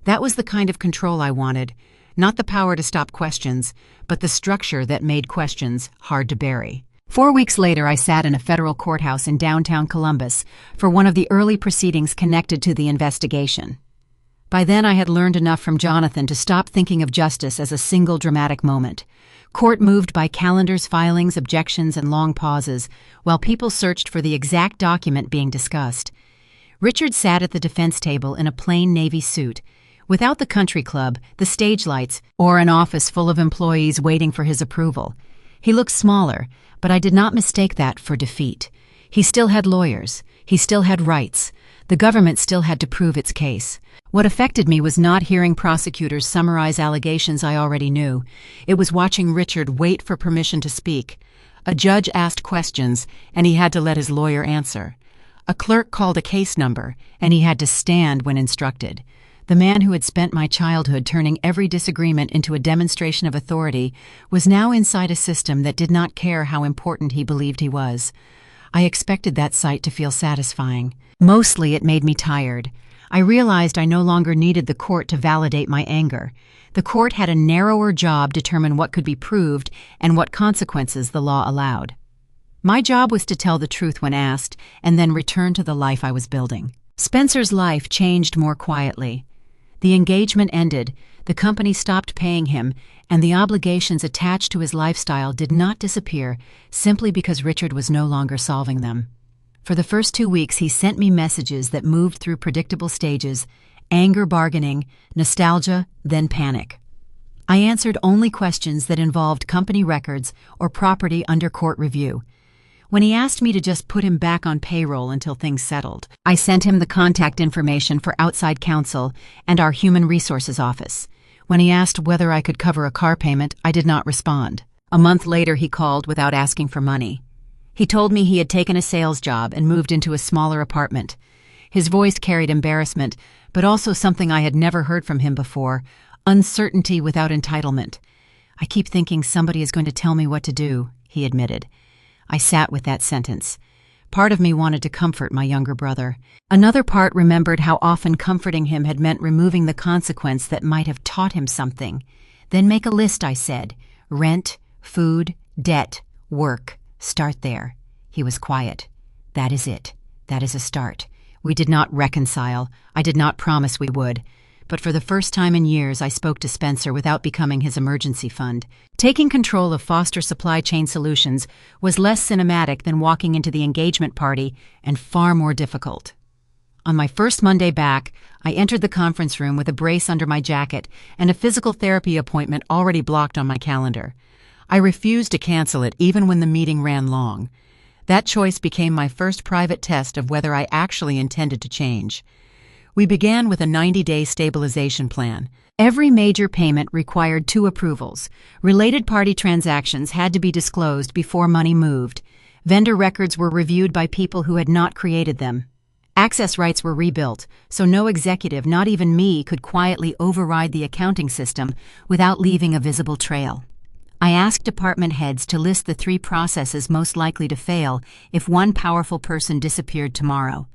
That was the kind of control I wanted, not the power to stop questions, but the structure that made questions hard to bury. 4 weeks later, I sat in a federal courthouse in downtown Columbus for one of the early proceedings connected to the investigation. By then, I had learned enough from Jonathan to stop thinking of justice as a single dramatic moment. Court moved by calendars, filings, objections, and long pauses, while people searched for the exact document being discussed. Richard sat at the defense table in a plain navy suit, without the country club, the stage lights, or an office full of employees waiting for his approval. He looked smaller, but I did not mistake that for defeat. He still had lawyers. He still had rights. The government still had to prove its case. What affected me was not hearing prosecutors summarize allegations I already knew. It was watching Richard wait for permission to speak. A judge asked questions, and he had to let his lawyer answer. A clerk called a case number, and he had to stand when instructed. The man who had spent my childhood turning every disagreement into a demonstration of authority was now inside a system that did not care how important he believed he was. I expected that sight to feel satisfying. Mostly it made me tired. I realized I no longer needed the court to validate my anger. The court had a narrower job to determine what could be proved and what consequences the law allowed. My job was to tell the truth when asked, and then return to the life I was building. Spencer's life changed more quietly. The engagement ended, the company stopped paying him, and the obligations attached to his lifestyle did not disappear simply because Richard was no longer solving them. For the first 2 weeks, he sent me messages that moved through predictable stages: anger, bargaining, nostalgia, then panic. I answered only questions that involved company records or property under court review. When he asked me to just put him back on payroll until things settled, I sent him the contact information for outside counsel and our human resources office. When he asked whether I could cover a car payment, I did not respond. A month later, he called without asking for money. He told me he had taken a sales job and moved into a smaller apartment. His voice carried embarrassment, but also something I had never heard from him before: uncertainty without entitlement. "I keep thinking somebody is going to tell me what to do," he admitted. I sat with that sentence. Part of me wanted to comfort my younger brother. Another part remembered how often comforting him had meant removing the consequence that might have taught him something. "Then make a list," I said. "Rent, food, debt, work. Start there." He was quiet. "That is it. That is a start." We did not reconcile. I did not promise we would. But for the first time in years, I spoke to Spencer without becoming his emergency fund. Taking control of Foster Supply Chain Solutions was less cinematic than walking into the engagement party, and far more difficult. On my first Monday back, I entered the conference room with a brace under my jacket and a physical therapy appointment already blocked on my calendar. I refused to cancel it even when the meeting ran long. That choice became my first private test of whether I actually intended to change. We began with a 90-day stabilization plan. Every major payment required 2 approvals. Related party transactions had to be disclosed before money moved. Vendor records were reviewed by people who had not created them. Access rights were rebuilt, so no executive, not even me, could quietly override the accounting system without leaving a visible trail. I asked department heads to list the 3 processes most likely to fail if one powerful person disappeared tomorrow.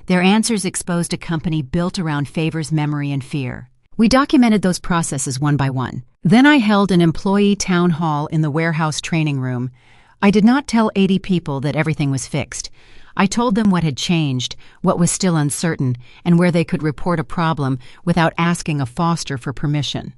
Their answers exposed a company built around favors, memory, and fear. We documented those processes one by one. Then I held an employee town hall in the warehouse training room. I did not tell 80 people that everything was fixed. I told them what had changed, what was still uncertain, and where they could report a problem without asking a Foster for permission.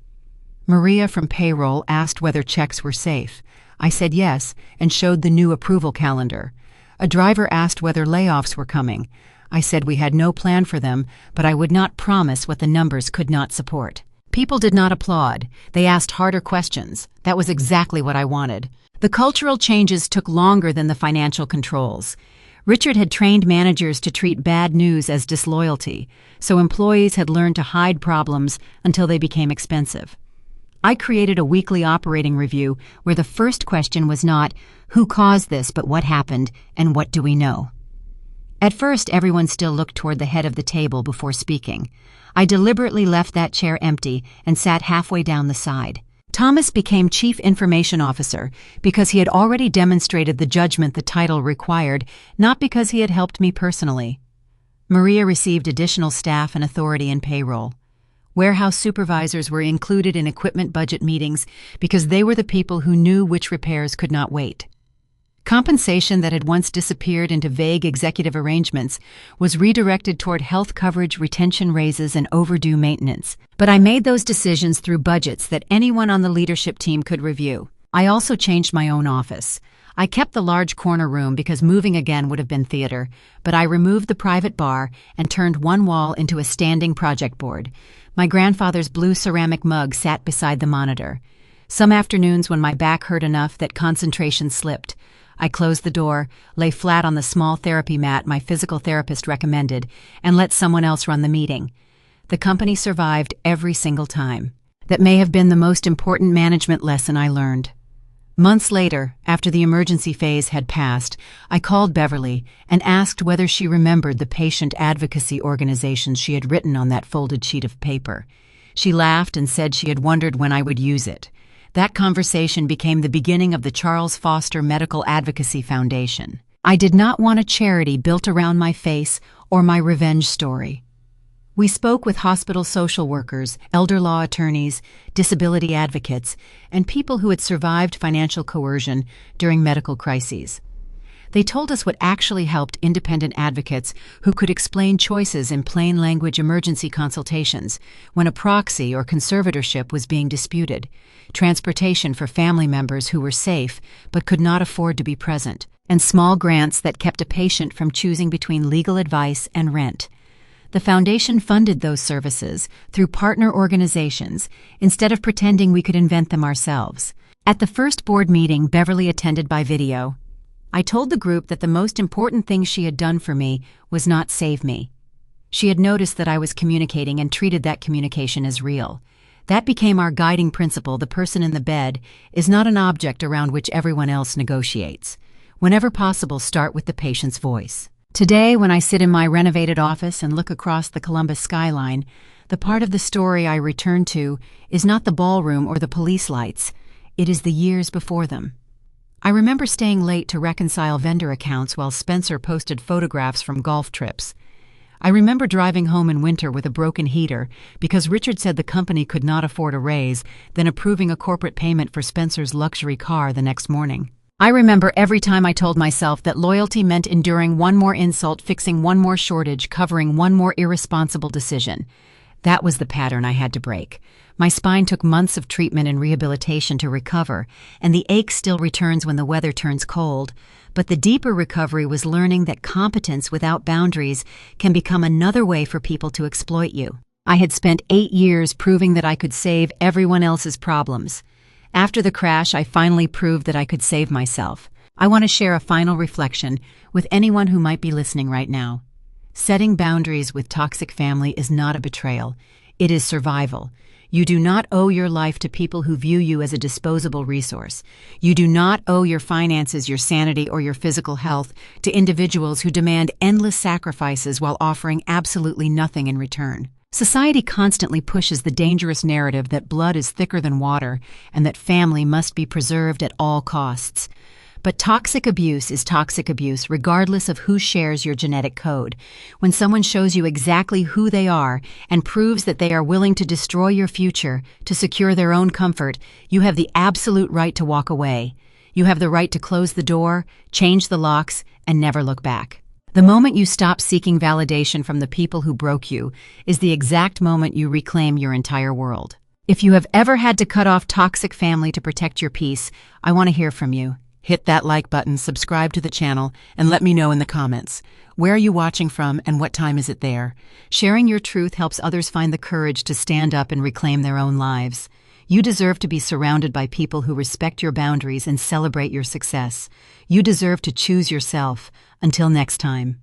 Maria from payroll asked whether checks were safe. I said yes and showed the new approval calendar. A driver asked whether layoffs were coming. I said we had no plan for them, but I would not promise what the numbers could not support. People did not applaud. They asked harder questions. That was exactly what I wanted. The cultural changes took longer than the financial controls. Richard had trained managers to treat bad news as disloyalty, so employees had learned to hide problems until they became expensive. I created a weekly operating review where the first question was not, "Who caused this?" but "What happened, and what do we know?" At first, everyone still looked toward the head of the table before speaking. I deliberately left that chair empty and sat halfway down the side. Thomas became Chief Information Officer because he had already demonstrated the judgment the title required, not because he had helped me personally. Maria received additional staff and authority in payroll. Warehouse supervisors were included in equipment budget meetings because they were the people who knew which repairs could not wait. Compensation that had once disappeared into vague executive arrangements was redirected toward health coverage, retention raises, and overdue maintenance. But I made those decisions through budgets that anyone on the leadership team could review. I also changed my own office. I kept the large corner room because moving again would have been theater, but I removed the private bar and turned one wall into a standing project board. My grandfather's blue ceramic mug sat beside the monitor. Some afternoons when my back hurt enough that concentration slipped, I closed the door, lay flat on the small therapy mat my physical therapist recommended, and let someone else run the meeting. The company survived every single time. That may have been the most important management lesson I learned. Months later, after the emergency phase had passed, I called Beverly and asked whether she remembered the patient advocacy organizations she had written on that folded sheet of paper. She laughed and said she had wondered when I would use it. That conversation became the beginning of the Charles Foster Medical Advocacy Foundation. I did not want a charity built around my face or my revenge story. We spoke with hospital social workers, elder law attorneys, disability advocates, and people who had survived financial coercion during medical crises. They told us what actually helped independent advocates who could explain choices in plain language emergency consultations when a proxy or conservatorship was being disputed, transportation for family members who were safe but could not afford to be present, and small grants that kept a patient from choosing between legal advice and rent. The foundation funded those services through partner organizations instead of pretending we could invent them ourselves. At the first board meeting Beverly attended by video, I told the group that the most important thing she had done for me was not save me. She had noticed that I was communicating and treated that communication as real. That became our guiding principle: the person in the bed is not an object around which everyone else negotiates. Whenever possible, start with the patient's voice. Today, when I sit in my renovated office and look across the Columbus skyline, the part of the story I return to is not the ballroom or the police lights. It is the years before them. I remember staying late to reconcile vendor accounts while Spencer posted photographs from golf trips. I remember driving home in winter with a broken heater because Richard said the company could not afford a raise, then approving a corporate payment for Spencer's luxury car the next morning. I remember every time I told myself that loyalty meant enduring one more insult, fixing one more shortage, covering one more irresponsible decision. That was the pattern I had to break. My spine took months of treatment and rehabilitation to recover, and the ache still returns when the weather turns cold. But the deeper recovery was learning that competence without boundaries can become another way for people to exploit you. I had spent 8 years proving that I could save everyone else's problems. After the crash, I finally proved that I could save myself. I want to share a final reflection with anyone who might be listening right now. Setting boundaries with toxic family is not a betrayal. It is survival. You do not owe your life to people who view you as a disposable resource. You do not owe your finances, your sanity, or your physical health to individuals who demand endless sacrifices while offering absolutely nothing in return. Society constantly pushes the dangerous narrative that blood is thicker than water and that family must be preserved at all costs. But toxic abuse is toxic abuse regardless of who shares your genetic code. When someone shows you exactly who they are and proves that they are willing to destroy your future to secure their own comfort, you have the absolute right to walk away. You have the right to close the door, change the locks, and never look back. The moment you stop seeking validation from the people who broke you is the exact moment you reclaim your entire world. If you have ever had to cut off toxic family to protect your peace, I want to hear from you. Hit that like button, subscribe to the channel, and let me know in the comments. Where are you watching from and what time is it there? Sharing your truth helps others find the courage to stand up and reclaim their own lives. You deserve to be surrounded by people who respect your boundaries and celebrate your success. You deserve to choose yourself. Until next time.